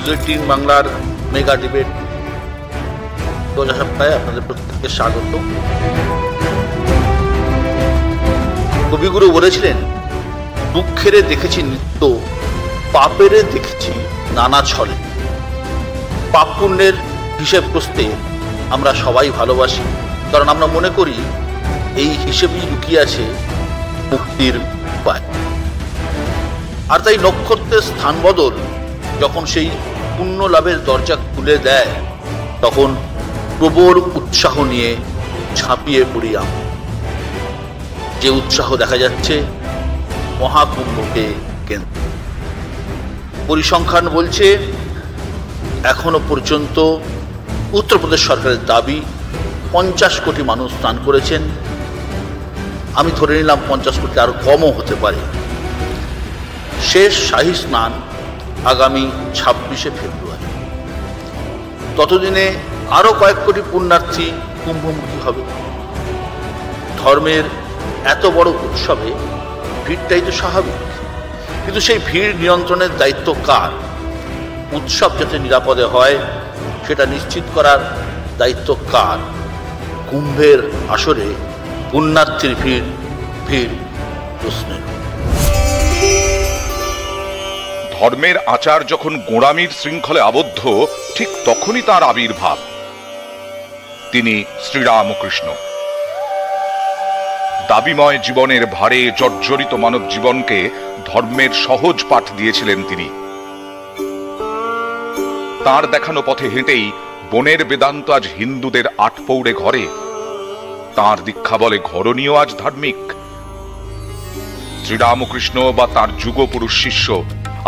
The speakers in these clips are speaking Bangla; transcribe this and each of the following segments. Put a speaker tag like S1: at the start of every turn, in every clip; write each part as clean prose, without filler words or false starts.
S1: গ্রিটিং বাংলার মেগা ডিবেট সোজা সপ্তাহে আপনাদের প্রত্যেককে স্বাগত। কবিগুরু বলেছিলেন, দুঃখেরে দেখেছি নিত্য, পাপেরে দেখেছি নানা ছলে। পাপ পুণ্যের হিসেব কষতে আমরা সবাই ভালোবাসি, কারণ আমরা মনে করি এই হিসেবেই লুকিয়ে আছে মুক্তির উপায়। আর তাই নক্ষত্রের স্থান বদল যখন সেই পুণ্য লাভের দরজা খুলে দেয়, তখন প্রবল উৎসাহ নিয়ে ঝাঁপিয়ে পড়ি আমরা। যে উৎসাহ দেখা যাচ্ছে মহাকুম্ভকে কেন্দ্র। পরিসংখ্যান বলছে এখনো পর্যন্ত উত্তরপ্রদেশ সরকারের দাবি 50 কোটি মানুষ স্নান করেছেন। আমি ধরে নিলাম 50 কোটি আরো কমও হতে পারে। শেষ শাহী স্নান আগামী 26শে ফেব্রুয়ারি। ততদিনে আরো কয়েক কোটি পুণ্যার্থী কুম্ভমুখী হবে। ধর্মের এত বড় উৎসবে ভিড়টাই তো স্বাভাবিক, কিন্তু সেই ভিড় নিয়ন্ত্রণের দায়িত্ব কার? উৎসব যাতে নিরাপদে হয় সেটা নিশ্চিত করার দায়িত্ব কার? কুম্ভের আসরে পুণ্যার্থীর ভিড় প্রশ্নের।
S2: ধর্মের আচার যখন গোঁড়ামির শৃঙ্খলে আবদ্ধ, ঠিক তখনই তার আবির্ভাব। তিনি শ্রীরামকৃষ্ণ। দাবিময় জীবনের ভারে জর্জরিত মানব জীবনকে ধর্মের সহজ পাঠ দিয়েছিলেন তিনি। তার দেখানো পথে হেঁটেই বনের বেদান্ত আজ হিন্দুদের আটপৌড়ে ঘরে। তার দীক্ষা বলে ঘরণীয় আজ ধার্মিক। শ্রীরামকৃষ্ণ বা তার যুগপুরুষ শিষ্য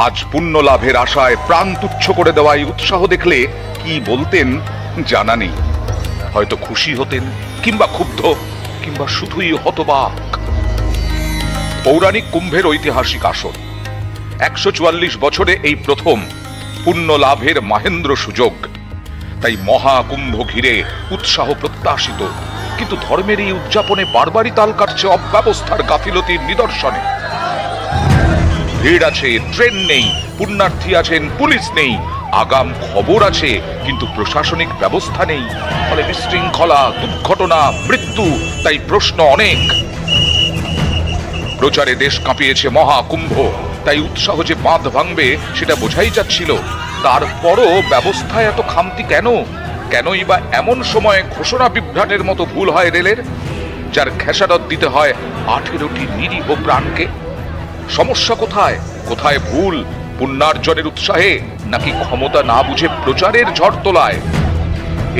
S2: আজ পুণ্য লাভের আশায় প্রাণ তুচ্ছ করে দেওয়াই উৎসাহ দেখলে কি বলতেন জানা নেই। হয়তো খুশি হতেন, কিংবা ক্ষুব্ধ, কিংবা শুধুই হতবাক। পৌরাণিক কুম্ভের ঐতিহাসিক আসর। 144 বছরে এই প্রথম পুণ্য লাভের মাহেন্দ্র সুযোগ। তাই মহাকুম্ভ ঘিরে উৎসাহ প্রত্যাশিত, কিন্তু ধর্মের এই উদযাপনে বারবারই তাল কাটছে অব্যবস্থার গাফিলতির নিদর্শনে। ভিড় আছে, ট্রেন নেই, পুণ্যার্থী আছেন, পুলিশ নেই, আগাম খবর আছে, কিন্তু প্রশাসনিক ব্যবস্থা নেই। ফলে বিশৃঙ্খলা, দুর্ঘটনা, মৃত্যু। তাই প্রশ্ন অনেক। প্রচারে দেশ কাঁপিয়েছে মহাকুম্ভ, তাই উৎসাহ যে বাঁধ ভাঙবে সেটা বোঝাই যাচ্ছিল। তারপরও ব্যবস্থায় এত খামতি কেন? কেনই বা এমন সময় ঘোষণা বিভ্রাটের মতো ভুল হয় রেলের, যার খেসারত দিতে হয় 18টি নিরীহ প্রাণকে? সমস্যা কোথায়? কোথায় ভুল? পুণ্যার্জনের উৎসাহে, নাকি ক্ষমতা না বুঝে প্রচারের ঝড় তোলায়?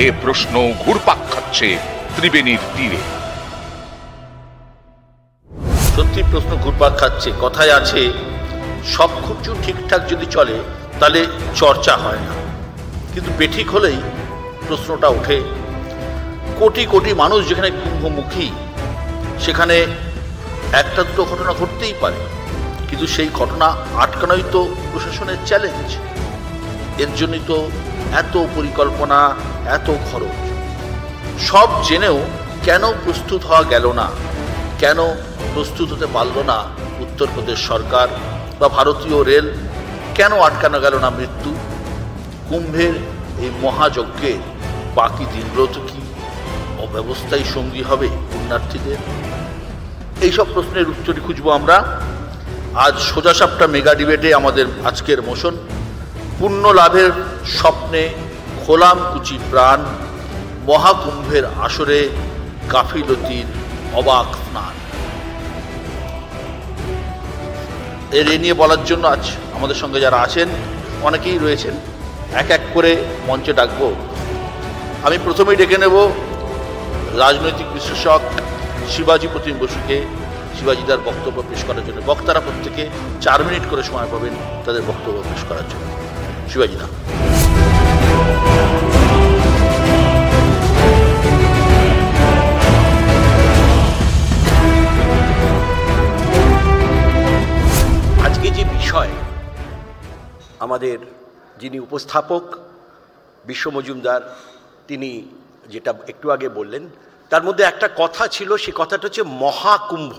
S2: এ প্রশ্ন ঘুরপাক খাচ্ছে ত্রিবেণীর তীরে।
S1: সত্যি প্রশ্ন ঘুরপাক খাচ্ছে। কথায় আছে, সব কিছু ঠিকঠাক যদি চলে তাহলে চর্চা হয় না, কিন্তু বেঠিক হলেই প্রশ্নটা ওঠে। কোটি কোটি মানুষ যেখানে কুম্ভমুখী, সেখানে একটা দুটো ঘটনা ঘটতেই পারে, কিন্তু সেই ঘটনা আটকানোই তো প্রশাসনের চ্যালেঞ্জ। এর জন্যই তো এত পরিকল্পনা, এত খরচ। সব জেনেও কেন প্রস্তুত হওয়া গেল না? কেন প্রস্তুত হতে পারল না উত্তরপ্রদেশ সরকার বা ভারতীয় রেল? কেন আটকানো গেল না মৃত্যু? কুম্ভের এই মহাযজ্ঞের বাকি দিনগুলো তো কি অব্যবস্থাই সঙ্গী হবে পুণ্যার্থীদের? এইসব প্রশ্নের উত্তরই খুঁজবো আমরা আজ সোজা সাপটা মেগা ডিবেটে। আমাদের আজকের মোশন, পুণ্য লাভের স্বপ্নে খোলাম কুচি প্রাণ, মহাকুম্ভের আসরে গাফিলতির অবাক স্নান। এ নিয়ে বলার জন্য আজ আমাদের সঙ্গে যারা আছেন অনেকেই রয়েছেন, এক এক করে মঞ্চে ডাকবো। আমি প্রথমেই ডেকে নেব রাজনৈতিক বিশ্লেষক শিবাজি প্রতিম বসুকে শিবাজিদার বক্তব্য পেশ করার জন্য। বক্তারা প্রত্যেকে 4 মিনিট করে সময় পাবেন তাদের বক্তব্য পেশ করার জন্য। শিবাজিদা।
S3: আজকে যে বিষয়, আমাদের যিনি উপস্থাপক বিশ্ব মজুমদার, তিনি যেটা একটু আগে বললেন, তার মধ্যে একটা কথা ছিল, সে কথাটা হচ্ছে মহাকুম্ভ।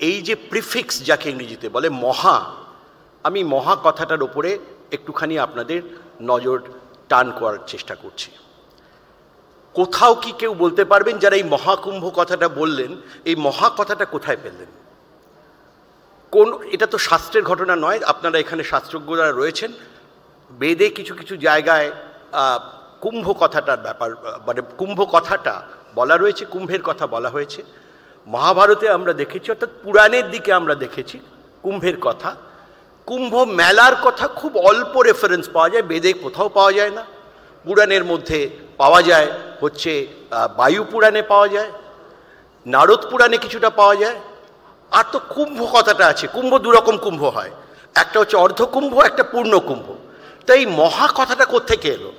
S3: এই যে প্রিফিক্স, যাকে ইংরেজিতে বলে মহা আমি মহা কথাটার ওপরে একটুখানি আপনাদের নজর টান করার চেষ্টা করছি। কোথাও কি কেউ বলতে পারবেন যারা এই মহাকুম্ভ কথাটা বললেন, এই মহা কথাটা কোথায় পেলেন? এটা তো শাস্ত্রের ঘটনা নয়, আপনারা এখানে শাস্ত্রজ্ঞরা রয়েছেন। বেদে কিছু কিছু জায়গায় কুম্ভ কথাটার ব্যাপার, মানে কুম্ভ কথাটা বলা রয়েছে, কুম্ভের কথা বলা হয়েছে। মহাভারতে আমরা দেখেছি, অর্থাৎ পুরাণের দিকে আমরা দেখেছি কুম্ভের কথা। কুম্ভ মেলার কথা খুব অল্প রেফারেন্স পাওয়া যায়, বেদে কোথাও পাওয়া যায় না। পুরাণের মধ্যে পাওয়া যায় হচ্ছে বায়ু পুরাণে পাওয়া যায়, নারদ পুরাণে কিছুটা পাওয়া যায়। আর তো কুম্ভ কথাটা আছে। কুম্ভ দুরকম কুম্ভ হয়, একটা হচ্ছে অর্ধকুম্ভ, একটা পূর্ণ কুম্ভ। তাই মহা কথাটা কোত্থেকে এলো?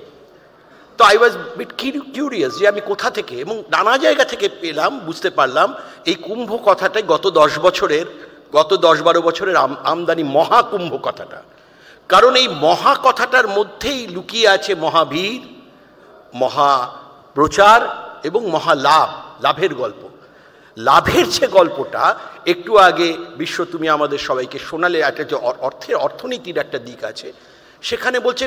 S3: তো আই ওয়াজ বিট কিউরিয়াস যে আমি কোথা থেকে, এবং নানা জায়গা থেকে পেলাম, বুঝতে পারলাম এই কুম্ভ কথাটাই গত 10-12 বছরের আমদানি মহাকুম্ভ কথাটা। কারণ এই মহা কথাটার মধ্যেই লুকিয়ে আছে মহাবীর, মহাপ্রচার এবং লাভের গল্প। লাভের যে গল্পটা একটু আগে বিশ্ব তুমি আমাদের সবাইকে শোনালে, একটা যে অর্থনীতির একটা দিক আছে, সেখানে বলছে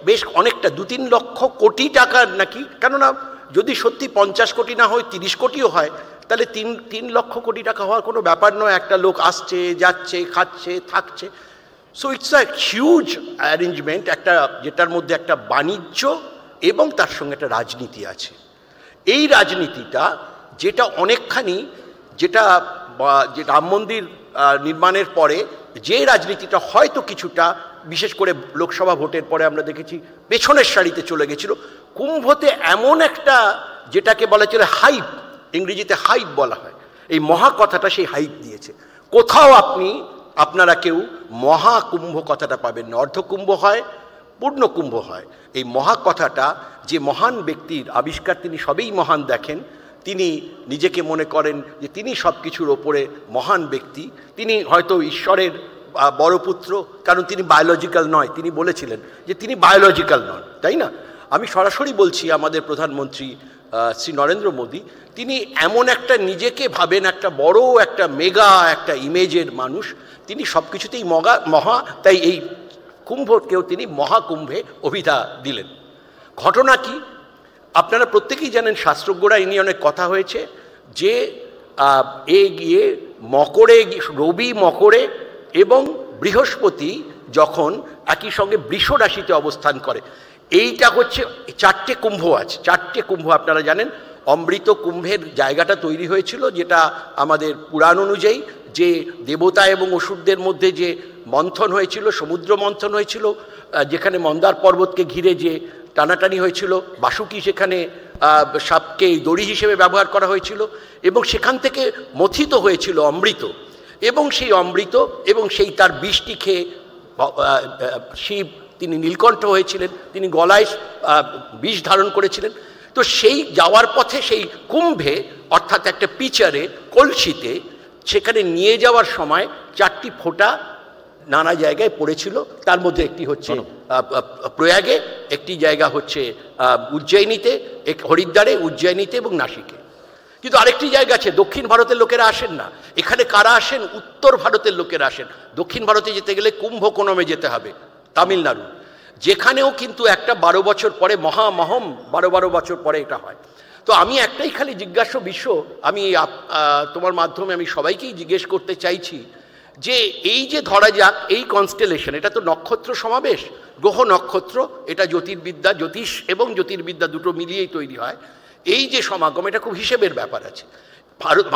S3: বেশ অনেকটা 2-3 লক্ষ কোটি টাকার নাকি, কেননা যদি সত্যি 50 কোটি না হয় 30 কোটিও হয়, তাহলে 3 লক্ষ কোটি টাকা হওয়ার কোনো ব্যাপার নয়। একটা লোক আসছে, যাচ্ছে, খাচ্ছে, থাকছে। So it's a huge arrangement, একটা যেটার মধ্যে একটা বাণিজ্য এবং তার সঙ্গে একটা রাজনীতি আছে। এই রাজনীতিটা যেটা অনেকখানি, যেটা রাম মন্দির নির্মাণের পরে যে রাজনীতিটা হয়তো কিছুটা, বিশেষ করে লোকসভা ভোটের পরে আমরা দেখেছি পেছনের সারিতে চলে গেছিল, কুম্ভতে এমন একটা যেটাকে বলা চলে হাইপ, ইংরেজিতে হাইপ বলা হয়, এই মহা কথাটা সেই হাইপ দিয়েছে। কোথাও আপনারা কেউ মহাকুম্ভ কথাটা পাবেন না। অর্ধকুম্ভ হয়, পূর্ণ কুম্ভ হয়। এই মহা কথাটা যে মহান ব্যক্তির আবিষ্কার, তিনি সবেই মহান দেখেন, তিনি নিজেকে মনে করেন যে তিনি সব কিছুর ওপরে মহান ব্যক্তি, তিনি হয়তো ঈশ্বরের বড় পুত্র, কারণ তিনি বায়োলজিক্যাল নয়। তিনি বলেছিলেন যে তিনি বায়োলজিক্যাল নন, তাই না? আমি সরাসরি বলছি, আমাদের প্রধানমন্ত্রী শ্রী নরেন্দ্র মোদী, তিনি এমন একটা নিজেকে ভাবেন একটা বড় একটা মেগা একটা ইমেজের মানুষ, তিনি সব কিছুতেই মহা, তাই এই কুম্ভকেও তিনি মহাকুম্ভে অভিধা দিলেন। ঘটনা কি আপনারা প্রত্যেকেই জানেন, শাস্ত্রজ্ঞরা এ নিয়ে অনেক কথা হয়েছে যে গিয়ে মকরে, রবি মকরে এবং বৃহস্পতি যখন একই সঙ্গে বৃষ রাশিতে অবস্থান করে, এইটা হচ্ছে 4টে কুম্ভ আছে। 4টে কুম্ভ আপনারা জানেন। অমৃত কুম্ভের জায়গাটা তৈরি হয়েছিল, যেটা আমাদের পুরাণ অনুযায়ী যে দেবতা এবং অসুরদের মধ্যে যে মন্থন হয়েছিল, সমুদ্র মন্থন হয়েছিল, যেখানে মন্দার পর্বতকে ঘিরে যে টানাটানি হয়েছিল, বাসুকি সেখানে সাপকে দড়ি হিসেবে ব্যবহার করা হয়েছিল, এবং সেখান থেকে মথিত হয়েছিল অমৃত, এবং সেই অমৃত এবং সেই তার বিষটি খেয়ে শিব তিনি নীলকণ্ঠ হয়েছিলেন, তিনি গলায় বিষ ধারণ করেছিলেন। তো সেই যাওয়ার পথে সেই কুম্ভে, অর্থাৎ একটা পিচারে, কলসিতে, সেখানে নিয়ে যাওয়ার সময় 4টি ফোঁটা নানা জায়গায় পড়েছিল। তার মধ্যে একটি হচ্ছে প্রয়াগে, একটি জায়গা হচ্ছে উজ্জয়িনীতে, হরিদ্বারে, উজ্জয়িনীতে এবং নাসিকে। কিন্তু আরেকটি জায়গা আছে, দক্ষিণ ভারতের লোকেরা আসেন না এখানে। কারা আসেন? উত্তর ভারতের লোকেরা আসেন। দক্ষিণ ভারতে যেতে গেলে কুম্ভকোণমে যেতে হবে, তামিলনাড়ু, যেখানেও কিন্তু একটা 12 বছর পরে মহামহম 12 বছর পরে এটা হয়। তো আমি একটাই খালি জিজ্ঞাসা বিশ্ব, আমি তোমার মাধ্যমে আমি সবাইকেই জিজ্ঞেস করতে চাইছি যে এই যে ধরা যাক এই কনস্টেলেশন, এটা তো নক্ষত্র সমাবেশ, গ্রহ নক্ষত্র, এটা জ্যোতির্বিদ্যা, জ্যোতিষ এবং জ্যোতির্বিদ্যা দুটো মিলিয়েই তৈরি হয়। এই যে সমাগম, এটা খুব হিসেবের ব্যাপার আছে।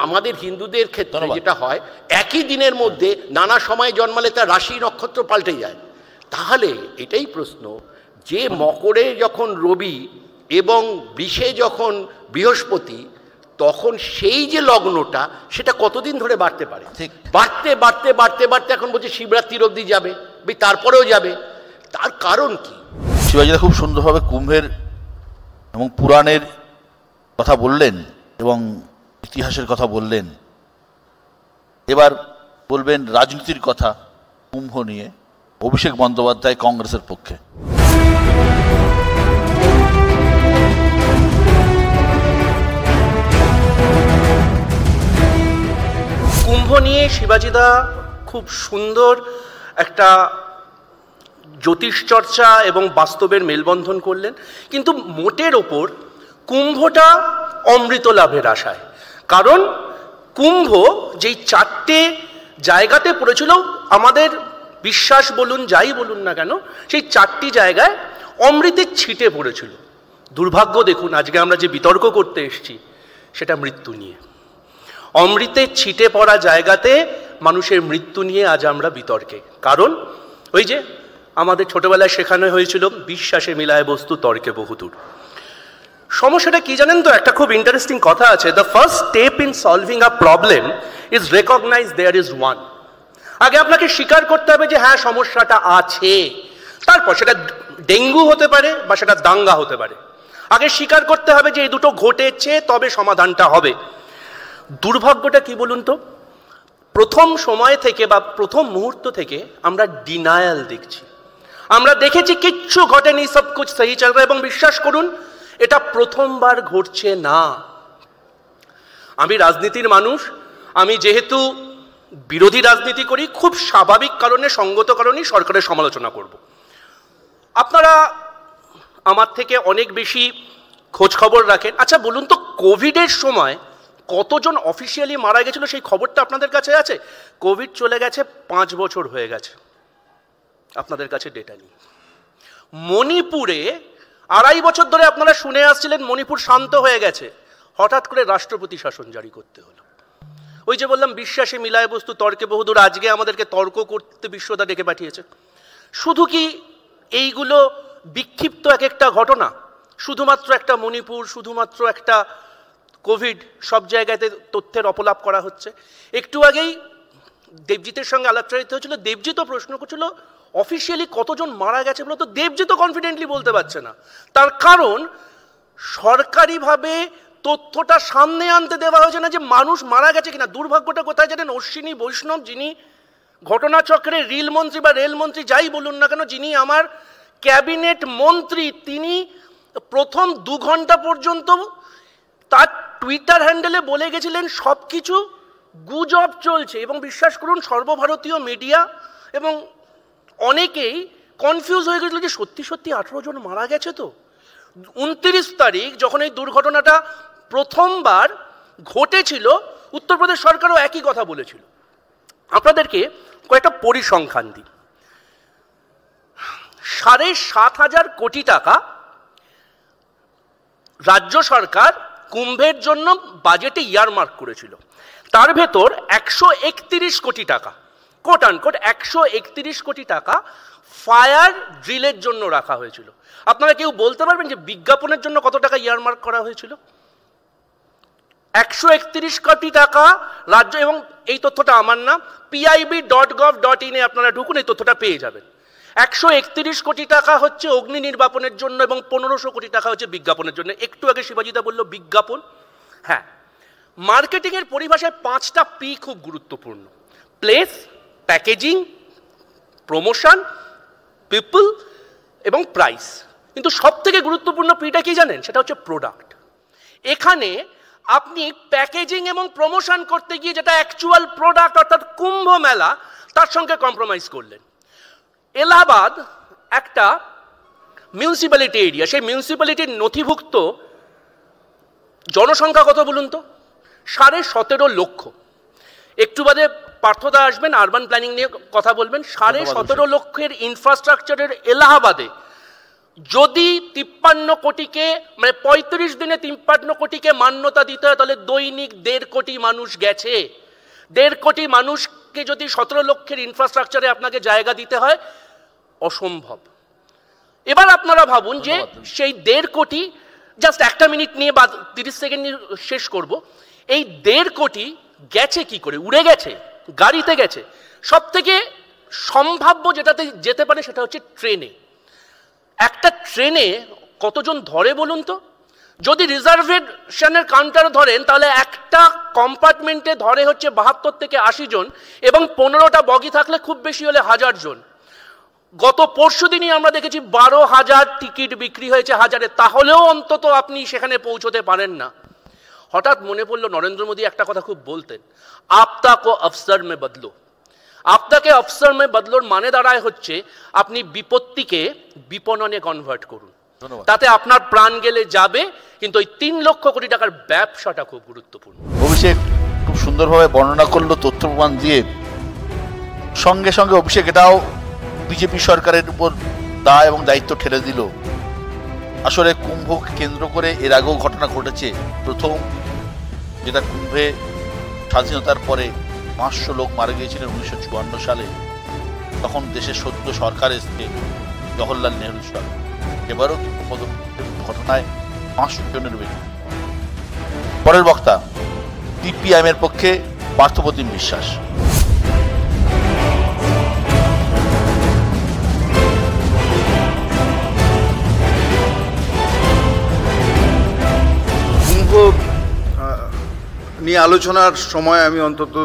S3: আমাদের হিন্দুদের ক্ষেত্রে যেটা হয়, একই দিনের মধ্যে নানা সময় জন্মালে তার রাশি নক্ষত্র পাল্টে যায়। তাহলে এটাই প্রশ্ন যে মকরে যখন রবি এবং বৃষে যখন বৃহস্পতি, তখন সেই যে লগ্নটা সেটা কতদিন ধরে বাড়তে পারে? বাড়তে বাড়তে বাড়তে বাড়তে এখন বলছে শিবরাত্রির অবধি যাবে, তারপরেও যাবে। তার কারণ কি?
S4: শিবাজিদা খুব সুন্দরভাবে কুম্ভের এবং পুরাণের কথা বললেন এবং ইতিহাসের কথা বললেন। এবার বলবেন রাজনীতির কথা কুম্ভ নিয়ে। অভিষেক বন্দ্যোপাধ্যায় কংগ্রেসের পক্ষে।
S5: কুম্ভ নিয়ে শিবাজিদা খুব সুন্দর একটা জ্যোতিষচর্চা এবং বাস্তবের মেলবন্ধন করলেন, কিন্তু মোটের ওপর কুম্ভটা অমৃত লাভের আশায়। কারণ কুম্ভ যেই 4টে জায়গাতে পড়েছিল, আমাদের বিশ্বাস বলুন যাই বলুন না কেন, সেই 4টি জায়গায় অমৃতের ছিটে পড়েছিল। দুর্ভাগ্য দেখুন, আজকে আমরা যে বিতর্ক করতে এসেছি সেটা মৃত্যু নিয়ে। অমৃতের ছিটে পড়া জায়গাতে মানুষের মৃত্যু নিয়ে আজ আমরা বিতর্কে। কারণ ওই যে আমাদের ছোটবেলায় শেখানো হয়েছিল, বিশ্বাসে মিলায় বস্তু তর্কে বহুদূর। সমস্যাটা কি জানেন তো, একটা খুব ইন্টারেস্টিং কথা আছে, the first step in solving a problem is recognize there is one. আগে আপনাকে স্বীকার করতে হবে যে হ্যাঁ সমস্যাটা আছে, তারপর সেটা ডেঙ্গু হতে পারে বা সেটা দাঙ্গা হতে পারে। আগে স্বীকার করতে হবে যে এই দুটো ঘটেছে, তবে সমাধানটা হবে। দুর্ভাগ্যটা কি বলুন তো, প্রথম সময় থেকে বা প্রথম মুহূর্ত থেকে আমরা ডিনায়াল দেখছি। আমরা দেখেছি কিচ্ছু ঘটেনি, সব কুছ সহি চল রা, এবং বিশ্বাস করুন এটা প্রথমবার ঘটছে না। আমি রাজনীতির মানুষ, আমি যেহেতু বিরোধী রাজনীতি করি, খুব স্বাভাবিক কারণে, সঙ্গত কারণেই সরকারের সমালোচনা করব। আপনারা আমার থেকে অনেক বেশি খোঁজ খবর রাখেন। আচ্ছা বলুন তো, কোভিডের সময় কতজন অফিসিয়ালি মারা গেছিল সেই খবরটা আপনাদের কাছে আছে? কোভিড চলে গেছে 5 বছর হয়ে গেছে, আপনাদের কাছে ডেটা নেই। মণিপুরে 2.5 বছর ধরে আপনারা শুনে আসছিলেন মণিপুর শান্ত হয়ে গেছে, হঠাৎ করে রাষ্ট্রপতি শাসন জারি করতে হলো। ওই যে বললাম বিশ্বাসে মিলায় বস্তু তর্কে বহুদূর, আজকে আমাদেরকে তর্ক করতে বিশ্বদা ডেকে পাঠিয়েছে। শুধু কি এইগুলো বিক্ষিপ্ত এক একটা ঘটনা? শুধুমাত্র একটা মণিপুর, শুধুমাত্র একটা কোভিড, সব জায়গাতে তথ্যের অপলাপ করা হচ্ছে। একটু আগেই দেবজিতের সঙ্গে আলাপচারিত হয়েছিল, দেবজিৎও প্রশ্ন করছিল অফিসিয়ালি কতজন মারা গেছে বলো তো। দেবজিৎও কনফিডেন্টলি বলতে পারছে না, তার কারণ সরকারিভাবে তথ্যটা সামনে আনতে দেওয়া হয়েছে না যে মানুষ মারা গেছে কিনা। দুর্ভাগ্যটা কোথায় জানেন? অশ্বিনী বৈষ্ণব, যিনি ঘটনাচক্রে রেলমন্ত্রী বা রেলমন্ত্রী যাই বলুন না কেন, যিনি আমার ক্যাবিনেট মন্ত্রী, তিনি প্রথম 2 ঘন্টা পর্যন্ত তার টুইটার হ্যান্ডেলে বলে গেছিলেন সব কিছু গুজব চলছে। এবং বিশ্বাস করুন সর্বভারতীয় মিডিয়া এবং অনেকেই কনফিউজ হয়ে গেছিল যে সত্যি সত্যি 18 জন মারা গেছে। তো 29 তারিখ যখন এই দুর্ঘটনাটা প্রথমবার ঘটেছিল, উত্তরপ্রদেশ সরকারও একই কথা বলেছিল। আপনাদেরকে কয়েকটা পরিসংখ্যান দিই। 7,500 কোটি টাকা রাজ্য সরকার কুম্ভের জন্য বাজেটে ইয়ারমার্ক করেছিল। তার ভেতর 131 কোটি টাকা, কোট আনকোট 131 কোটি টাকা ফায়ার ড্রিলের জন্য রাখা হয়েছিল। আপনারা কেউ বলতে পারবেন যে বিজ্ঞাপনের জন্য কত টাকা ইয়ারমার্ক করা হয়েছিল? 131 কোটি টাকা রাজ্য, এবং এই তথ্যটা আমার না, pib.gov.in আপনারা ঢুকুন, এই তথ্যটা পেয়ে যাবেন। 131 কোটি টাকা হচ্ছে অগ্নি নির্বাপনের জন্য এবং 1500 কোটি টাকা হচ্ছে বিজ্ঞাপনের জন্য। একটু আগে শিবাজিদা বলল বিজ্ঞাপন, হ্যাঁ, মার্কেটিংয়ের পরিভাষায় 5টা পি খুব গুরুত্বপূর্ণ: প্লেস, প্যাকেজিং, প্রমোশন, পিপল এবং প্রাইস। কিন্তু সব থেকে গুরুত্বপূর্ণ পিটা কি জানেন? সেটা হচ্ছে প্রোডাক্ট। এখানে আপনি প্যাকেজিং এবং প্রমোশন করতে গিয়ে যেটা অ্যাকচুয়াল প্রোডাক্ট অর্থাৎ কুম্ভ মেলা, তার সঙ্গে কম্প্রোমাইজ করলেন। এলাহাবাদ একটা মিউনিসিপ্যালিটি এরিয়া, সেই মিউনিসিপ্যালিটির নথিভুক্ত জনসংখ্যা কত বলুন তো? 17.5 লক্ষ। একটু বাদে পার্থদা আসবেন, আরবান প্ল্যানিং নিয়ে কথা বলবেন। 17.5 লক্ষের ইনফ্রাস্ট্রাকচারের এলাহাবাদে যদি 53 কোটিকে, মানে 35 দিনে 53 কোটিকে মান্যতা দিতে হয়, তাহলে দৈনিক 1.5 কোটি মানুষ গেছে। 1.5 কোটি মানুষকে যদি 17 লক্ষের ইনফ্রাস্ট্রাকচারে আপনাকে জায়গা দিতে হয়, অসম্ভব। এবার আপনারা ভাবুন যে সেই 1.5 কোটি, জাস্ট একটা মিনিট নিয়ে বা 30 সেকেন্ড নিয়ে শেষ করব, এই 1.5 কোটি গেছে কি করে? উড়ে গেছে, গাড়িতে গেছে। সব থেকে সম্ভাব্য যেটাতে যেতে পারে সেটা হচ্ছে ট্রেনে। একটা ট্রেনে কতজন ধরে বলুন তো? যদি রিজার্ভেশনের কাউন্টার ধরেন তাহলে একটা কম্পার্টমেন্টে ধরে হচ্ছে 72 থেকে 80 জন, এবং 15টা বগি থাকলে খুব বেশি হলে 1000 জন। গত পরশুদিনই আমরা দেখেছি 12,000 টিকিট বিক্রি হয়েছে, 1000-এ। তাহলেও অন্তত আপনি সেখানে পৌঁছতে পারেন না। হঠাৎ মনে পড়লো নরেন্দ্র মোদী একটা কথা খুব বলতেন, আপতা কো আফসার মে বদলো। আপনাকে অফিসার মে বদলোর মানে দাঁড়ায় হচ্ছে আপনি বিপত্তিকে বিপণনে কনভার্ট করুন, তাতে আপনার প্রাণ গেলে যাবে, কিন্তু ওই 3 লক্ষ কোটি টাকার ব্যবসাটা খুব গুরুত্বপূর্ণ।
S4: অভিষেক খুব সুন্দরভাবে বর্ণনা করলো তথ্য প্রমাণ দিয়ে। সঙ্গে সঙ্গে অভিষেক এটাও বিজেপি সরকারের উপর দায় এবং দায়িত্ব ঠেলে দিল। আসলে কুম্ভকে কেন্দ্র করে এর আগেও ঘটনা ঘটেছে। প্রথম যেটা কুম্ভে স্বাধীনতার পরে 500 লোক মারা গিয়েছিলেন 1954 সালে। তখন দেশের সদ্য সরকার এসছে জওহরলাল নেহরু সরকার। এবারও ঘটনায় 500 জনের বেশি। পরের বক্তা সিপিআইএম এর পক্ষে পার্থপ্রতিম বিশ্বাস।
S6: নিয়ে আলোচনার সময় আমি অন্তত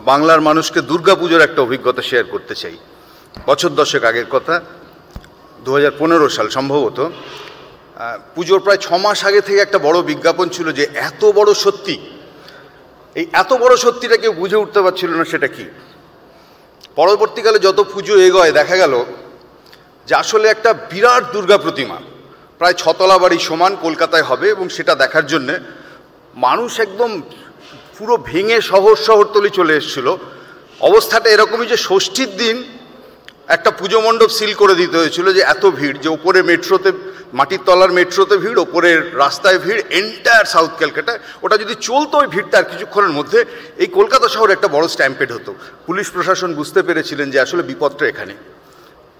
S6: বাংলার মানুষকে দুর্গাপুজোর একটা অভিজ্ঞতা শেয়ার করতে চাই। বছর 10 আগের কথা, 2015 সাল সম্ভবত। পুজোর প্রায় 6 মাস আগে থেকে একটা বড় বিজ্ঞাপন ছিল যে এত বড় সত্যি, এই এত বড় সত্যিটা কেউ বুঝে উঠতে পারছিল না সেটা কি। পরবর্তীকালে যত পুজো এগোয় দেখা গেল যে আসলে একটা বিরাট দুর্গা প্রতিমা প্রায় 6 তলা বাড়ি সমান কলকাতায় হবে, এবং সেটা দেখার জন্যে মানুষ একদম পুরো ভেঙে শহরতলি চলে এসেছিল। অবস্থাটা এরকমই যে ষষ্ঠীর দিন একটা পুজো মণ্ডপ সিল করে দিতে হয়েছিল, যে এত ভিড়, যে ওপরে মেট্রোতে, মাটির তলার মেট্রোতে ভিড়, ওপরের রাস্তায় ভিড়, এন্টায়ার সাউথ ক্যালকাটায়। ওটা যদি চলতো ওই ভিড়টা আর কিছুক্ষণের মধ্যে এই কলকাতা শহরে একটা বড় স্ট্যাম্পেড হতো। পুলিশ প্রশাসন বুঝতে পেরেছিলেন যে আসলে বিপদটা এখানে।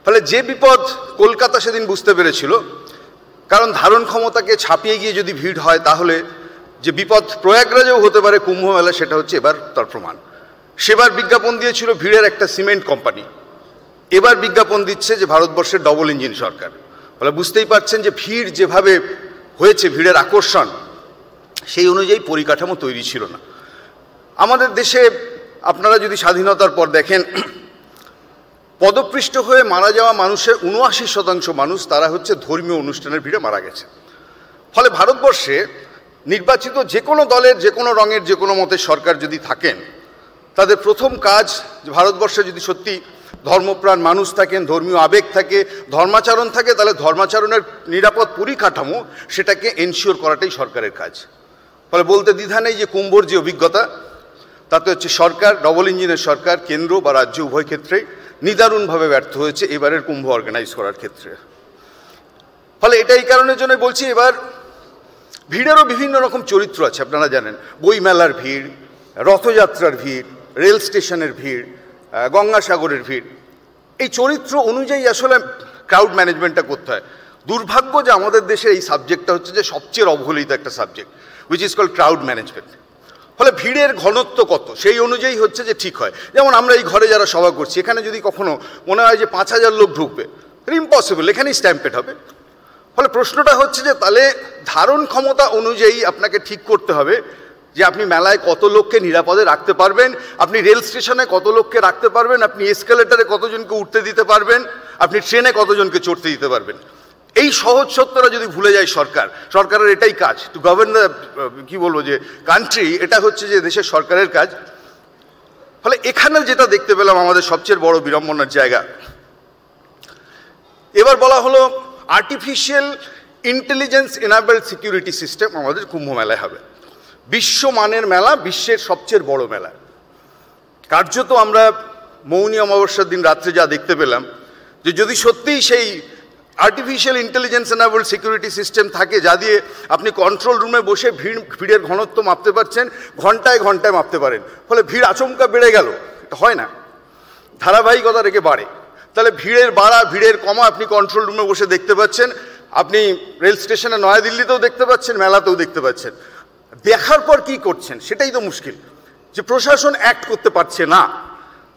S6: ফলে যে বিপদ কলকাতা সেদিন বুঝতে পেরেছিল, কারণ ধারণ ক্ষমতাকে ছাপিয়ে গিয়ে যদি ভিড় হয় তাহলে যে বিপদ প্রয়াগরাজেও হতে পারে কুম্ভ মেলা, সেটা হচ্ছে এবার তার প্রমাণ। সেবার বিজ্ঞাপন দিয়েছিল ভিড়ের একটা সিমেন্ট কোম্পানি, এবার বিজ্ঞাপন দিচ্ছে যে ভারতবর্ষের ডবল ইঞ্জিন সরকার। ফলে বুঝতেই পারছেন যে ভিড় যেভাবে হয়েছে, ভিড়ের আকর্ষণ সেই অনুযায়ী পরিকাঠামো তৈরি ছিল না। আমাদের দেশে আপনারা যদি স্বাধীনতার পর দেখেন, পদপৃষ্ঠ হয়ে মারা যাওয়া মানুষের 79% মানুষ তারা হচ্ছে ধর্মীয় অনুষ্ঠানের ভিড়ে মারা গেছে। ফলে ভারতবর্ষে নির্বাচিত যে কোনো দলের, যে কোনো রঙের, যে কোনো মতের সরকার যদি থাকেন, তাদের প্রথম কাজ, ভারতবর্ষে যদি সত্যি ধর্মপ্রাণ মানুষ থাকেন, ধর্মীয় আবেগ থাকে, ধর্মাচরণ থাকে, তাহলে ধর্মাচরণের নিরাপদ পরিকাঠামো সেটাকে এনশিওর করাটাই সরকারের কাজ। ফলে বলতে দ্বিধা নেই যে কুম্ভর যে অভিজ্ঞতা, তাতে হচ্ছে সরকার, ডবল ইঞ্জিনের সরকার, কেন্দ্র বা রাজ্য উভয় ক্ষেত্রেই নিদারুণভাবে ব্যর্থ হয়েছে এবারের কুম্ভ অর্গানাইজ করার ক্ষেত্রে। ফলে এটা এই কারণের জন্য বলছি, এবার ভিড়েরও বিভিন্ন রকম চরিত্র আছে। আপনারা জানেন বইমেলার ভিড়, রথযাত্রার ভিড়, রেল স্টেশনের ভিড়, গঙ্গাসাগরের ভিড়। এই চরিত্র অনুযায়ী আসলে ক্রাউড ম্যানেজমেন্টটা করতে হয়। দুর্ভাগ্য যে আমাদের দেশে এই সাবজেক্টটা হচ্ছে যে সবচেয়ে অবহেলিত একটা subject, which is called crowd management. ফলে ভিড়ের ঘনত্ব কত সেই অনুযায়ী হচ্ছে যে ঠিক হয়। যেমন আমরা এই ঘরে যারা সভা করছি, এখানে যদি কখনো মনে হয় যে 5000 লোক ঢুকবে, ইম্পসিবল, এখানেই স্ট্যাম্পেড হবে। ফলে প্রশ্নটা হচ্ছে যে তাহলে ধারণ ক্ষমতা অনুযায়ী আপনাকে ঠিক করতে হবে যে আপনি মেলায় কত লোককে নিরাপদে রাখতে পারবেন, আপনি রেল স্টেশনে কত লোককে রাখতে পারবেন, আপনি এসকেলেটারে কতজনকে উঠতে দিতে পারবেন, আপনি ট্রেনে কতজনকে চড়তে দিতে পারবেন। এই সহজ সত্যটা যদি ভুলে যায় সরকারের এটাই কাজ, টু গভর্ন দ্য কি বলবো যে কান্ট্রি, এটা হচ্ছে যে দেশের সরকারের কাজ। ফলে এখানে যেটা দেখতে পেলাম আমাদের সবচেয়ে বড় বিড়ম্বনার জায়গা, এবার বলা হলো artificial intelligence enabled security system আমাদের কুম্ভ মেলায় হবে। বিশ্বমানের মেলা, বিশ্বের সবচেয়ে বড় মেলা। কার্যত আমরা মৌনী অমাবস্যার দিন রাত্রে যা দেখতে পেলাম, যে যদি সত্যিই সেই artificial intelligence enabled security system থাকে, যা দিয়ে আপনি কন্ট্রোল রুমে বসে ভিড়ের ঘনত্ব মাপতে পারছেন, ঘন্টায় ঘন্টায় মাপতে পারেন, ফলে ভিড় আচমকা বেড়ে গেল, এটা হয় না, ধারাবাহিকতা রেখে বাড়ে। তাহলে ভিড়ের বাড়া, ভিড়ের কমা আপনি কন্ট্রোল রুমে বসে দেখতে পাচ্ছেন, আপনি রেল স্টেশনে নয়াদিল্লিতেও দেখতে পাচ্ছেন, মেলাতেও দেখতে পাচ্ছেন। দেখার পর কি করছেন সেটাই তো মুশকিল, যে প্রশাসন অ্যাক্ট করতে পারছে না।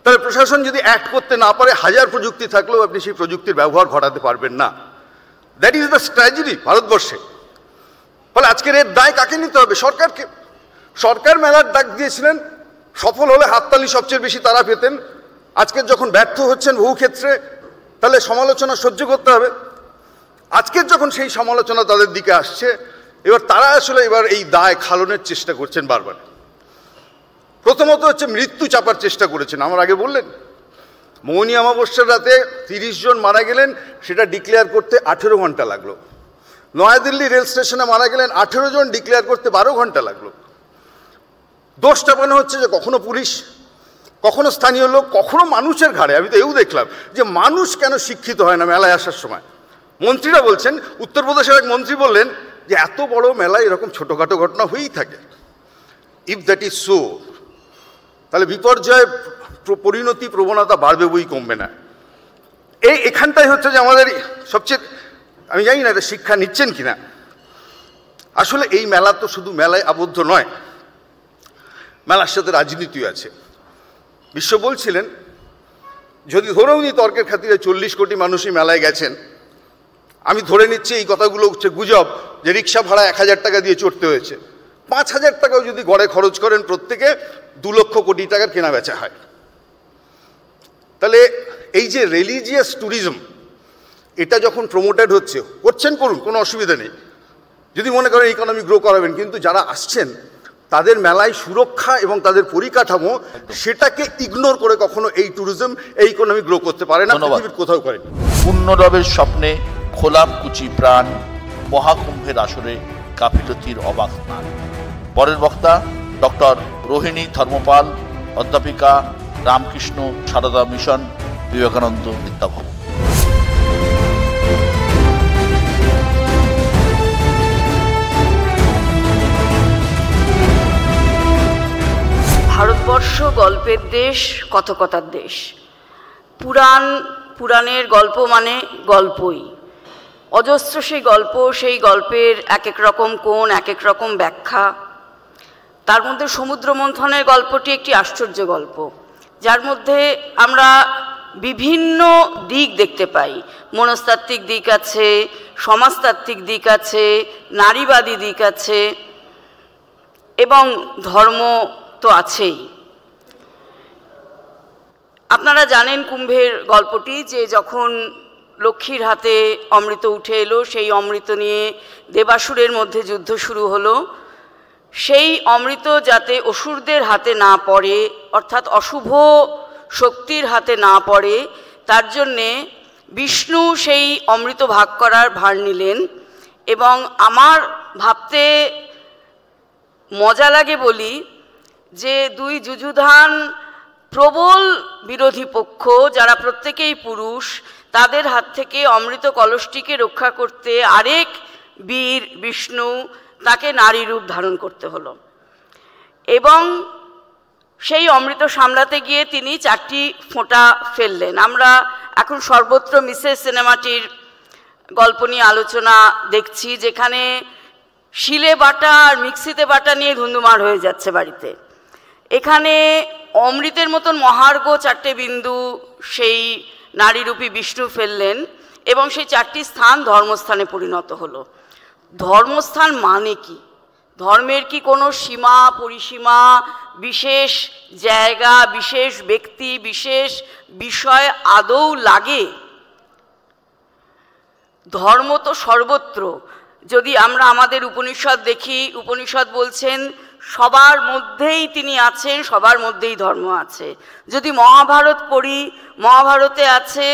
S6: তাহলে প্রশাসন যদি অ্যাক্ট করতে না পারে, হাজার প্রযুক্তি থাকলেও আপনি সেই প্রযুক্তির ব্যবহার ঘটাতে পারবেন না। দ্যাট ইজ দ্য ট্র্যাজেডি ভারতবর্ষে। ফলে আজকের এর দায় কাকে নিতে হবে? সরকারকে। সরকার মেলার ডাক দিয়েছিলেন, সফল হলে হাততালি সবচেয়ে বেশি তারা পেতেন। আজকের যখন ব্যর্থ হচ্ছেন বহু ক্ষেত্রে, তাহলে সমালোচনা সহ্য করতে হবে। আজকের যখন সেই সমালোচনা তাদের দিকে আসছে, এবার তারা আসলে এবার এই দায় খালনের চেষ্টা করছেন বারবার। প্রথমত হচ্ছে মৃত্যু চাপার চেষ্টা করেছেন, আমার আগে বললেন। মৌনী অমাবস্যার রাতে 30 জন মারা গেলেন, সেটা ডিক্লেয়ার করতে 18 ঘন্টা লাগলো। নয়াদিল্লি রেল স্টেশনে মারা গেলেন 18 জন, ডিক্লেয়ার করতে 12 ঘন্টা লাগলো। দোষ চাপানো হচ্ছে যে কখনো পুলিশ, কখনো স্থানীয় লোক, কখনো মানুষের ঘাড়ে। আমি তো এও দেখলাম যে মানুষ কেন শিক্ষিত হয় না মেলায় আসার সময়। মন্ত্রীরা বলছেন, উত্তরপ্রদেশের এক মন্ত্রী বললেন যে এত বড় মেলায় এরকম ছোটোখাটো ঘটনা হয়েই থাকে। ইফ দ্যাট ইজ সো, তাহলে বিপর্যয় পরিণতি প্রবণতা বাড়বে, বই কমবে না। এখানটাই হচ্ছে যে আমাদের সবচেয়ে, আমি জানি না এটা শিক্ষা নিচ্ছেন কিনা। আসলে এই মেলা তো শুধু মেলায় আবদ্ধ নয়, মেলার সাথে রাজনীতিও আছে। বিশ্ব বলছিলেন, যদি ধরেও নি তর্কের খাতিরে 40 কোটি মানুষই মেলায় গেছেন, আমি ধরে নিচ্ছি এই কথাগুলো হচ্ছে গুজব, যে রিক্সা ভাড়া 1000 টাকা দিয়ে চড়তে হয়েছে। 5000 টাকাও যদি গড়ে খরচ করেন প্রত্যেকে, 2 লক্ষ কোটি টাকার কেনা বেচা হয়। তাহলে এই যে রিলিজিয়াস ট্যুরিজম, এটা যখন প্রমোটেড হচ্ছে, করছেন করুন, কোনো অসুবিধা নেই, যদি মনে করেন ইকোনমি গ্রো করাবেন। কিন্তু যারা আসছেন তাদের মেলায় সুরক্ষা এবং তাদের পরিকাঠামো, সেটাকে ইগনোর করে কখনো এই ট্যুরিজম, এই ইকোনমি গ্রো করতে পারে না, পৃথিবীর কোথাও করেনি।
S4: পুণ্যরবের স্বপ্নে খোলাম কুচি প্রাণ, মহাকুম্ভের আসরে গাফিলতির অবাক স্নান। পরের বক্তা ডক্টর রোহিণী ধর্মপাল, অধ্যাপিকা, রামকৃষ্ণ সারদা মিশন, বিবেকানন্দ বিদ্যাভবন।
S7: ভারতবর্ষ গল্পের দেশ, কথকতার দেশ। পুরাণের গল্প মানে গল্পই, অজস্র সেই গল্প, সেই গল্পের এক এক রকম কোণ, এক এক রকম ব্যাখ্যা। তার মধ্যে সমুদ্র মন্থনের গল্পটি একটি আশ্চর্য গল্প, যার মধ্যে আমরা বিভিন্ন দিক দেখতে পাই। মনস্তাত্ত্বিক দিক আছে, সমাজতাত্ত্বিক দিক আছে, নারীবাদী দিক আছে, এবং ধর্ম তো আছেই। আপনারা জানেন কুম্ভের গল্পটি, যে যখন লক্ষ্মীর হাতে অমৃত উঠে এলো, সেই অমৃত নিয়ে দেবাসুরের মধ্যে যুদ্ধ শুরু হলো। সেই অমৃত যাতে অসুরদের হাতে না পড়ে, অর্থাৎ অশুভ শক্তির হাতে না পড়ে, তার জন্যে বিষ্ণু সেই অমৃত ভাগ করার ভার নিলেন। এবং আমার ভাবতে মজা লাগে বলি যে দুই যুযুধান প্রবল বিরোধী পক্ষ, যারা প্রত্যেকেই পুরুষ, তাদের হাত থেকে অমৃত কলসটিকে রক্ষা করতে আরেক বীর বিষ্ণু, তাকে নারী রূপ ধারণ করতে হলো। এবং সেই অমৃত সামলাতে গিয়ে তিনি 4টি ফোঁটা ফেললেন। আমরা এখন সর্বত্র মিসেস সিনেমাটির গল্প নিয়ে আলোচনা দেখছি, যেখানে শিলে বাটা আর মিক্সিতে বাটা নিয়ে ধুন্ধুমার হয়ে যাচ্ছে বাড়িতে। এখানে অমৃতের মতন মহার্ঘ 4টে বিন্দু সেই নারীরূপী বিষ্ণু ফেললেন, এবং সেই 4টি স্থান ধর্মস্থানে পরিণত হলো। ধর্মস্থান মানে কি? ধর্মের কি কোনো সীমা পরিসীমা, বিশেষ জায়গা, বিশেষ ব্যক্তি, বিশেষ বিষয় আদৌ লাগে? ধর্ম তো সর্বত্র। যদি আমরা আমাদের উপনিষদ দেখি, উপনিষদ বলছেন সবার মধ্যেই তিনি আছেন, সবার মধ্যেই ধর্ম আছে। যদি মহাভারত পড়ি, মহাভারতে আছে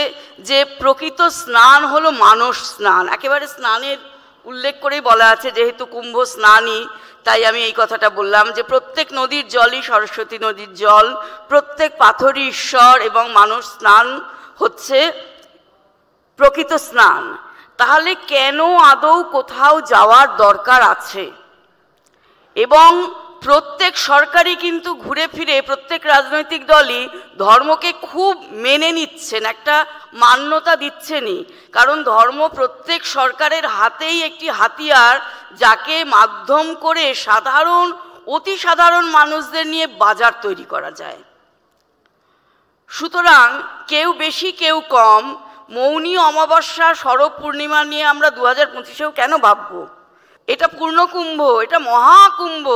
S7: যে প্রকৃত স্নান হলো মানস স্নান। একেবারে স্নানের উল্লেখ করেই বলা আছে, যেহেতু কুম্ভ স্নানই, তাই আমি এই কথাটা বললাম যে প্রত্যেক নদীর জলই সরস্বতী নদীর জল, প্রত্যেক পাথরই ঈশ্বর, এবং মানস স্নান হচ্ছে প্রকৃত স্নান। তাহলে কেন আদৌ কোথাও যাওয়ার দরকার আছে? এবং প্রত্যেক সরকারই কিন্তু ঘুরে ফিরে, প্রত্যেক রাজনৈতিক দলই ধর্মকে খুব মেনে নিচ্ছেন, একটা মান্যতা দিচ্ছেনই। কারণ ধর্ম প্রত্যেক সরকারের হাতেই একটি হাতিয়ার, যাকে মাধ্যম করে সাধারণ, অতি সাধারণ মানুষদের নিয়ে বাজার তৈরি করা যায়। সুতরাং কেউ বেশি কেউ কম, মৌনী অমাবস্যা, শরৎ পূর্ণিমা নিয়ে আমরা 2025-এও কেন ভাববো? এটা পূর্ণকুম্ভ, এটা মহাকুম্ভ,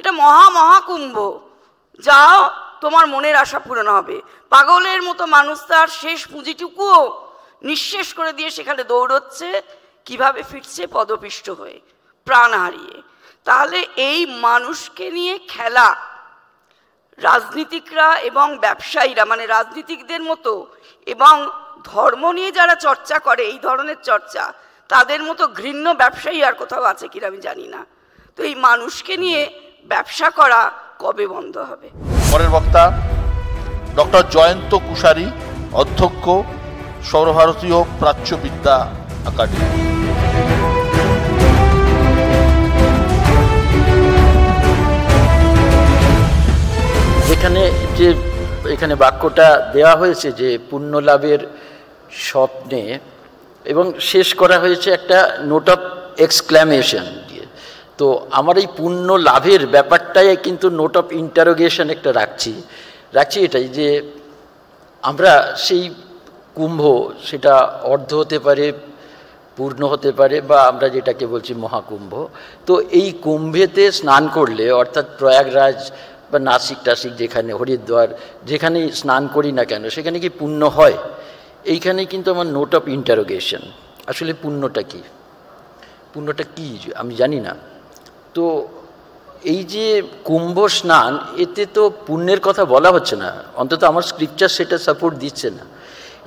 S7: এটা মহাকুম্ভ। যাও, তোমার মনের আশা পূরণ হবে। পাগলের মতো মানুষ তার শেষ পুঁজিটুকুও নিঃশেষ করে দিয়ে সেখানে দৌড়চ্ছে, কিভাবে ফিরছে পদপিষ্ট হয়ে, প্রাণ হারিয়ে। তাহলে এই মানুষকে নিয়ে খেলা, রাজনীতিকরা এবং ব্যবসায়ীরা, মানে রাজনীতিকদের মতো এবং ধর্ম নিয়ে যারা চর্চা করে এই ধরনের চর্চা, তাদের মতো ঘৃণ্য ব্যবসায়ী আর কোথাও আছে কিনা আমি জানি না। তো এই মানুষকে নিয়ে ব্যবসা করা কবে বন্ধ হবে?
S4: পরের বক্তা ডক্টর জয়ন্ত কুশারী, অধ্যক্ষ, সর্বভারতীয় প্রাচ্যবিদ্যা একাডেমি।
S8: এখানে বাক্যটা দেওয়া হয়েছে যে পুণ্য লাভের স্বপ্নে, এবং শেষ করা হয়েছে একটা নোট অফ এক্সক্ল্যামেশন দিয়ে। তো আমার এই পুণ্য লাভের ব্যাপারটাই কিন্তু নোট অফ ইন্টারোগেশন একটা রাখছি এটাই যে আমরা সেই কুম্ভ, সেটা অর্ধ হতে পারে, পূর্ণ হতে পারে, বা আমরা যেটাকে বলছি মহাকুম্ভ। তো এই কুম্ভেতে স্নান করলে, অর্থাৎ প্রয়াগরাজ বা নাসিক টাসিক, যেখানে হরিদ্বার, যেখানেই স্নান করি না কেন, সেখানে কি পুণ্য হয়? এইখানে কিন্তু আমার নোট অফ ইন্টারোগেশন। আসলে পুণ্যটা কি আমি জানি না। তো এই যে কুম্ভ স্নান, এতে তো পুণ্যের কথা বলা হচ্ছে না, অন্তত আমার স্ক্রিপচার সেটা সাপোর্ট দিচ্ছে না।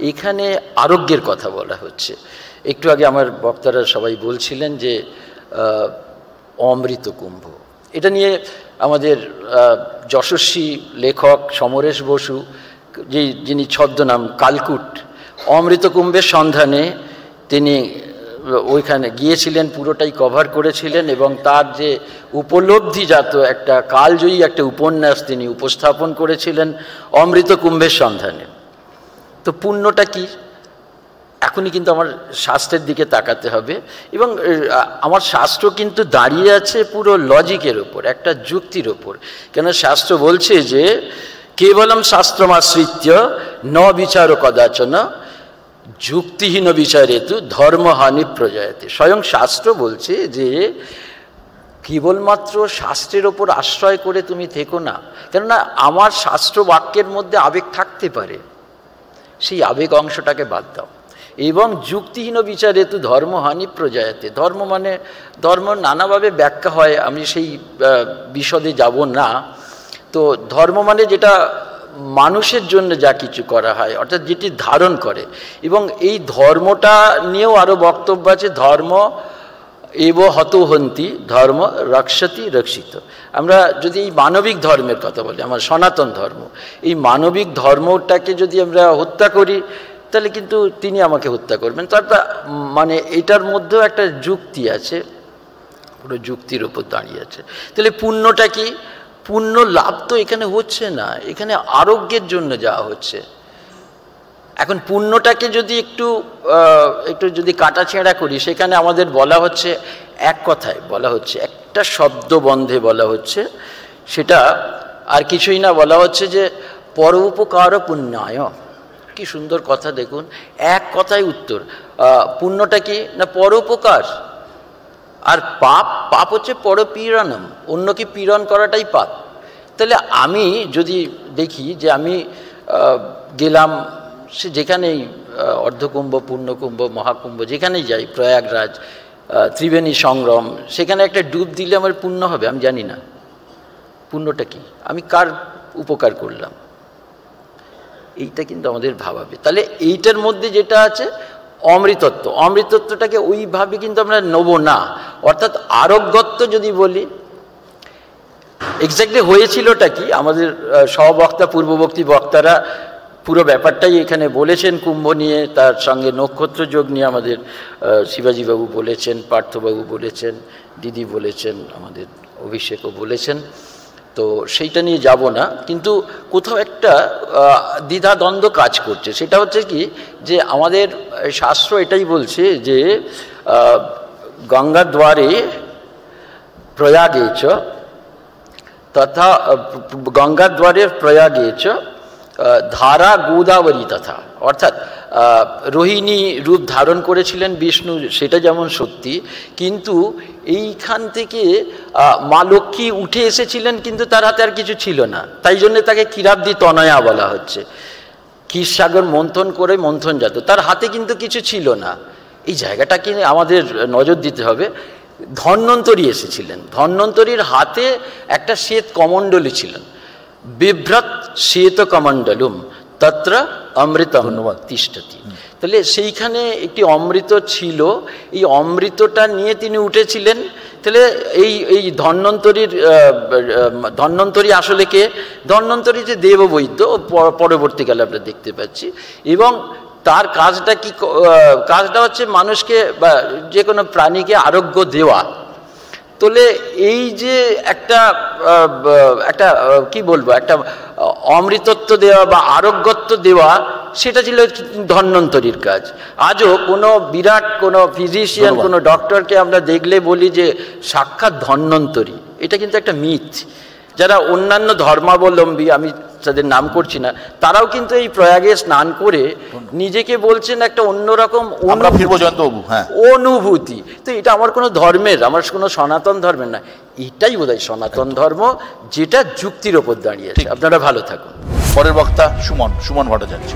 S8: এখানে আরোগ্যের কথা বলা হচ্ছে। একটু আগে আমার বক্তারা সবাই বলছিলেন যে অমৃত কুম্ভ, এটা নিয়ে আমাদের যশস্বী লেখক সমরেশ বসু, যিনি ছদ্মনাম কালকুট, অমৃত কুম্ভের সন্ধানে তিনি ওইখানে গিয়েছিলেন, পুরোটাই কভার করেছিলেন, এবং তার যে উপলব্ধিজাত একটা কালজয়ী একটা উপন্যাস তিনি উপস্থাপন করেছিলেন অমৃত কুম্ভের সন্ধানে। তো পুণ্যটা কি? এখনই কিন্তু আমার শাস্ত্রের দিকে তাকাতে হবে, এবং আমার শাস্ত্র কিন্তু দাঁড়িয়ে আছে পুরো লজিকের ওপর, একটা যুক্তির ওপর। কেন শাস্ত্র বলছে যে কেবলম শাস্ত্রমাশ্রিত্য ন বিচার কদাচন যুক্তিহীন বিচারেতু ধর্মহানি প্রজায়তে। স্বয়ং শাস্ত্র বলছে যে কেবলমাত্র শাস্ত্রের ওপর আশ্রয় করে তুমি থেকো না, কেননা আমার শাস্ত্র বাক্যের মধ্যে আবেগ থাকতে পারে, সেই আবেগ অংশটাকে বাদ দাও। এবং যুক্তিহীন বিচারে তো ধর্মহানি প্রজায়তে। ধর্ম মানে ধর্ম নানাভাবে ব্যাখ্যা হয়, আমি সেই বিশদে যাব না। তো ধর্ম মানে যেটা মানুষের জন্য যা কিছু করা হয়, অর্থাৎ যেটি ধারণ করে। এবং এই ধর্মটা নিয়েও আরও বক্তব্য আছে। ধর্ম এব হতহন্তি ধর্ম রক্ষতি রক্ষিত। আমরা যদি এই মানবিক ধর্মের কথা বলি, আমার সনাতন ধর্ম, এই মানবিক ধর্মটাকে যদি আমরা হত্যা করি, তাহলে কিন্তু তিনি আমাকে হত্যা করবেন। তারপর মানে এটার মধ্যেও একটা যুক্তি আছে, পুরো যুক্তির উপর দাঁড়িয়ে আছে। তাহলে পুণ্যটা কি? পুণ্য লাভ তো এখানে হচ্ছে না, এখানে আরোগ্যের জন্য যাওয়া হচ্ছে। এখন পুণ্যটাকে যদি একটু যদি কাটাছেঁড়া করি, সেখানে আমাদের বলা হচ্ছে, এক কথায় বলা হচ্ছে, একটা শব্দবন্ধে বলা হচ্ছে, সেটা আর কিছুই না, বলা হচ্ছে যে পরোপকার পুণ্যায়। কি সুন্দর কথা দেখুন, এক কথায় উত্তর। পুণ্যটা কি না? পরোপকার। আর পাপ হচ্ছে পরপীড়নম, অন্যকে পীড়ন করাটাই পাপ। তাহলে আমি যদি দেখি যে আমি গেলাম, সে যেখানেই অর্ধকুম্ভ, পূর্ণকুম্ভ, মহাকুম্ভ, যেখানেই যাই, প্রয়াগরাজ, ত্রিবেণী সংগ্রাম, সেখানে একটা ডুব দিলে আমার পুণ্য হবে? আমি জানি না। পুণ্যটা কি? আমি কার উপকার করলাম? এইটা কিন্তু আমাদের ভাবাবে। তাহলে এইটার মধ্যে যেটা আছে অমৃতত্ব, অমৃতত্বটাকে ওইভাবে কিন্তু আমরা নেব না। অর্থাৎ আরোগ্যত্ব যদি বলি, এক্স্যাক্টলি হয়েছিলটা কি? আমাদের সহবক্তা, পূর্ববর্তী বক্তারা পুরো ব্যাপারটাই এখানে বলেছেন কুম্ভ নিয়ে, তার সঙ্গে নক্ষত্র যোগ নিয়ে আমাদের শিবাজীবাবু বলেছেন, পার্থবাবু বলেছেন, দিদি বলেছেন, আমাদের অভিষেকও বলেছেন। তো সেইটা নিয়ে যাব না, কিন্তু কোথাও একটা দ্বিধাদ্বন্দ্ব কাজ করছে। সেটা হচ্ছে কি, যে আমাদের শাস্ত্র এটাই বলছে যে গঙ্গাদ্বারে প্রয়াগেচ তথা গঙ্গাদ্বারে প্রয়াগেচ ধারা গোদাবরী তথা। অর্থাৎ রোহিণী রূপ ধারণ করেছিলেন বিষ্ণু, সেটা যেমন সত্যি, কিন্তু এইখান থেকে মা লক্ষ্মী উঠে এসেছিলেন, কিন্তু তার হাতে আর কিছু ছিল না। তাই জন্য তাকে ক্ষীরাব্দি তনয়া বলা হচ্ছে। ক্ষীরসাগর মন্থন করে মন্থনজাত, তার হাতে কিন্তু কিছু ছিল না। এই জায়গাটাকে আমাদের নজর দিতে হবে। ধন্বন্তরী এসেছিলেন, ধন্বন্তরীর হাতে একটা শ্বেত কমণ্ডলী ছিলেন। বিভ্রত শ্বেত কমণ্ডলুম তত্র অমৃতম তিষ্ঠতি। তাহলে সেইখানে একটি অমৃত ছিল, এই অমৃতটা নিয়ে তিনি উঠেছিলেন। তাহলে এই ধন্বন্তরী আসলে কে? ধন্বন্তরী যে দেববৈদ্য, পরবর্তীকালে আমরা দেখতে পাচ্ছি। এবং তার কাজটা হচ্ছে মানুষকে বা যে কোনো প্রাণীকে আরোগ্য দেওয়া। তাহলে এই যে একটা কি বলবো, একটা অমৃতত্ব দেওয়া বা আরোগ্যত্ব দেওয়া, সেটা ছিল ধন্বন্তরীর কাজ। আজও কোনো বিরাট কোনো ফিজিশিয়ান, কোনো ডক্টরকে আমরা দেখলে বলি যে সাক্ষাৎ ধন্বন্তরী। এটা কিন্তু একটা মিথ। যারা অন্যান্য ধর্মাবলম্বী, আমি তাদের নাম করছি না, তারাও কিন্তু এই প্রয়াগে স্নান করে নিজেকে বলছেন একটা অন্যরকম অনুভূতি। তো এটা আমার কোনো ধর্মের, আমার কোনো সনাতন ধর্মের না, এটাই বোধহয় সনাতন ধর্ম, যেটা যুক্তির ওপর দাঁড়িয়েছে। আপনারা ভালো থাকুন।
S4: পরের বক্তা সুমন ভট্টাচার্য।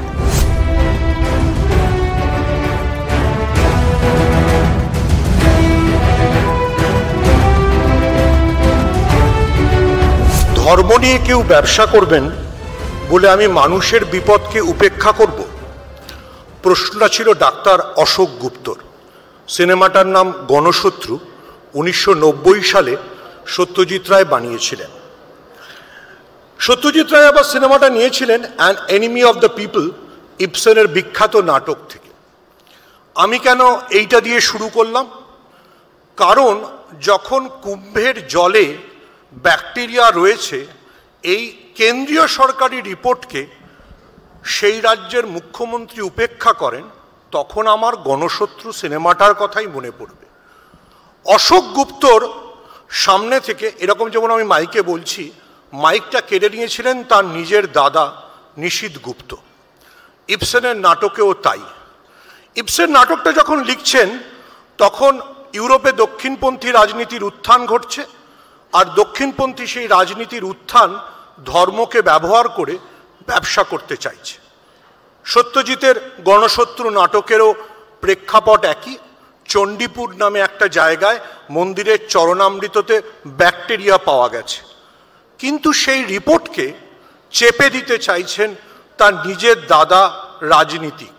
S9: ধর্ম নিয়ে কেউ ব্যবসা করবেন বলে আমি মানুষের বিপদকে উপেক্ষা করব? প্রশ্নটা ছিল ডাক্তার অশোক গুপ্তর। সিনেমাটার নাম গণশত্রু, 1990 সালে সত্যজিৎ রায় বানিয়েছিলেন। সত্যজিৎ রায় আবার সিনেমাটা নিয়েছিলেন an enemy of the people, ইবসেনের বিখ্যাত নাটক থেকে। আমি কেন এইটা দিয়ে শুরু করলাম? কারণ যখন কুম্ভের জলে ব্যাকটেরিয়া রয়েছে, এই কেন্দ্রীয় সরকারি রিপোর্টকে সেই রাজ্যের মুখ্যমন্ত্রী উপেক্ষা করেন, তখন আমার গণশত্রু সিনেমাটার কথাই মনে পড়বে। অশোক গুপ্তর সামনে থেকে এরকম, যেমন আমি মাইকে বলছি, মাইকটা কেড়ে নিয়েছিলেন তার নিজের দাদা নিশীথ গুপ্ত। ইবসেনের নাটকেও তাই। ইবসেন নাটকটা যখন লিখছেন, তখন ইউরোপে দক্ষিণপন্থী রাজনীতির উত্থান ঘটছে, আর দক্ষিণপন্থী সেই রাজনীতির উত্থান ধর্মকে ব্যবহার করে ব্যবসা করতে চাইছে। সত্যজিতের গণশত্রু নাটকেরও প্রেক্ষাপট একই। চণ্ডীপুর নামে একটা জায়গায় মন্দিরের চরণামৃততে ব্যাকটেরিয়া পাওয়া গেছে, কিন্তু সেই রিপোর্টকে চেপে দিতে চাইছেন তার নিজের দাদা রাজনীতিক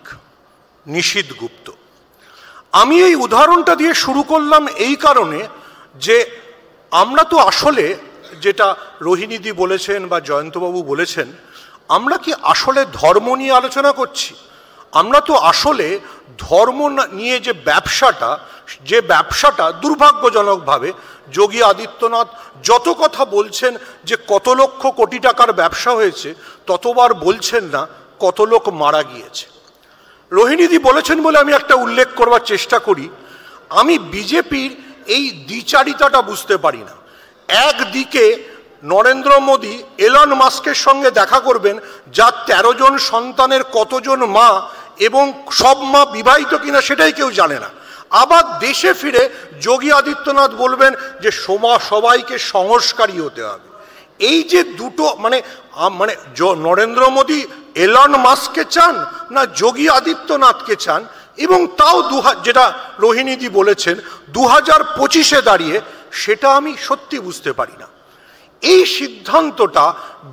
S9: নিশীথ গুপ্ত। আমি এই উদাহরণটা দিয়ে শুরু করলাম এই কারণে যে আমরা তো আসলে, যেটা রোহিণীদি বলেছেন বা জয়ন্তবাবু বলেছেন, আমরা কি আসলে ধর্ম নিয়ে আলোচনা করছি? আমরা তো আসলে ধর্ম নিয়ে যে ব্যবসাটা দুর্ভাগ্যজনকভাবে যোগী আদিত্যনাথ যত কথা বলছেন যে কত লক্ষ কোটি টাকার ব্যবসা হয়েছে, ততবার বলছেন না কত লোক মারা গিয়েছে। রোহিণীদি বলেছেন বলে আমি একটা উল্লেখ করবার চেষ্টা করি। আমি বিজেপির এই দ্বিচারিতাটা বুঝতে পারি না। একদিকে নরেন্দ্র মোদী এলন মাস্কের সঙ্গে দেখা করবেন, যার 13 জন সন্তানের কতজন মা এবং সব মা বিবাহিত কিনা সেটাই কেউ জানে না। আবার দেশে ফিরে যোগী আদিত্যনাথ বলবেন যে সবাইকে সংস্কারী হতে হবে। এই যে দুটো মানে নরেন্দ্র মোদী এলন মাস্ককে চান না যোগী আদিত্যনাথকে চান, এবং তাও যেটা রোহিণীদি বলেছেন 2025-এ দাঁড়িয়ে, সেটা আমি সত্যি বুঝতে পারি না। এই সিদ্ধান্তটা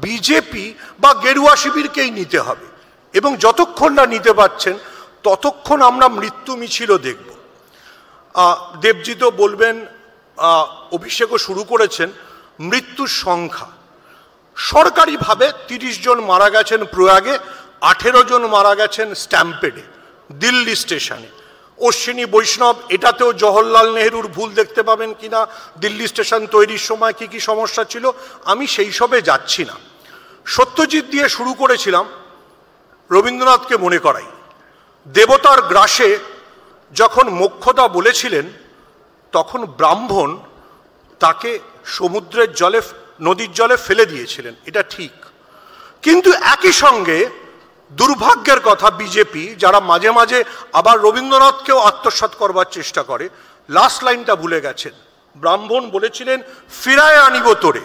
S9: বিজেপি বা গেরুয়া শিবিরকেই নিতে হবে, এবং যতক্ষণ না নিতে পারছেন ততক্ষণ আমরা মৃত্যু মিছিলও দেখব। দেবজিৎও বলবেন, অভিষেকও শুরু করেছেন, মৃত্যুর সংখ্যা সরকারিভাবে 30 জন মারা গেছেন প্রয়াগে, 18 জন মারা গেছেন স্ট্যাম্পেডে দিল্লি স্টেশনে। অশ্বিনী বৈষ্ণব, এটাতেও জওহরলাল নেহরুর ভুল দেখতে পাবেন কিনা, দিল্লি স্টেশন তৈরির সময় কি কি সমস্যা ছিল, আমি সেই সবে যাচ্ছি না। সত্যজিৎ দিয়ে শুরু করেছিলাম, রবীন্দ্রনাথকে মনে করাই। দেবতার গ্রাসে যখন মোক্ষদা বলেছিলেন, তখন ব্রাহ্মণ তাকে সমুদ্রের জলে, নদীর জলে ফেলে দিয়েছিলেন, এটা ঠিক। কিন্তু একই সঙ্গে দুর্ভাগ্যের কথা, বিজেপি যারা মাঝে মাঝে আবার রবীন্দ্রনাথকেও আত্মসাৎ করবার চেষ্টা করে, লাস্ট লাইনটা ভুলে গেছেন। ব্রাহ্মণ বলেছিলেন ফিরায় আনিব তোরে।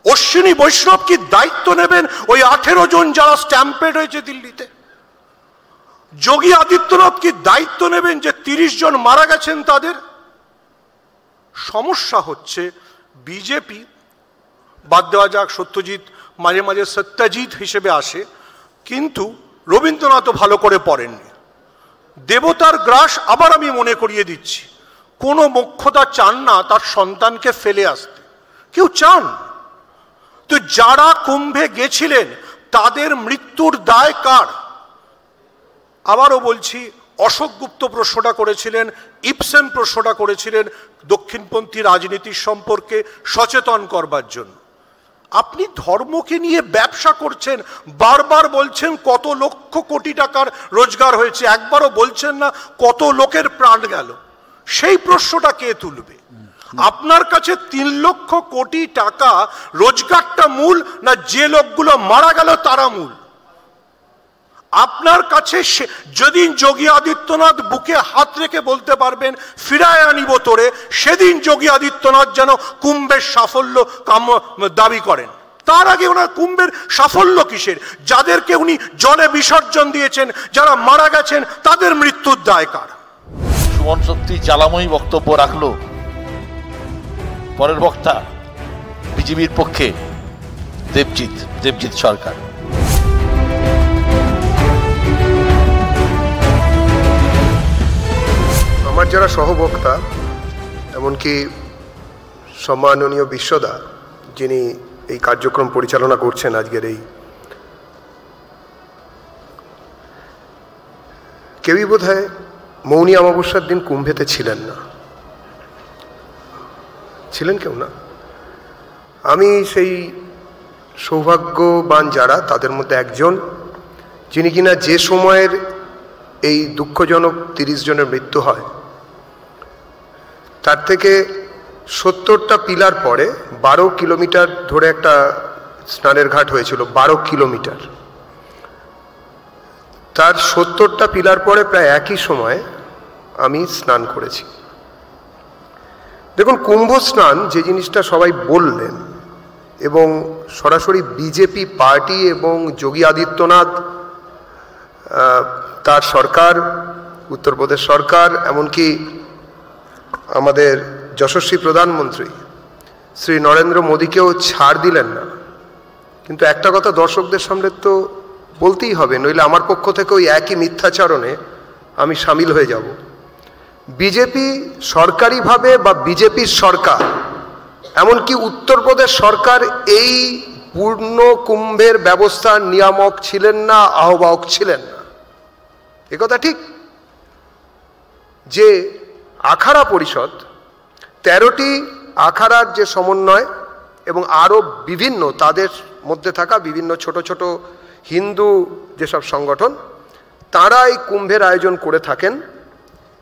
S9: অশ্বিনী বৈষ্ণব কি দায়িত্ব নেবেন ওই 18 জন যারা স্ট্যাম্পেড হয়েছে দিল্লিতে? যোগী আদিত্যনাথ কি দায়িত্ব নেবেন যে 30 জন মারা গেছেন তাদের? সমস্যা হচ্ছে বিজেপি বাদ দেওয়া যাক সত্যজিৎ মাঝে মাঝে সত্যজিৎ হিসেবে আসে, কিন্তু রবীন্দ্রনাথও ভালো করে পড়েননি। দেবতার গ্রাস আবার আমি মনে করিয়ে দিচ্ছি, কোনো মোক্ষদা চান না তার সন্তানকে ফেলে আসতে, কেউ চান? তো যারা কুম্ভে গেছিলেন তাদের মৃত্যুর দায় কার? আবারও বলছি, অশোক গুপ্ত প্রশ্নটা করেছিলেন, ইবসেন প্রশ্নটা করেছিলেন দক্ষিণপন্থী রাজনীতির সম্পর্কে সচেতন করবার জন্য। আপনি ধর্মকে নিয়ে ব্যবসা করছেন, বারবার বলছেন কত লক্ষ কোটি টাকার রোজগার হয়েছে, একবারও বলছেন না কত লোকের প্রাণ গেল। সেই প্রশ্নটা কে তুলবে? আপনার কাছে 3 লক্ষ কোটি টাকা রোজগারটা মূল, না যে লোকগুলো মারা গেল তারা মূল? আপনার কাছে যেদিন যোগী আদিত্যনাথ বুকে হাত রেখে বলতে পারবেন ফিরায় আনিব তোরে, সেদিন যোগী আদিত্যনাথ যেন কুম্ভের সাফল্য দাবি করেন। তার আগে ওনার কুম্ভের সাফল্য কিসের? যাদেরকে উনি জলে বিসর্জন দিয়েছেন, যারা মারা গেছেন, তাদের মৃত্যুর দায় কার?
S4: সুমন সত্যি জ্বালাময়ী বক্তব্য রাখলো। পরের বক্তা বিজেপির পক্ষে দেবজিৎ সরকার।
S10: আমার যারা সহবক্তা, এমনকি সম্মাননীয় বিশ্বদা যিনি এই কার্যক্রম পরিচালনা করছেন আজকের এই, কেউই বোধহয় মৌনী অমাবস্যার দিন কুম্ভেতে ছিলেন না। ছিলেন কেউ না? আমি সেই সৌভাগ্যবান যারা তাদের মধ্যে একজন, যিনি কিনা যে সময়ের এই দুঃখজনক 30 জনের মৃত্যু হয় তার থেকে 70টা পিলার পরে 12 কিলোমিটার ধরে একটা স্নানের ঘাট হয়েছিল, 12 কিলোমিটার। তার 70টা পিলার পরে প্রায় একই সময়ে আমি স্নান করেছি। দেখুন, কুম্ভ স্নান যে জিনিসটা সবাই বললেন, এবং সরাসরি বিজেপি পার্টি এবং যোগী আদিত্যনাথ, তার সরকার, উত্তরপ্রদেশ সরকার, এমনকি আমাদের যশস্বী প্রধানমন্ত্রী শ্রী নরেন্দ্র মোদীকেও ছাড় দিলেন না। কিন্তু একটা কথা দর্শকদের সামনে তো বলতেই হবে, নইলে আমার পক্ষ থেকে ওই একই মিথ্যাচরণে আমি সামিল হয়ে যাব। বিজেপি সরকারিভাবে বা বিজেপির সরকার, এমনকি উত্তরপ্রদেশ সরকার এই পূর্ণ কুম্ভের ব্যবস্থার নিয়ামক ছিলেন না, আহ্বায়ক ছিলেন না। একথা ঠিক যে আখাড়া পরিষদ, 13টি আখাড়ার যে সমন্বয় এবং আরও বিভিন্ন তাদের মধ্যে থাকা বিভিন্ন ছোট ছোট হিন্দু যেসব সংগঠন, তারা এই কুম্ভের আয়োজন করে থাকেন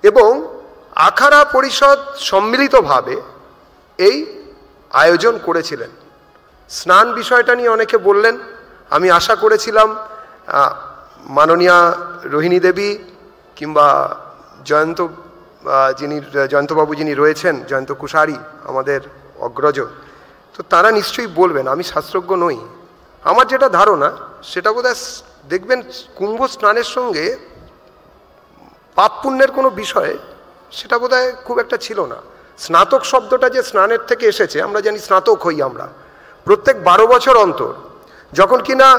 S10: এবং আখাড়া পরিষদ সম্মিলিতভাবে এই আয়োজন করেছিলেন। স্নান বিষয়টা নিয়ে অনেকে বললেন, আমি আশা করেছিলাম মাননীয়া রোহিণী দেবী কিংবা জয়ন্তবাবু যিনি রয়েছেন, জয়ন্ত কুশারি আমাদের অগ্রজ, তো তারা নিশ্চয়ই বলবেন। আমি শাস্ত্রজ্ঞ নই, আমার যেটা ধারণা সেটা বোধহয় দেখবেন কুম্ভ স্নানের সঙ্গে পাপ পুণ্যের কোনো বিষয় সেটা বোধহয় খুব একটা ছিল না। স্নাতক শব্দটা যে স্নানের থেকে এসেছে, আমরা জানি স্নাতক হই আমরা প্রত্যেক 12 বছর অন্তর, যখন কিনা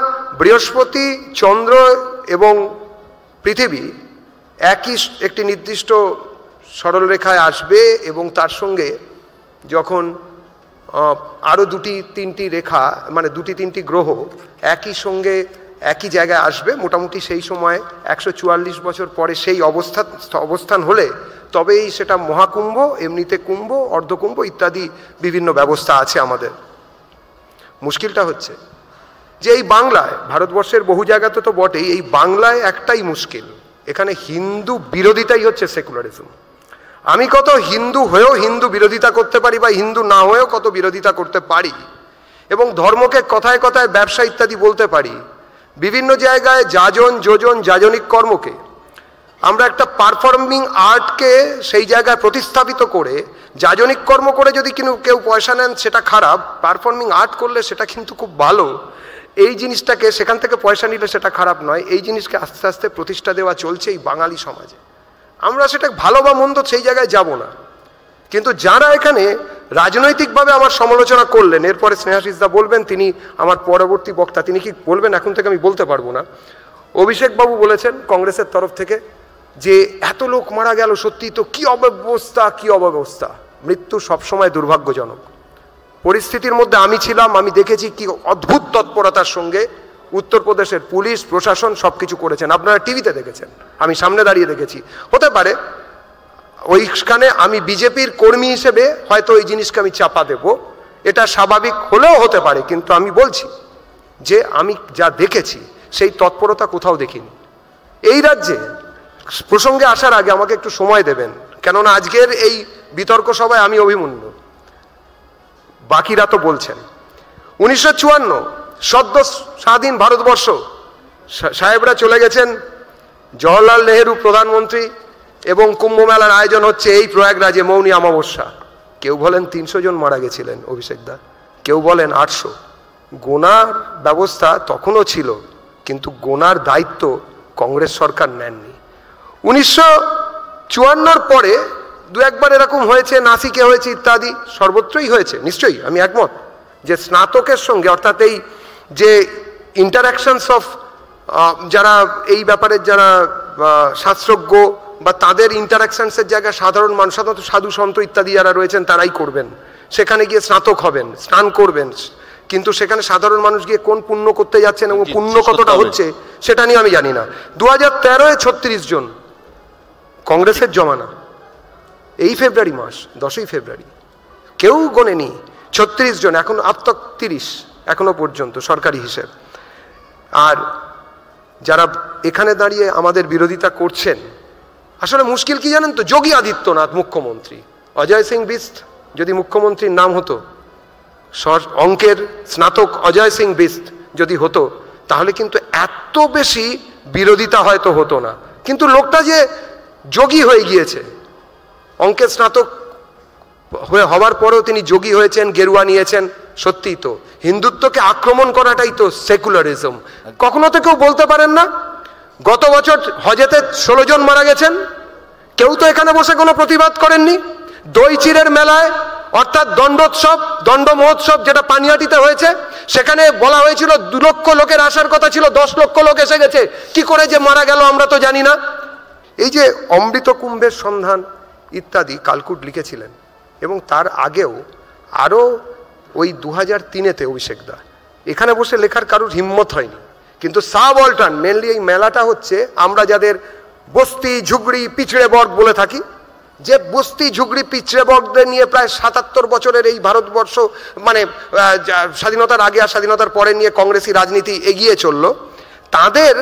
S10: বৃহস্পতি, চন্দ্র এবং পৃথিবী একই একটি নির্দিষ্ট সরলরেখায় আসবে এবং তার সঙ্গে যখন আরও 2-3টি রেখা, মানে 2-3টি গ্রহ একই সঙ্গে একই জায়গায় আসবে, মোটামুটি সেই সময় 144 বছর পরে সেই অবস্থান হলে তবেই সেটা মহাকুম্ভ, এমনিতে কুম্ভ, অর্ধকুম্ভ ইত্যাদি বিভিন্ন ব্যবস্থা আছে আমাদের। মুশকিলটা হচ্ছে যে এই বাংলায়, ভারতবর্ষের বহু জায়গাতে তো বটেই, এই বাংলায় একটাই মুশকিল, এখানে হিন্দু বিরোধিতাই হচ্ছে সেকুলারিজম। আমি কত হিন্দু হয়েও হিন্দু বিরোধিতা করতে পারি, বা হিন্দু না হয়েও কত বিরোধিতা করতে পারি, এবং ধর্মকে কথায় কথায় ব্যবসা ইত্যাদি বলতে পারি। বিভিন্ন জায়গায় যাজন, যোজন, যাজনিক কর্মকে আমরা একটা পারফর্মিং আর্টকে সেই জায়গায় প্রতিস্থাপিত করে, যাজনিক কর্ম করে যদি কেউ পয়সা নেন সেটা খারাপ, পারফর্মিং আর্ট করলে সেটা কিন্তু খুব ভালো, এই জিনিসটাকে সেখান থেকে পয়সা নিলে সেটা খারাপ নয়, এই জিনিসকে আস্তে আস্তে প্রতিষ্ঠা দেওয়া চলছে এই বাঙালি সমাজে। আমরা সেটা ভালো বা মন্দ সেই জায়গায় যাব না, কিন্তু যারা এখানে রাজনৈতিকভাবে আমার সমালোচনা করলেন। এরপরে স্নেহাশিস দা বলবেন, তিনি আমার পরবর্তী বক্তা, তিনি কি বলবেন এখন থেকে আমি বলতে পারবো না। অভিষেকবাবু বলেছেন কংগ্রেসের তরফ থেকে যে এত লোক মারা গেল, সত্যি তো কি অব্যবস্থা, কি অব্যবস্থা। মৃত্যু সবসময় দুর্ভাগ্যজনক। পরিস্থিতির মধ্যে আমি ছিলাম, আমি দেখেছি কি অদ্ভুত তৎপরতার সঙ্গে উত্তরপ্রদেশের পুলিশ প্রশাসন সব কিছু করেছেন। আপনারা টিভিতে দেখেছেন, আমি সামনে দাঁড়িয়ে দেখেছি। হতে পারে ওইখানে আমি বিজেপির কর্মী হিসেবে হয়তো এই জিনিসকে আমি চাপা দেব, এটা স্বাভাবিক হলেও হতে পারে, কিন্তু আমি বলছি যে আমি যা দেখেছি সেই তৎপরতা কোথাও দেখিনি এই রাজ্যে। প্রসঙ্গে আসার আগে আমাকে একটু সময় দেবেন, কেননা আজকের এই বিতর্ক সভায় আমি অভিমন্যু, বাকিরা তো বলছেন। 1954 সদ্য স্বাধীন ভারতবর্ষ, সাহেবরা চলে গেছেন, জওহরলাল নেহেরু প্রধানমন্ত্রী, এবং কুম্ভ মেলার আয়োজন হচ্ছে এই প্রয়াগরাজে মৌনী অমাবস্যা। কেউ বলেন 300 জন মারা গেছিলেন অভিষেকদা, কেউ বলেন 800। গোনার ব্যবস্থা তখনও ছিল, কিন্তু গোনার দায়িত্ব কংগ্রেস সরকার নেননি। 1954 পরে দু একবার এরকম হয়েছে, নাসিকে হয়েছে ইত্যাদি, সর্বত্রই হয়েছে নিশ্চয়ই, আমি একমত যে স্নাতকের সঙ্গে, অর্থাৎ এই যে ইন্টারাকশনস অফ যারা এই ব্যাপারে যারা শাস্ত্রজ্ঞ বা তাদের ইন্টারাকশনসের জায়গায় সাধারণ মানুষ, সাধারণত সাধু সন্ত ইত্যাদি যারা রয়েছেন তারাই করবেন, সেখানে গিয়ে স্নাতক হবেন, স্নান করবেন, কিন্তু সেখানে সাধারণ মানুষ গিয়ে কোন পুণ্য করতে যাচ্ছেন এবং পুণ্য কতটা হচ্ছে সেটা নিয়ে আমি জানি না। 2013-এ 36 জন, কংগ্রেসের জমানা, এই ফেব্রুয়ারি মাস 10ই ফেব্রুয়ারি, কেউ গোনেনি 36 জন, এখন আপ তক 30 এখনো পর্যন্ত সরকারি হিসেব। আর যারা এখানে দাঁড়িয়ে আমাদের বিরোধিতা করছেন, আসলে মুশকিল কি জানেন তো, যোগী আদিত্যনাথ মুখ্যমন্ত্রী, অজয় সিং বিস্ট যদি মুখ্যমন্ত্রীর নাম হতো, অঙ্কের স্নাতক অজয় সিং বিস্ট যদি হতো, তাহলে কিন্তু এত বেশি বিরোধিতা হয়তো হতো না। কিন্তু লোকটা যে যোগী হয়ে গিয়েছে, অঙ্কের স্নাতক হওয়ার পরেও তিনি যোগী হয়েছেন, গেরুয়া নিয়েছেন, সত্যিই তো হিন্দুত্বকে আক্রমণ করাটাই তো সেকুলারিজম। কখনো তো কেউ বলতে পারেন না, গত বছর হজেতে 16 জন মারা গেছেন, কেউ তো এখানে বসে কোনো প্রতিবাদ করেননি। দই চিড়ের মেলায়, অর্থাৎ দণ্ডোৎসব, দণ্ড মহোৎসব যেটা পানিহাটিতে হয়েছে, সেখানে বলা হয়েছিল 2 লক্ষ লোকের আসার কথা ছিল, 10 লক্ষ লোক এসে গেছে, কি করে যে মারা গেল আমরা তো জানি না। এই যে অমৃত কুম্ভের সন্ধান ইত্যাদি কালকুট লিখেছিলেন, এবং তার আগেও আরও ওই 2003-তে অভিষেকদা এখানে বসে লেখার কারোর হিম্মত হয়নি। কিন্তু সাবঅল্টার্ন মেনলি এই মেলাটা হচ্ছে, আমরা যাদের বস্তি ঝুগড়ি পিছড়ে বর্গ বলে থাকি, যে বস্তি ঝুগড়ি পিছড়ে বর্গদের নিয়ে প্রায় 77 বছরের এই ভারতবর্ষ, মানে স্বাধীনতার আগে আর স্বাধীনতার পরে নিয়ে কংগ্রেসি রাজনীতি এগিয়ে চলল, তাদের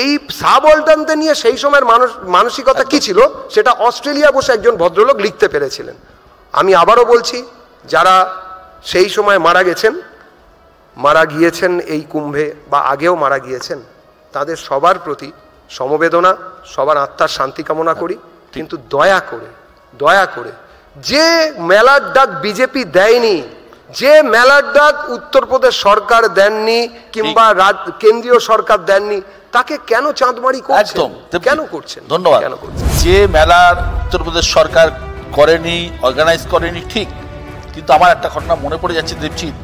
S10: এই সাবঅল্টার্নদের নিয়ে সেই সময়ের মানসিকতা কি ছিল সেটা অস্ট্রেলিয়া বসে একজন ভদ্রলোক লিখতে পেরেছিলেন। আমি আবারও বলছি, যারা সেই সময় মারা গিয়েছেন এই কুম্ভে বা আগেও মারা গিয়েছেন, তাদের সবার প্রতি সমবেদনা, সবার আত্মার শান্তি কামনা করি। কিন্তু দয়া করে যে মেলার ডাক বিজেপি দেয়নি, যে মেলার ডাক উত্তরপ্রদেশ সরকার দেননি কিংবা কেন্দ্রীয় সরকার দেননি, তাকে কেন চাঁদমারি করছেন? কেন করছেন?
S4: ধন্যবাদ। যে মেলার উত্তরপ্রদেশ সরকার করেনি, অর্গানাইজ করেনি, ঠিক, কিন্তু আমার একটা ঘটনা মনে পড়ে যাচ্ছে দেবজিৎ,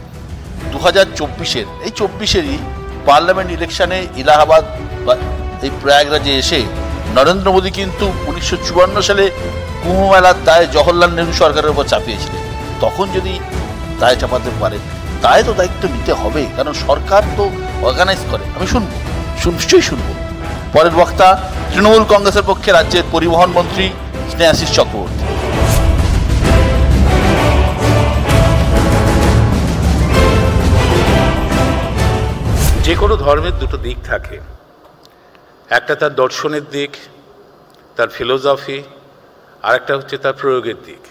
S4: 2024-এর এই 24-এরই পার্লামেন্ট ইলেকশনে ইলাহাবাদ বা এই প্রয়াগরাজে এসে নরেন্দ্র মোদী কিন্তু 1954 সালে কুম্ভ মেলার দায় জওহরলাল নেহরু সরকারের উপর চাপিয়েছিলেন। তখন যদি দায় চাপাতে পারে, দায় তো দায়িত্ব নিতে হবে, কারণ সরকার তো অর্গানাইজ করে। আমি নিশ্চয়ই শুনবো। পরের বক্তা তৃণমূল কংগ্রেসের পক্ষে রাজ্যের পরিবহন মন্ত্রী স্নেহাশিস চক্রবর্তী।
S1: যে কোনো ধর্মের দুটো দিক থাকে, একটা তার দর্শনের দিক, তার ফিলোসফি, আর একটা হচ্ছে তার প্রয়োগের দিক।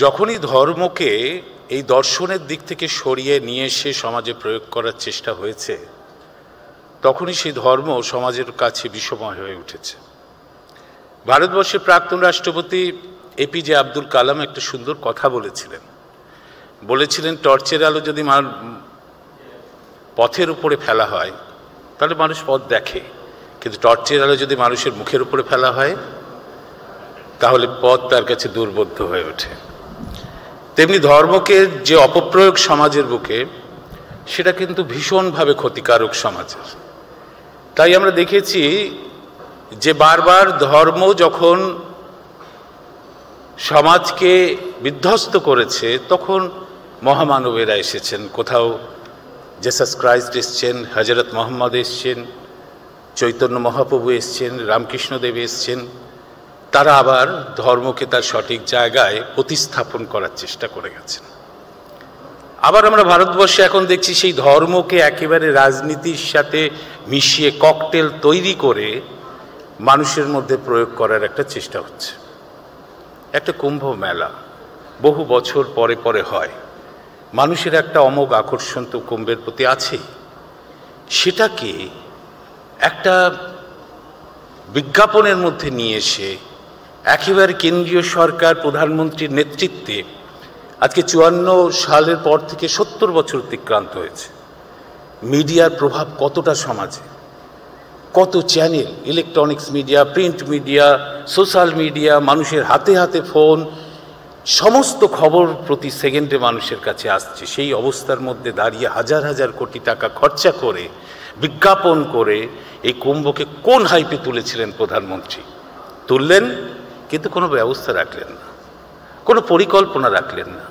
S1: যখনই ধর্মকে এই দর্শনের দিক থেকে সরিয়ে নিয়ে এসে সমাজে প্রয়োগ করার চেষ্টা হয়েছে, তখনই সেই ধর্ম সমাজের কাছে বিষময় হয়ে উঠেছে। ভারতবর্ষের প্রাক্তন রাষ্ট্রপতি এপিজে আব্দুল কালাম একটা সুন্দর কথা বলেছিলেন, টর্চের আলো যদি পথের উপরে ফেলা হয় তাহলে মানুষ পথ দেখে, কিন্তু টর্চের আলো যদি মানুষের মুখের উপরে ফেলা হয় তাহলে পথ তার কাছে দুর্বোধ্য হয়ে ওঠে।
S11: তেমনি ধর্মকে যে অপপ্রয়োগ সমাজের বুকে, সেটা কিন্তু ভীষণভাবে ক্ষতিকারক সমাজের। তাই আমরা দেখেছি যে বারবার ধর্ম যখন সমাজকে বিধ্বস্ত করেছে, তখন মহামানবেরা এসেছেন। কোথাও জেসাস ক্রাইস্ট এসছেন, হজরত মোহাম্মদ এসছেন, চৈতন্য মহাপ্রভু এসছেন, রামকৃষ্ণদেব এসছেন। তারা আবার ধর্মকে তার সঠিক জায়গায় প্রতিস্থাপন করার চেষ্টা করে গেছেন। আবার আমরা ভারতবর্ষে এখন দেখছি সেই ধর্মকে একেবারে রাজনীতির সাথে মিশিয়ে ককটেল তৈরি করে মানুষের মধ্যে প্রয়োগ করার একটা চেষ্টা হচ্ছে। একটা কুম্ভ মেলা বহু বছর পরে পরে হয়, মানুষের একটা অমোঘ আকর্ষণ তো কুম্ভের প্রতি আছেই। সেটাকে একটা বিজ্ঞাপনের মধ্যে নিয়ে এসে একেবারে কেন্দ্রীয় সরকার প্রধানমন্ত্রীর নেতৃত্বে, আজকে 54 সালের পর থেকে 70 বছর অতিক্রান্ত হয়েছে, মিডিয়ার প্রভাব কতটা সমাজে, কত channel, electronics media, print media, social media, মানুষের হাতে হাতে ফোন, সমস্ত খবর প্রতি সেকেন্ডে মানুষের কাছে আসছে। সেই অবস্থার মধ্যে দাঁড়িয়ে হাজার হাজার কোটি টাকা খরচা করে বিজ্ঞাপন করে এই কুম্ভকে কোন হাইপে তুলেছিলেন প্রধানমন্ত্রী? তুললেন, কিন্তু কোনো ব্যবস্থা রাখলেন না, কোনো পরিকল্পনা রাখলেন না।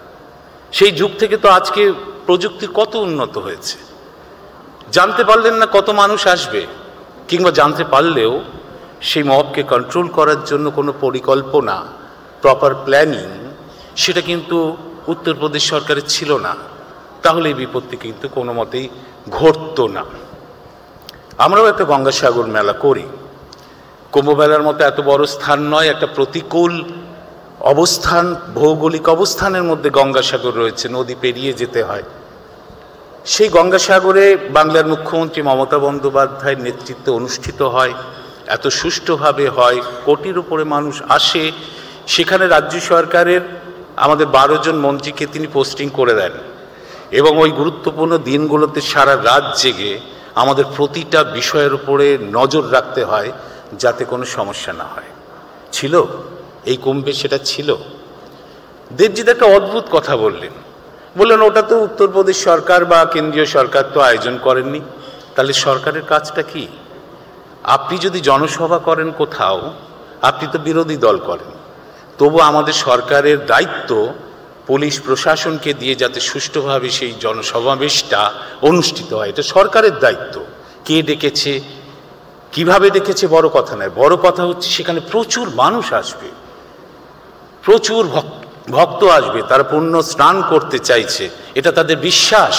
S11: সেই যুগ থেকে তো আজকে প্রযুক্তি কত উন্নত হয়েছে, জানতে পারলেন না কত মানুষ আসবে, কিংবা জানতে পারলেও সেই মবকে কন্ট্রোল করার জন্য কোনো পরিকল্পনা, প্রপার প্ল্যানিং, সেটা কিন্তু উত্তরপ্রদেশ সরকারের ছিল না। তাহলে এই বিপত্তি কিন্তু কোনো মতেই ঘটত না। আমরাও একটা গঙ্গাসাগর মেলা করি, কুম্ভ মেলার মতো এত বড় স্থান নয়, একটা প্রতিকূল অবস্থান, ভৌগোলিক অবস্থানের মধ্যে গঙ্গাসাগর রয়েছে, নদী পেরিয়ে যেতে হয়। সেই গঙ্গাসাগরে বাংলার মুখ্যমন্ত্রী মমতা বন্দ্যোপাধ্যায়ের নেতৃত্বে অনুষ্ঠিত হয়, এত সুষ্ঠুভাবে হয়, কোটির উপরে মানুষ আসে। সেখানে রাজ্য সরকারের আমাদের 12 জন মন্ত্রীকে তিনি পোস্টিং করে দেন, এবং ওই গুরুত্বপূর্ণ দিনগুলোতে সারা রাত জেগে আমাদের প্রতিটা বিষয়ের উপরে নজর রাখতে হয় যাতে কোনো সমস্যা না হয়। ছিল এই কুম্ভে, সেটা ছিল। দেবজিৎ একটা অদ্ভুত কথা বললেন, ওটা তো উত্তরপ্রদেশ সরকার বা কেন্দ্রীয় সরকার তো আয়োজন করেননি। তাহলে সরকারের কাজটা কি? আপনি যদি জনসভা করেন কোথাও, আপনি তো বিরোধী দল করেন, তবু আমাদের সরকারের দায়িত্ব পুলিশ প্রশাসনকে দিয়ে যাতে সুষ্ঠুভাবে সেই জনসমাবেশটা অনুষ্ঠিত হয়। এটা সরকারের দায়িত্ব। কে ডেকেছে, কিভাবে ডেকেছে বড় কথা নয়, বড় কথা হচ্ছে সেখানে প্রচুর মানুষ আসবে, প্রচুর ভক্ত আসবে, তারা পুণ্য স্নান করতে চাইছে, এটা তাদের বিশ্বাস।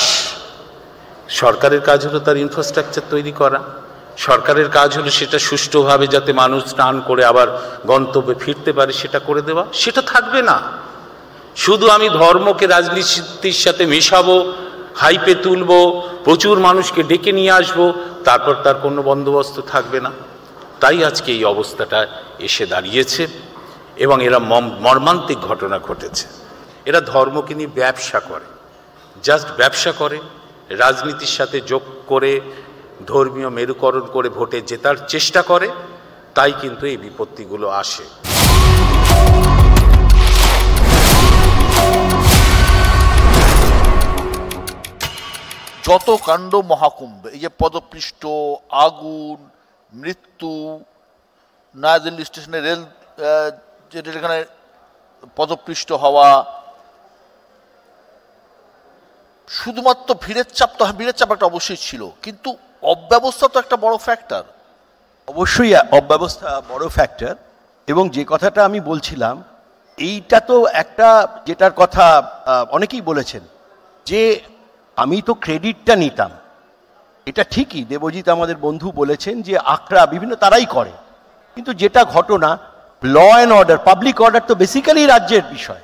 S11: সরকারের কাজ হলো তার ইনফ্রাস্ট্রাকচার তৈরি করা, সরকারের কাজ হলো সেটা সুষ্ঠুভাবে যাতে মানুষ স্নান করে আবার গন্তব্যে ফিরতে পারে সেটা করে দেওয়া। সেটা থাকবে না। শুধু আমি ধর্মকে রাজনীতির সাথে মেশাবো, হাইপে তুলবো, প্রচুর মানুষকে ডেকে নিয়ে আসবো, তারপর তার কোনো বন্দোবস্ত থাকবে না। তাই আজকে এই অবস্থাটা এসে দাঁড়িয়েছে, এবং এরা মর্মান্তিক ঘটনা ঘটেছে। এরা ধর্মকে নিয়ে ব্যবসা করে, জাস্ট ব্যবসা করে, রাজনীতির সাথে যোগ করে ধর্মীয় মেরুকরণ করে ভোটে জেতার চেষ্টা করে। তাই কিন্তু এই বিপত্তিগুলো আসে।
S4: যত কাণ্ড মহাকুম্ভ, এই যে পদপৃষ্ঠ, আগুন, মৃত্যু, নয়াদিল্লি স্টেশনে রেল যেখানে পদপৃষ্ঠ হওয়া, শুধুমাত্র ভিড়ের চাপ, তো ভিড়ের চাপ একটা অবশ্যই ছিল, কিন্তু অব্যবস্থা তো একটা বড় ফ্যাক্টর।
S12: অবশ্যই অব্যবস্থা বড় ফ্যাক্টর। এবং যে কথাটা আমি বলছিলাম, এইটা তো একটা, যেটার কথা অনেকেই বলেছেন যে আমি তো ক্রেডিটটা নিতাম, এটা ঠিকই, দেবজিৎ আমাদের বন্ধু বলেছেন যে আখড়া বিভিন্ন তারাই করে, কিন্তু যেটা ঘটনা law and order, public order তো বেসিক্যালি রাজ্যের বিষয়,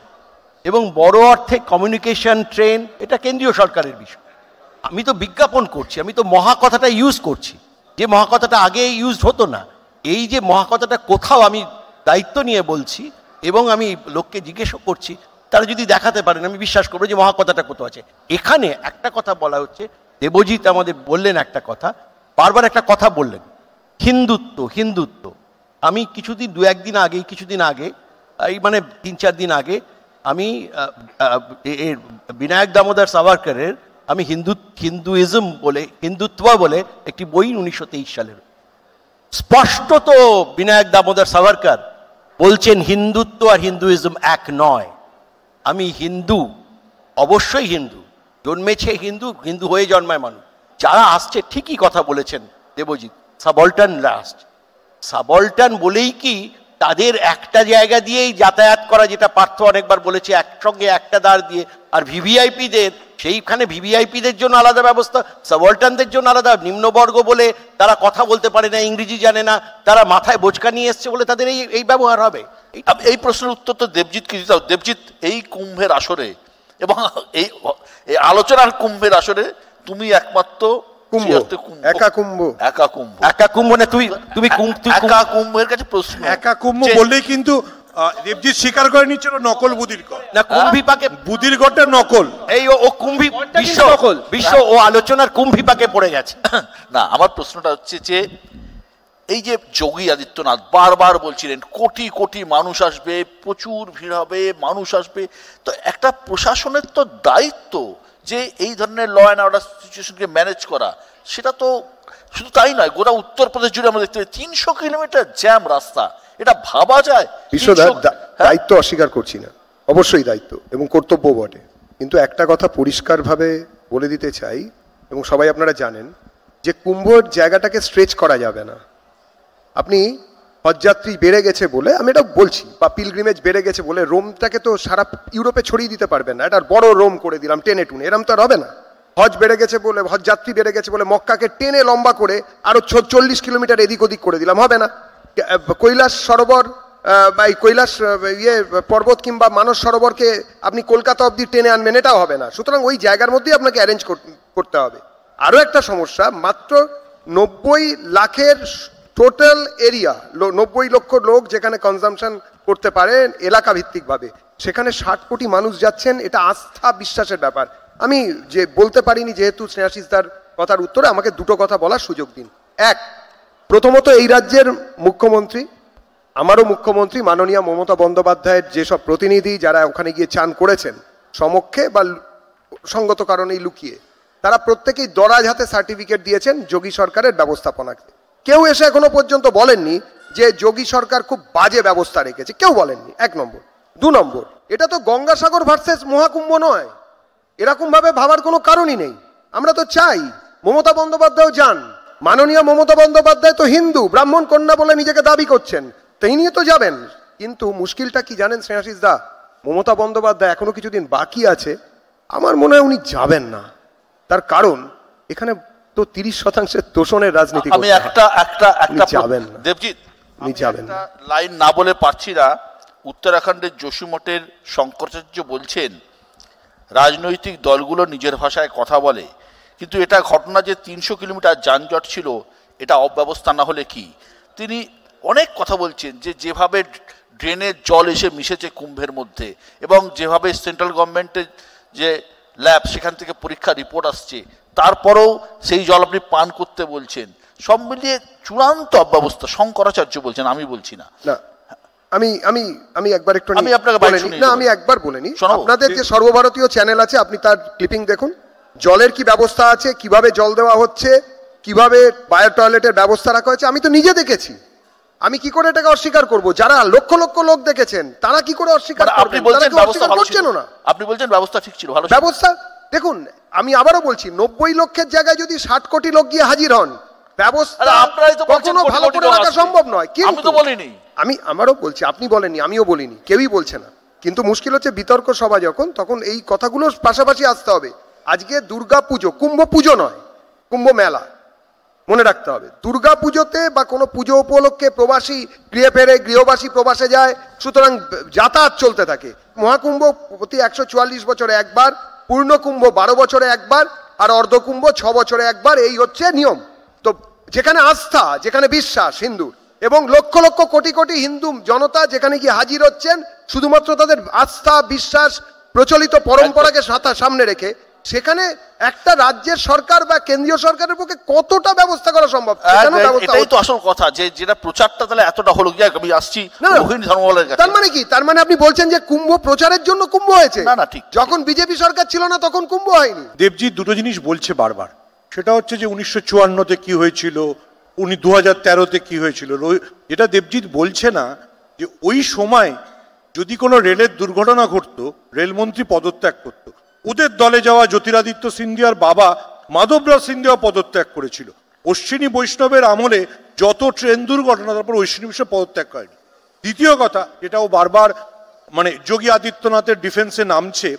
S12: এবং বড় অর্থে কমিউনিকেশন, ট্রেন, এটা কেন্দ্রীয় সরকারের বিষয়। আমি তো বিজ্ঞাপন করছি, আমি তো মহাকথাটা ইউজ করছি, যে মহাকথাটা আগে ইউজ হতো না। এই যে মহাকথাটা কোথাও আমি দায়িত্ব নিয়ে বলছি, এবং আমি লোককে জিজ্ঞেসও করছি, তারা যদি দেখাতে পারেন আমি বিশ্বাস করবো যে মহাকথাটা কোথাও আছে। এখানে একটা কথা বলা হচ্ছে, দেবজিৎ আমাদের বললেন একটা কথা, বারবার একটা কথা বললেন, হিন্দুত্ব হিন্দুত্ব। আমি কিছুদিন, কিছুদিন আগে, এই মানে 3-4 দিন আগে আমি বিনায়ক দামোদর সাভারকরের আমি হিন্দুত্ব বলে একটি বই 1923 সালের, স্পষ্টত বিনায়ক দামোদর সাভারকর বলছেন হিন্দুত্ব আর হিন্দুইজম এক নয়। আমি হিন্দু, অবশ্যই হিন্দু, জন্মেছে হিন্দু, হিন্দু হয়ে জন্মায় মানুষ। যারা আসছে ঠিকই কথা বলেছেন দেবজিৎ, সাবল্টান লাস্ট, সাবল্টান বলেই কি তাদের একটা জায়গা দিয়েই যাতায়াত করা, যেটা পার্থ অনেকবার বলেছে, একসঙ্গে একটা দ্বার দিয়ে। আর ভিভিআইপিদের, সেইখানে ভিভিআইপিদের জন্য আলাদা ব্যবস্থা, সাবল্টানদের জন্য আলাদা। নিম্নবর্গ বলে তারা কথা বলতে পারে না, ইংরেজি জানে না, তারা মাথায় বোঝকা নিয়ে এসছে বলে তাদের এই ব্যবহার হবে।
S4: এই প্রশ্নের উত্তর তো দেবজিৎকে দিতে হবে। দেবজিৎ, এই কুম্ভের আসরে এবং এই আলোচনার কুম্ভের আসরে তুমি একমাত্র
S10: একা কুম্ভ
S12: না, তুমি
S4: একা কুম্ভের কাছে প্রশ্ন।
S9: একা কুম্ভ বললেই কিন্তু দেবজিৎ স্বীকার করে নিচ্ছে নকল বুদিরগড়
S12: না, কুম্ভিপাকে
S9: বুদিরগড়টা নকল।
S12: এই ও কুম্ভি বিশ্ব ও আলোচনার কুম্ভিপাকে পড়ে গেছে।
S4: না, আমার প্রশ্নটা হচ্ছে যে এই যে যোগী আদিত্যনাথ বারবার বলছিলেন কোটি কোটি মানুষ আসবে, প্রচুর ভিড় হবে, মানুষ আসবে, তো একটা প্রশাসনের তো দায়িত্ব যে এই ধরনের ল অ্যান্ড অর্ডার সিচুয়েশনকে ম্যানেজ করা। সেটা তো শুধু তাই নয়, গোটা উত্তরপ্রদেশ জুড়ে আমরা দেখতে পাই 300 কিলোমিটার জ্যাম রাস্তা। এটা ভাবা যায়?
S10: দায়িত্ব অস্বীকার করছি না, অবশ্যই দায়িত্ব এবং কর্তব্য বটে, কিন্তু একটা কথা পরিষ্কারভাবে বলে দিতে চাই, এবং সবাই আপনারা জানেন যে কুম্ভর জায়গাটাকে স্ট্রেচ করা যাবে না। আপনি হজযাত্রী বেড়ে গেছে বলে, আমি এটা বলছি, বা পিলগ্রিমেজ বেড়ে গেছে বলে রোমটাকে তো সারা ইউরোপে ছড়িয়ে দিতে পারবেন না। এটা বড় রোম করে দিলাম টেনে টুনে, এরম তো আর হবে না। হজ বেড়ে গেছে বলে, হজযাত্রী বেড়ে গেছে বলে মক্কাকে টেনে লম্বা করে আরো 40 কিলোমিটার এদিক ওদিক করে দিলাম, হবে না। কৈলাস সরোবর বা কৈলাস পর্বত কিংবা মানস সরোবরকে আপনি কলকাতা অবধি টেনে আনবেন, এটাও হবে না। সুতরাং ওই জায়গার মধ্যেই আপনাকে অ্যারেঞ্জ করতে হবে। আরও একটা সমস্যা, মাত্র 90 লাখের টোটাল এরিয়া, 90 লক্ষ লোক যেখানে কনজামশন করতে পারেন এলাকা ভিত্তিকভাবে, সেখানে 60 কোটি মানুষ যাচ্ছেন। এটা আস্থা বিশ্বাসের ব্যাপার। আমি যে বলতে পারিনি, যেহেতু স্নেহাশিসদার কথার উত্তরে আমাকে দুটো কথা বলার সুযোগ দিন। এক, প্রথমত এই রাজ্যের মুখ্যমন্ত্রী, আমারও মুখ্যমন্ত্রী মাননীয় মমতা বন্দ্যোপাধ্যায়ের যেসব প্রতিনিধি যারা ওখানে গিয়ে চান করেছেন সমক্ষে বা সঙ্গত কারণেই লুকিয়ে, তারা প্রত্যেকেই দরাজ হাতে সার্টিফিকেট দিয়েছেন যোগী সরকারের ব্যবস্থাপনাকে। কেউ এসে এখনো পর্যন্ত বলেননি যে যোগী সরকার খুব বাজে ব্যবস্থা রেখেছে, কেউ বলেননি। 1 নম্বর। 2 নম্বর, এটা তো গঙ্গাসাগর ভার্সেস মহাকুম্ভ নয়, এরকম ভাবে ভাবার কোনো কারণই নেই। আমরা তো চাই মমতা বন্দ্যোপাধ্যায় যান। মাননীয় মমতা বন্দ্যোপাধ্যায় তো হিন্দু ব্রাহ্মণ কন্যা বলে নিজেকে দাবি করছেন, তিনি তো যাবেন। কিন্তু মুশকিলটা কি জানেন স্নেহাশিস দা, মমতা বন্দ্যোপাধ্যায় এখনো কিছুদিন বাকি আছে, আমার মনে হয় উনি যাবেন না। তার কারণ এখানে তো 30% তোষণের রাজনীতি।
S4: আমি একটা
S10: যাবেন না
S4: দেবজিৎ,
S10: উনি যাবেন না।
S4: লাইন না বলে পারছি না। উত্তরাখণ্ডের যোশীমঠের শঙ্করাচার্য বলছেন রাজনৈতিক দলগুলো নিজের ভাষায় কথা বলে, কিন্তু এটা ঘটনা যে 300 কিলোমিটার যানজট ছিল, এটা অব্যবস্থা না হলে কি। তিনি অনেক কথা বলছেন যে যেভাবে ড্রেনের জল এসে মিশেছে কুম্ভের মধ্যে, এবং যেভাবে সেন্ট্রাল গভর্নমেন্টের যে ল্যাব সেখান থেকে পরীক্ষা রিপোর্ট আসছে, তারপরেও সেই জল আপনি পান করতে বলছেন। সব মিলিয়ে চূড়ান্ত অব্যবস্থা, শঙ্করাচার্য বলছেন, আমি বলছি না।
S10: আমি একবার একটু
S4: আমি আপনাকে
S10: না, আমি একবার বলিনি। আপনাদের যে সর্বভারতীয় চ্যানেল আছে, আপনি তার ক্লিপিং দেখুন। জলের কি ব্যবস্থা আছে, কিভাবে জল দেওয়া হচ্ছে, কিভাবে বায়ো টয়লেটের ব্যবস্থা রাখা হয়েছে, আমি তো নিজে দেখেছি। আমি কি করে এটাকে অস্বীকার করব? যারা লক্ষ লক্ষ লোক দেখেছেন তারা কি করে অস্বীকার করবেন?
S4: আপনি বলছেন ব্যবস্থা ভালো ছিল না, আপনি বলছেন ব্যবস্থা ঠিক ছিল, ভালো
S10: ব্যবস্থা। দেখুন, আমি আবারও বলছি, 90 লক্ষের জায়গায় যদি 60 কোটি লোক গিয়ে হাজির হন, ব্যবস্থা কখনো ভালো করে রাখা সম্ভব নয়।
S4: আমি তো বলিনি,
S10: আমি আমারও বলছি, আপনি বলেননি, আমিও বলিনি, কেউই বলছে না। কিন্তু মুশকিল হচ্ছে বিতর্ক সভা যখন, তখন এই কথাগুলোর পাশাপাশি আসতে হবে। আজকে দুর্গা পুজো, কুম্ভ পুজো নয়, কুম্ভ মেলা, মনে রাখতে হবে। দুর্গা পুজোতে বা কোনো পুজো উপলক্ষে প্রবাসী গৃহে ফেরে, গৃহবাসী প্রবাসে যায়, সুতরাং যাতায়াত চলতে থাকে। মহাকুম্ভ প্রতি 144 বছরে একবার, পূর্ণ কুম্ভ 12 বছরে একবার, আর অর্ধকুম্ভ 6 বছরে একবার, এই হচ্ছে নিয়ম। তো যেখানে আস্থা, যেখানে বিশ্বাস হিন্দুর, এবং লক্ষ লক্ষ কোটি কোটি হিন্দু জনতা যেখানে গিয়ে হাজির হচ্ছেন শুধুমাত্র তাদের আস্থা বিশ্বাস প্রচলিত পরম্পরাকে সামনে রেখে, সেখানে একটা রাজ্যের সরকার বা কেন্দ্রীয় সরকারের পক্ষে কতটা ব্যবস্থা করা সম্ভব?
S4: এটাই তো আসল কথা, যে যেটা প্রচারটা তাহলে এতটা হলো। আমি আসছি রোহিণী ধর্মওয়ালের কাছে।
S10: তার মানে কি? তার মানে আপনি বলছেন যে কুম্ভ প্রচারের জন্য কুম্ভ হয়েছে?
S4: না না, ঠিক।
S10: যখন বিজেপি সরকার ছিল না তখন কুম্ভ হয়নি।
S9: দেবজিৎ দুটো জিনিস বলছে বারবার, সেটা হচ্ছে যে 1954-তে কি হয়েছিল, 2013-তে কি হয়েছিল। যেটা দেবজিৎ বলছে না যে ওই সময় যদি কোনো রেলের দুর্ঘটনা ঘটতো, রেলমন্ত্রী পদত্যাগ করতো। ওদের দলে যাওয়া জ্যোতিরাদিত্য সিন্ধিয়ার বাবা মাধবরাজ সিন্ধিয়া পদত্যাগ করেছিল। অশ্বিনী বৈষ্ণবের আমলে যত ট্রেন দুর্ঘটনা, তারপর অশ্বিনী বৈষ্ণব পদত্যাগ করেনি। দ্বিতীয় কথা, যেটাও বারবার মানে যোগী আদিত্যনাথের ডিফেন্সে নামছে,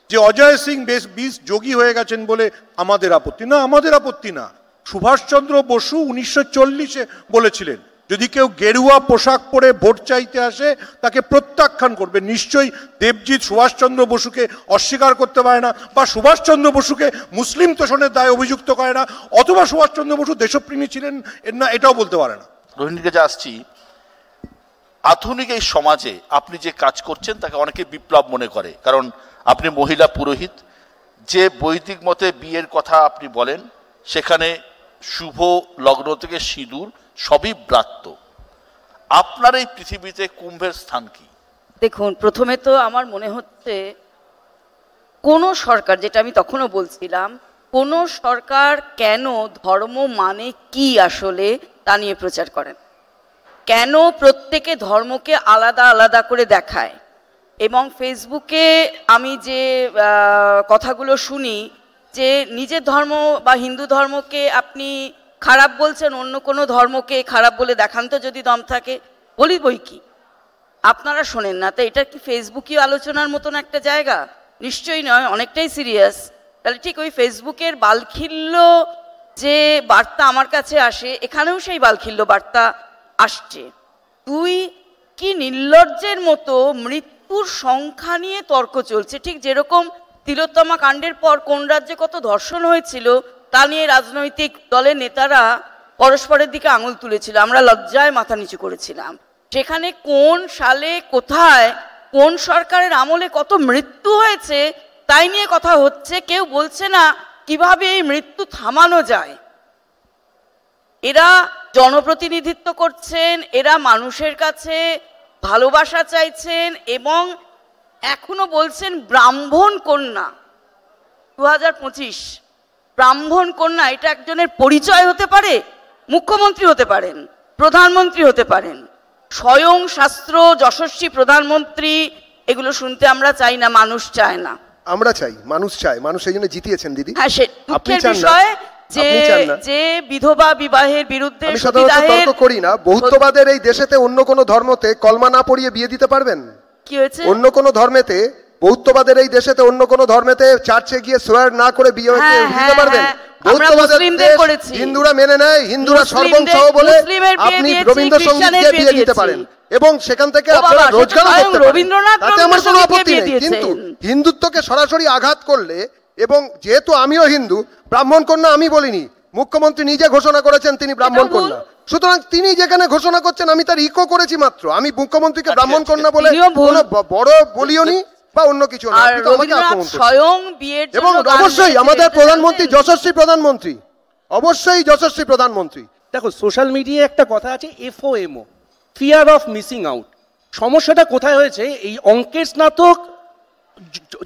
S9: যে অজয় সিং বিস যোগী হয়ে গেছেন বলে আমাদের আপত্তি। না, আমাদের আপত্তি না। সুভাষচন্দ্র বসু 1940-এ বলেছিলেন, যদি কেউ গেরুয়া পোশাক পরে ভোট চাইতে আসে তাকে প্রত্যাখ্যান করবে। নিশ্চয়ই দেবজিৎ সুভাষচন্দ্র বসুকে অস্বীকার করতে পারে না, বা সুভাষচন্দ্র বসুকে মুসলিম তোষণের দায়ে অভিযুক্ত করে না, অথবা সুভাষচন্দ্র বসু দেশপ্রেমী ছিলেন না, এটাও বলতে পারে না।
S4: রোহিণীর কাছে আসছি। আধুনিক এই সমাজে আপনি যে কাজ করছেন তাকে অনেকে বিপ্লব মনে করে, কারণ আপনি মহিলা পুরোহিত। যে বৈদিক মতে বিয়ের কথা আপনি বলেন, সেখানে শুভ লগ্ন থেকে সিঁদুর সবই ব্রাত্য। আপনার এই পৃথিবীতে কুম্ভের স্থান কি?
S7: দেখুন, প্রথমে তো আমার মনে হচ্ছে কোনো সরকার, যেটা আমি তখনও বলছিলাম, কোনো সরকার কেন ধর্ম মানে কি আসলে তা নিয়ে প্রচার করেন, কেন প্রত্যেকে ধর্মকে আলাদা আলাদা করে দেখায়। এবং ফেসবুকে আমি যে কথাগুলো শুনি যে নিজের ধর্ম বা হিন্দু ধর্মকে আপনি খারাপ বলছেন, অন্য কোনো ধর্মকে খারাপ বলে দেখান তো যদি দম থাকে। বলি বই কি আপনারা শোনেন না? তো এটা কি ফেসবুকীয় আলোচনার মতন একটা জায়গা? নিশ্চয়ই নয়, অনেকটাই সিরিয়াস। তাহলে ঠিক ওই ফেসবুকের বালখিল্য যে বার্তা আমার কাছে আসে, এখানেও সেই বালখিল্য বার্তা আসছে। তুই কি নির্লজ্জের মতো মৃত্যুর সংখ্যা নিয়ে তর্ক চলছে, ঠিক যেরকম তিলোত্তমা কাণ্ডের পর কোন রাজ্যে কত ধর্ষণ হয়েছিল তা নিয়ে রাজনৈতিক দলের নেতারা পরস্পরের দিকে আঙুল তুলেছিল, আমরা লজ্জায় মাথা নিচু করেছিলাম। সেখানে কোন সালে কোথায় কোন সরকারের আমলে কত মৃত্যু হয়েছে তাই নিয়ে কথা হচ্ছে, কেউ বলছে না কিভাবে এই মৃত্যু থামানো যায়। এরা জনপ্রতিনিধিত্ব করছেন, এরা মানুষের কাছে ভালোবাসা চাইছেন, এবং এখনো বলছেন ব্রাহ্মণ কন্যা 2025 ব্রাহ্মণ কন্যা, এটা একজনের পরিচয় হতে পারে? মুখ্যমন্ত্রী হতে পারেন, প্রধানমন্ত্রী হতে পারেন, স্বয়ং শাস্ত্র যশস্বী প্রধানমন্ত্রী। এগুলো শুনতে আমরা চাই না, মানুষ চায় না।
S10: আমরা চাই, মানুষ চায়, মানুষ এই জন্য জিতিয়েছেন দিদি।
S7: হ্যাঁ, সে দুঃখের বিষয় যে বিধবা বিবাহের বিরুদ্ধে
S10: আমি সাধারণত তর্ক করি না। বহুত্ববাদের এই দেশেতে অন্য কোনো ধর্মতে কলমা না পড়িয়ে বিয়ে দিতে পারবেন?
S7: কি হয়েছে?
S10: অন্য কোনো ধর্মেতে, বহুত্ববাদের এই দেশেতে অন্য কোনো ধর্মেতে চার্চে গিয়ে সোয়ার না করে বিয়ে দিতে পারবেন? হিন্দুরা মেনে নেয়, হিন্দুরা সর্বংসহ বলে আপনি রবীন্দ্রসঙ্গীত দিয়ে বিয়ে দিতে পারেন এবং সেখান থেকে আপনারা রোজগারও করতে পারেন, তাতে আমার কোনো আপত্তি নেই। কিন্তু হিন্দুত্বকে সরাসরি আঘাত করলে, এবং যেহেতু আমিও হিন্দু, ব্রাহ্মণ কন্যা আমি বলিনি, মুখ্যমন্ত্রী নিজে ঘোষণা করেছেন তিনি ব্রাহ্মণ কন্যা, সুতরাং তিনি যেখানে ঘোষণা করছেন আমি তার ইকো করেছি মাত্র। আমি মুখ্যমন্ত্রীকে ব্রাহ্মণ কন্যা বলে কোনো বড় বলিওনি বা অন্য কিছু না। এবং অবশ্যই আমাদের প্রধানমন্ত্রী যশস্বী প্রধানমন্ত্রী, অবশ্যই যশস্বী প্রধানমন্ত্রী।
S5: দেখো, সোশ্যাল মিডিয়ায় একটা কথা আছে, FOMO, fear of missing out. সমস্যাটা কোথায় হয়েছে? এই অঙ্কের স্নাতক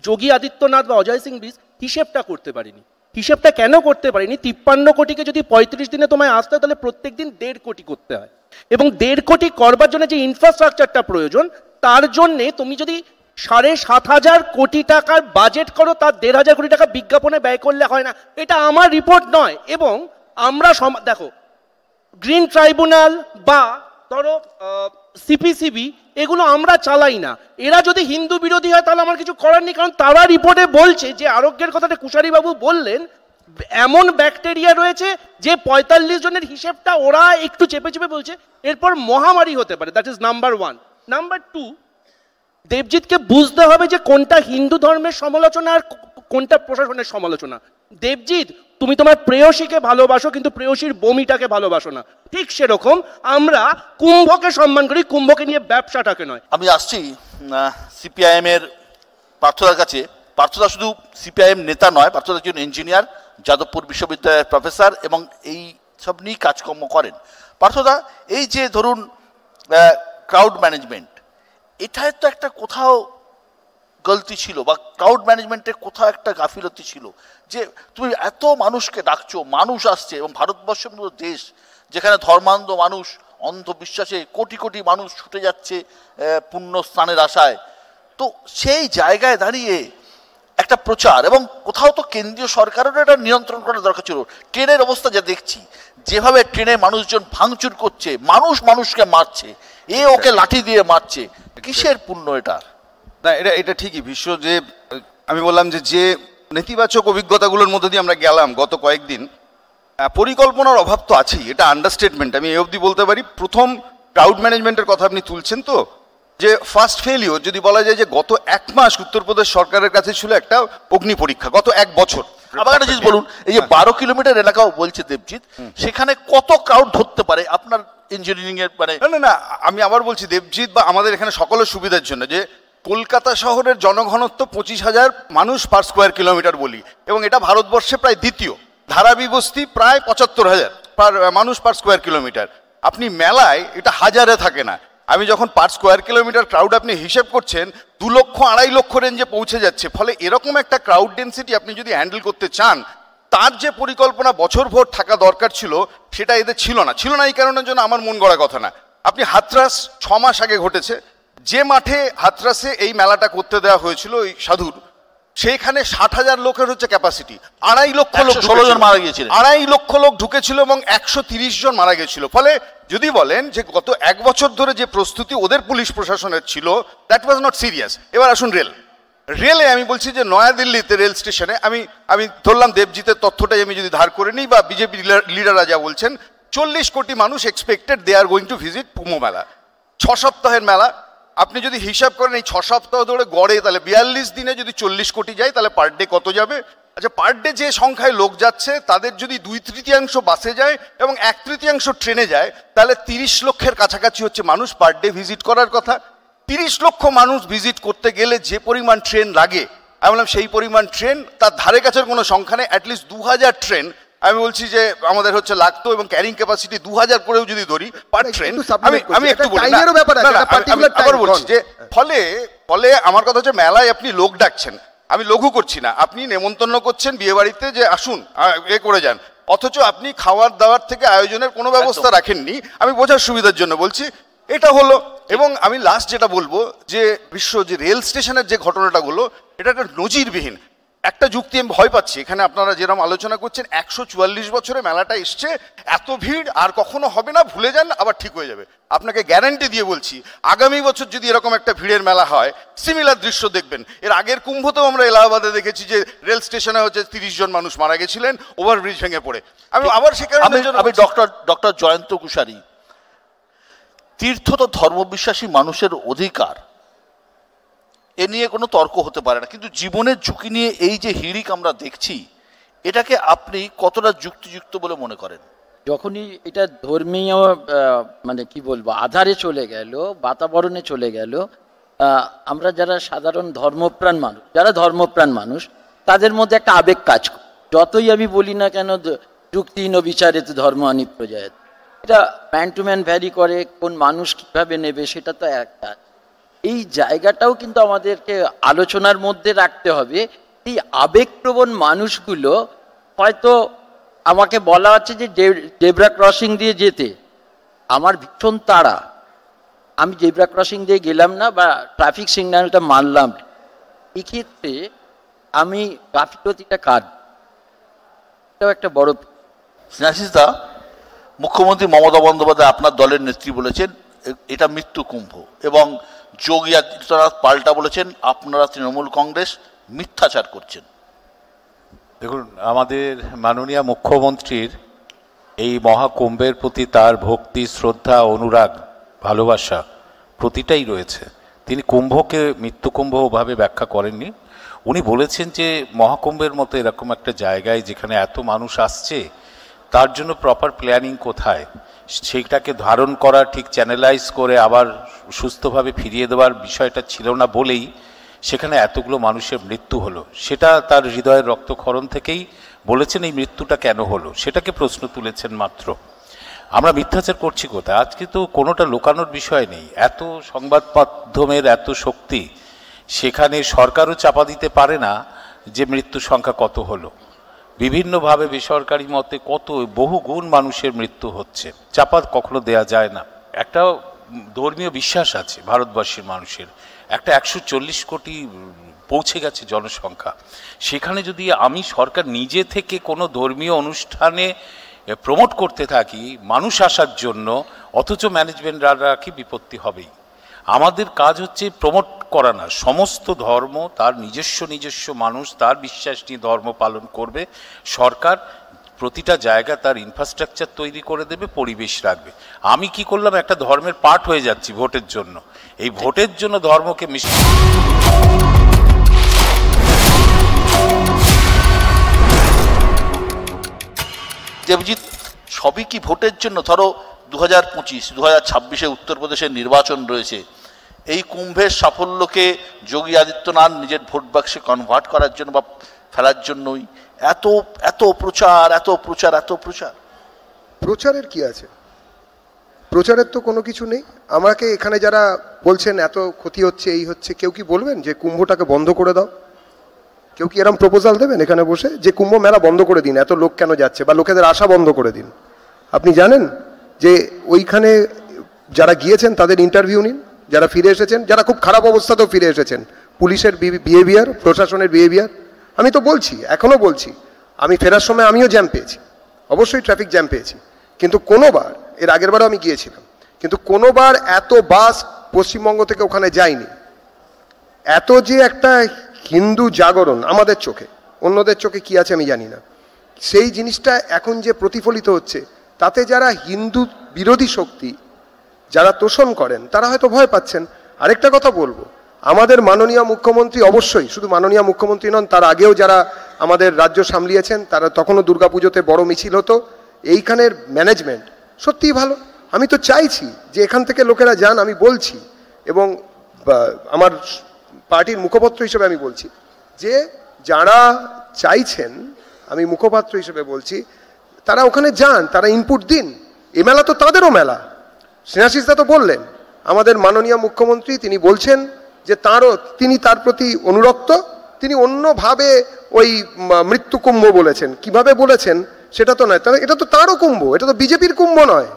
S5: যোগী আদিত্যনাথ বা অজয় সিং বিস হিসেবটা করতে পারেনি। হিসেবটা কেন করতে পারেনি? 53 কোটিকে যদি 35 দিনে তোমায় আসতে হয়, তাহলে প্রত্যেক দিন 1.5 কোটি করতে হয়, এবং 1.5 কোটি করবার জন্য যে ইনফ্রাস্ট্রাকচারটা প্রয়োজন, তার জন্যে তুমি যদি 7,500 কোটি টাকার বাজেট করো, তার 1,500 কোটি টাকা বিজ্ঞাপনে ব্যয় করলে হয় না। এটা আমার রিপোর্ট নয়। এবং আমরা দেখো, গ্রিন ট্রাইব্যুনাল বা ধরো CPCB, এগুলো আমরা চালাই না। এরা যদি হিন্দু বিরোধী হয় তাহলে আমার কিছু করার নেই, কারণ তারা রিপোর্টে বলছে যে আরোগ্যের কথাটা কুশারীবাবু বললেন, এমন ব্যাকটেরিয়া রয়েছে যে 45 জনের হিসেবটা ওরা একটু চেপে চেপে বলছে, এরপর মহামারী হতে পারে। That is number 1। নাম্বার 2, দেবজিৎকে বুঝতে হবে যে কোনটা হিন্দু ধর্মের সমালোচনা আর কোনটা প্রশাসনের সমালোচনা। দেবজিৎ, তুমি তোমার প্রেয়সীকে ভালোবাসো, কিন্তু প্রেয়সীর বমিটাকে ভালোবাসো না। ঠিক সেরকম আমরা কুম্ভকে সম্মান করি, কুম্ভকে নিয়ে ব্যবসাটাকে নয়।
S4: আমি আসছি CPIM এর পার্থদার কাছে। পার্থদা শুধু সিপিআইএম নেতা নয়, পার্থদা একজন ইঞ্জিনিয়ার, যাদবপুর বিশ্ববিদ্যালয়ের প্রফেসর এবং এই সব নিয়ে কাজকর্ম করেন। পার্থদা, এই যে ধরুন ক্রাউড ম্যানেজমেন্ট, এটায় তো একটা কোথাও গলতি ছিল বা ক্রাউড ম্যানেজমেন্টের কোথাও একটা গাফিলতি ছিল, যে তুমি এত মানুষকে ডাকছো, মানুষ আসছে, এবং ভারতবর্ষের মতো দেশ যেখানে ধর্মান্ধ মানুষ, অন্ধবিশ্বাসে কোটি কোটি মানুষ ছুটে যাচ্ছে পুণ্য স্থানের আশায়, তো সেই জায়গায় দাঁড়িয়ে একটা প্রচার, এবং কোথাও তো কেন্দ্রীয় সরকারেরও এটা নিয়ন্ত্রণ করার দরকার ছিল। ট্রেনের অবস্থা যা দেখছি, যেভাবে ট্রেনে মানুষজন ভাঙচুর করছে, মানুষ মানুষকে মারছে, ওকে লাঠি দিয়ে মারছে, কিসের পুণ্য এটা?
S6: না, এটা ঠিকই বিশ্ব, যে আমি বললাম যে নেতিবাচক অভিজ্ঞতাগুলোর মধ্যে দিয়ে আমরা গেলাম গত কয়েকদিন, পরিকল্পনার অভাব তো আছেই, এটা আন্ডারস্টেটমেন্ট। আমি এই অবধি বলতে পারি, প্রথম ক্রাউড ম্যানেজমেন্টের কথা আপনি তুলছেন, তো যে ফার্স্ট ফেলিওর যদি বলা যায়, যে গত 1 মাস উত্তরপ্রদেশ সরকারের কাছে ছিল একটা অগ্নি পরীক্ষা, গত 1 বছর।
S4: আবার একটা জিনিস বলুন, এই যে 12 কিলোমিটার এলাকাও বলছে দেবজিৎ, সেখানে কত ক্রাউড ধরতে পারে আপনার ইঞ্জিনিয়ারিং এর? মানে
S6: না, আমি আবার বলছি দেবজিৎ, বা আমাদের এখানে সকলের সুবিধার জন্য, যে কলকাতা শহরের জনঘনত্ব 25,000 মানুষ পার স্কোয়ার কিলোমিটার বলি, এবং এটা ভারতবর্ষে প্রায় দ্বিতীয়। ধারাবি বস্তি প্রায় 75,000 মানুষ পার স্কোয়ার কিলোমিটার। আপনি মেলায় এটা হাজারে থাকে না। আমি যখন পার স্কোয়ার কিলোমিটার ক্রাউড আপনি হিসেব করছেন, 2 লক্ষ 2.5 লক্ষ রেঞ্জে পৌঁছে যাচ্ছে। ফলে এরকম একটা ক্রাউড ডেন্সিটি আপনি যদি হ্যান্ডেল করতে চান, তার যে পরিকল্পনা বছরভর থাকা দরকার ছিল, সেটা এদের ছিল না। এই কারণের জন্য আমার মন গড়া কথা না। আপনি হাতরাস 6 মাস আগে ঘটেছে, যে মাঠে হাতরাসে এই মেলাটা করতে দেওয়া হয়েছিল ওই সাধুর, সেইখানে 60,000 লোকের হচ্ছে ক্যাপাসিটি, 2.5 লক্ষ লোক,
S4: 16 জন মারা গিয়েছিল,
S6: 2.5 লক্ষ লোক ঢুকেছিল এবং 130 জন মারা গেছিল। ফলে যদি বলেন যে গত 1 বছর ধরে যে প্রস্তুতি ওদের পুলিশ প্রশাসনের ছিল, দ্যাট ওয়াজ নট সিরিয়াস। এবার আসুন রেলে আমি বলছি যে নয়াদিল্লিতে রেল স্টেশনে আমি ধরলাম দেবজিতের তথ্যটাই আমি যদি ধার করে নিই, বা বিজেপি লিডাররা যা বলছেন, 40 কোটি মানুষ expected they are going to visit Kumbh Mela. 6 সপ্তাহের মেলা, আপনি যদি হিসাব করেন এই 6 সপ্তাহ ধরে গড়ে, তাহলে 42 দিনে যদি 40 কোটি যায়, তাহলে পার ডে কত যাবে? আচ্ছা, পার ডে যে সংখ্যায় লোক যাচ্ছে, তাদের যদি 2/3 বাসে যায় এবং 1/3 ট্রেনে যায়, তাহলে 30 লক্ষের কাছাকাছি হচ্ছে মানুষ পার ডে ভিজিট করার কথা। 30 লক্ষ মানুষ ভিজিট করতে গেলে যে পরিমাণ ট্রেন লাগে, আমি বললাম সেই পরিমাণ ট্রেন তার ধারে কাছের কোনো সংখ্যা নেই। অ্যাটলিস্ট 2000 ট্রেন আমি বলছি যে আমাদের হচ্ছে লাগতো, এবং ক্যারিং ক্যাপাসিটি 2000 করেও যদি ধরি পার ট্রেন, আমি একটু বলি আবার বলছি যে ফলে আমার কথা হচ্ছে, মেলায় আপনি লোক ডাকছেন, আমি লঘু করছি না, আপনি নেমন্তন্ন করছেন বিয়ে বাড়িতে যে আসুন করে যান, অথচ আপনি খাওয়ার দাওয়ার থেকে আয়োজনের কোনো ব্যবস্থা রাখেননি। আমি বোঝার সুবিধার জন্য বলছি, এটা হলো। এবং আমি লাস্ট যেটা বলবো, যে যে রেল স্টেশনের যে ঘটনাটা হলো, এটা একটা নজিরবিহীন একটা যুক্তি। আমি ভয় পাচ্ছি, এখানে আপনারা যেরকম আলোচনা করছেন, 144 বছরে মেলাটা এসছে, এত ভিড় আর কখনো হবে না, ভুলে যান, আবার ঠিক হয়ে যাবে। আপনাকে গ্যারান্টি দিয়ে বলছি, আগামী বছর যদি এরকম একটা ভিড়ের মেলা হয়, সিমিলার দৃশ্য দেখবেন। এর আগের কুম্ভতেও আমরা এলাহাবাদে দেখেছি যে রেল স্টেশনে হচ্ছে 30 জন মানুষ মারা গেছিলেন ওভারব্রিজ ভেঙে পড়ে। আমি আবার সেখানে
S4: আমি ডক্টর জয়ন্ত কুশারি, তীর্থ তো ধর্মবিশ্বাসী মানুষের অধিকার, এ নিয়ে কোনো তর্ক হতে পারে না, কিন্তু জীবনের ঝুঁকি নিয়ে এই যে হিড়িক আমরা দেখছি, এটাকে আপনি কতটা যুক্তিযুক্ত বলে মনে করেন?
S8: যখনই এটা ধর্মীয় মানে কি বলবো আধারে চলে গেল, বাতাবরণে চলে গেল, আমরা যারা সাধারণ ধর্মপ্রাণ মানুষ তাদের মধ্যে একটা আবেগ কাজ করে। যতই আমি বলি না কেন যুক্তিহীন বিচারে তো ধর্ম আনি প্রজায়ত, এটা ম্যান টু ম্যান ভ্যারি করে, কোন মানুষ কীভাবে নেবে সেটা তো একটা। এই জায়গাটাও কিন্তু আমাদেরকে আলোচনার মধ্যে রাখতে হবে। এই আবেগপ্রবণ মানুষগুলো, হয়তো আমাকে বলা হচ্ছে যে জেব্রা ক্রসিং দিয়ে যেতে, আমার ভীষণ তাড়া, আমি জেব্রা ক্রসিং দিয়ে গেলাম না বা ট্রাফিক সিগন্যালটা মানলাম, এক্ষেত্রে আমি গাফিলতিটা কাট, এটাও একটা বড়।
S4: স্নেহাশিসদা, মুখ্যমন্ত্রী মমতা বন্দ্যোপাধ্যায় আপনার দলের নেত্রী বলেছেন এটা মৃত্যু কুম্ভ, এবং যোগী আদিত্যনাথ পাল্টা বলেছেন আপনারা তৃণমূল কংগ্রেস মিথ্যাচার করছেন।
S13: দেখুন, আমাদের মাননীয় মুখ্যমন্ত্রীর এই মহাকুম্ভের প্রতি তার ভক্তি, শ্রদ্ধা, অনুরাগ, ভালোবাসা প্রতিটাই রয়েছে। তিনি কুম্ভকে মৃত্যুকুম্ভভাবে ব্যাখ্যা করেননি। উনি বলেছেন যে মহাকুম্ভের মতো এরকম একটা জায়গায় যেখানে এত মানুষ আসছে, তার জন্য প্রপার প্ল্যানিং কোথায়, সেইটাকে ধারণ করা, ঠিক চ্যানেলাইজ করে আবার সুস্থভাবে ফিরিয়ে দেওয়ার বিষয়টা ছিল না বলেই সেখানে এতগুলো মানুষের মৃত্যু হলো, সেটা তার হৃদয়ের রক্তক্ষরণ থেকেই বলেছেন এই মৃত্যুটা কেন হলো, সেটাকে প্রশ্ন তুলেছেন মাত্র। আমরা মিথ্যাচার করছি কোথায়? আজকে তো কোনোটা লুকানোর বিষয় নেই, এত সংবাদ মাধ্যমের এত শক্তি, সেখানে সরকারও চাপা দিতে পারে না যে মৃত্যু সংখ্যা কত হলো। বিভিন্নভাবে বেসরকারি মতে কত বহু গুণ মানুষের মৃত্যু হচ্ছে, চাপা কখনো দেয়া যায় না। একটা ধর্মীয় বিশ্বাস আছে ভারতবর্ষের মানুষের, একটা 140 কোটি পৌঁছে গেছে জনসংখ্যা, সেখানে যদি আমি সরকার নিজে থেকে কোনো ধর্মীয় অনুষ্ঠানে প্রমোট করতে থাকি মানুষ আসার জন্য, অথচ ম্যানেজমেন্টরা রাখি, বিপত্তি হবেই। আমাদের কাজ হচ্ছে প্রমোট করা না, সমস্ত ধর্ম তার নিজস্ব মানুষ তার বিশ্বাস নিয়ে ধর্ম পালন করবে, সরকার প্রতিটা জায়গা তার ইনফ্রাস্ট্রাকচার তৈরি করে দেবে, পরিবেশ রাখবে। আমি কি করলাম, একটা ধর্মের পার্ট হয়ে যাচ্ছি ভোটের জন্য, এই ভোটের জন্য ধর্মকে
S4: দেবজিৎ, সবই কি ভোটের জন্য? ধরো 2025, 2026-এ উত্তরপ্রদেশের নির্বাচন রয়েছে, এই কুম্ভের সাফল্যকে যোগী আদিত্যনাথ নিজের ভোট বাক্সে কনভার্ট করার জন্য বা ফেলার জন্যই এত এত প্রচার, এত প্রচার, এত প্রচার।
S10: প্রচারের কি আছে? প্রচারের তো কোনো কিছু নেই। আমাকে এখানে যারা বলছেন এত ক্ষতি হচ্ছে, এই হচ্ছে, কেউ কি বলবেন যে কুম্ভটাকে বন্ধ করে দাও? কেউ কি এরকম প্রপোজাল দেবেন এখানে বসে যে কুম্ভ মেলা বন্ধ করে দিন, এত লোক কেন যাচ্ছে, বা লোকেদের আশা বন্ধ করে দিন? আপনি জানেন যে ওইখানে যারা গিয়েছেন তাদের ইন্টারভিউ নিন, যারা ফিরে এসেছেন, যারা খুব খারাপ অবস্থাতেও ফিরে এসেছেন, পুলিশের বিহেভিয়ার, প্রশাসনের বিহেভিয়ার। আমি তো বলছি, এখনও বলছি, আমি ফেরার সময় আমিও জ্যাম পেয়েছি, অবশ্যই ট্রাফিক জ্যাম পেয়েছি, কিন্তু কোনোবার, এর আগের বারও আমি গিয়েছিলাম, কিন্তু কোনোবার এত বাস পশ্চিমবঙ্গ থেকে ওখানে যায়নি। এত যে একটা হিন্দু জাগরণ আমাদের চোখে, অন্যদের চোখে কি আছে আমি জানি না, সেই জিনিসটা এখন যে প্রতিফলিত হচ্ছে, তাতে যারা হিন্দু বিরোধী শক্তি যারা তোষণ করেন তারা হয়তো ভয় পাচ্ছেন। আরেকটা কথা বলবো, আমাদের মাননীয় মুখ্যমন্ত্রী, অবশ্যই শুধু মাননীয় মুখ্যমন্ত্রী নন, তার আগেও যারা আমাদের রাজ্য সামলিয়েছেন, তারা তখনও দুর্গাপুজোতে বড় মিছিল হতো, এইখানের ম্যানেজমেন্ট সত্যিই ভালো। আমি তো চাইছি যে এখান থেকে লোকেরা যান, আমি বলছি, এবং আমার পার্টির মুখপাত্র হিসেবে আমি বলছি যে যারা চাইছেন, আমি মুখপাত্র হিসেবে বলছি, তারা ওখানে যান, তারা ইনপুট দিন। এ মেলা তো তাদেরও মেলা। স্নেহাশিসদা তো বললেন, আমাদের মাননীয় মুখ্যমন্ত্রী তিনি বলছেন যে তিনি তার প্রতি অনুরক্ত, তিনি অন্যভাবে ওই মৃত্যু কুম্ভ বলেছেন, কিভাবে বলেছেন সেটা তো নয়, এটা তো তাঁরও কুম্ভ, এটা তো বিজেপির কুম্ভ নয়,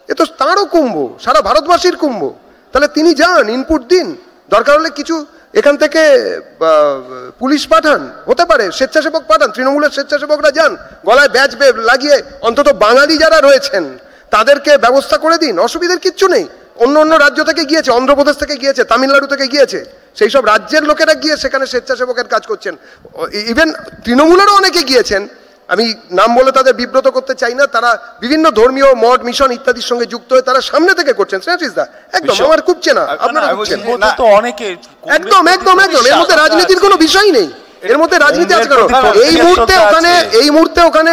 S10: এ তো তাঁরও কুম্ভ, সারা ভারতবাসীর কুম্ভ। তাহলে তিনি যান, ইনপুট দিন, দরকার হলে কিছু এখান থেকে পুলিশ পাঠান, হতে পারে স্বেচ্ছাসেবক পাঠান, তৃণমূলের স্বেচ্ছাসেবকরা যান, গলায় ব্যাজ লাগিয়ে অন্তত বাঙালি যারা রয়েছেন তাদেরকে ব্যবস্থা করে দিন, অসুবিধার কিচ্ছু নেই। অন্য রাজ্য থেকে গিয়েছে, অন্ধ্রপ্রদেশ থেকে গিয়েছে, তামিলনাড়ু থেকে গিয়েছে, সেই সব রাজ্যের লোকেরা গিয়ে সেখানে স্বেচ্ছাসেবকের কাজ করছেন। ইভেন তৃণমূলেরও অনেকে গিয়েছেন, আমি নাম বলে তাদের বিব্রত করতে চাই না, তারা বিভিন্ন ধর্মীয় মঠ, মিশন ইত্যাদির সঙ্গে যুক্ত হয়ে তারা সামনে থেকে করছেন। স্নেহাশিসদা একদম আমার খুব চেনা, আপনারা বুঝছেন তো অনেকে, একদম একদম একদম, এর মধ্যে রাজনীতির কোনো বিষয় নেই, এর মধ্যে রাজনীতি আছে কেন? এই মুহূর্তে ওখানে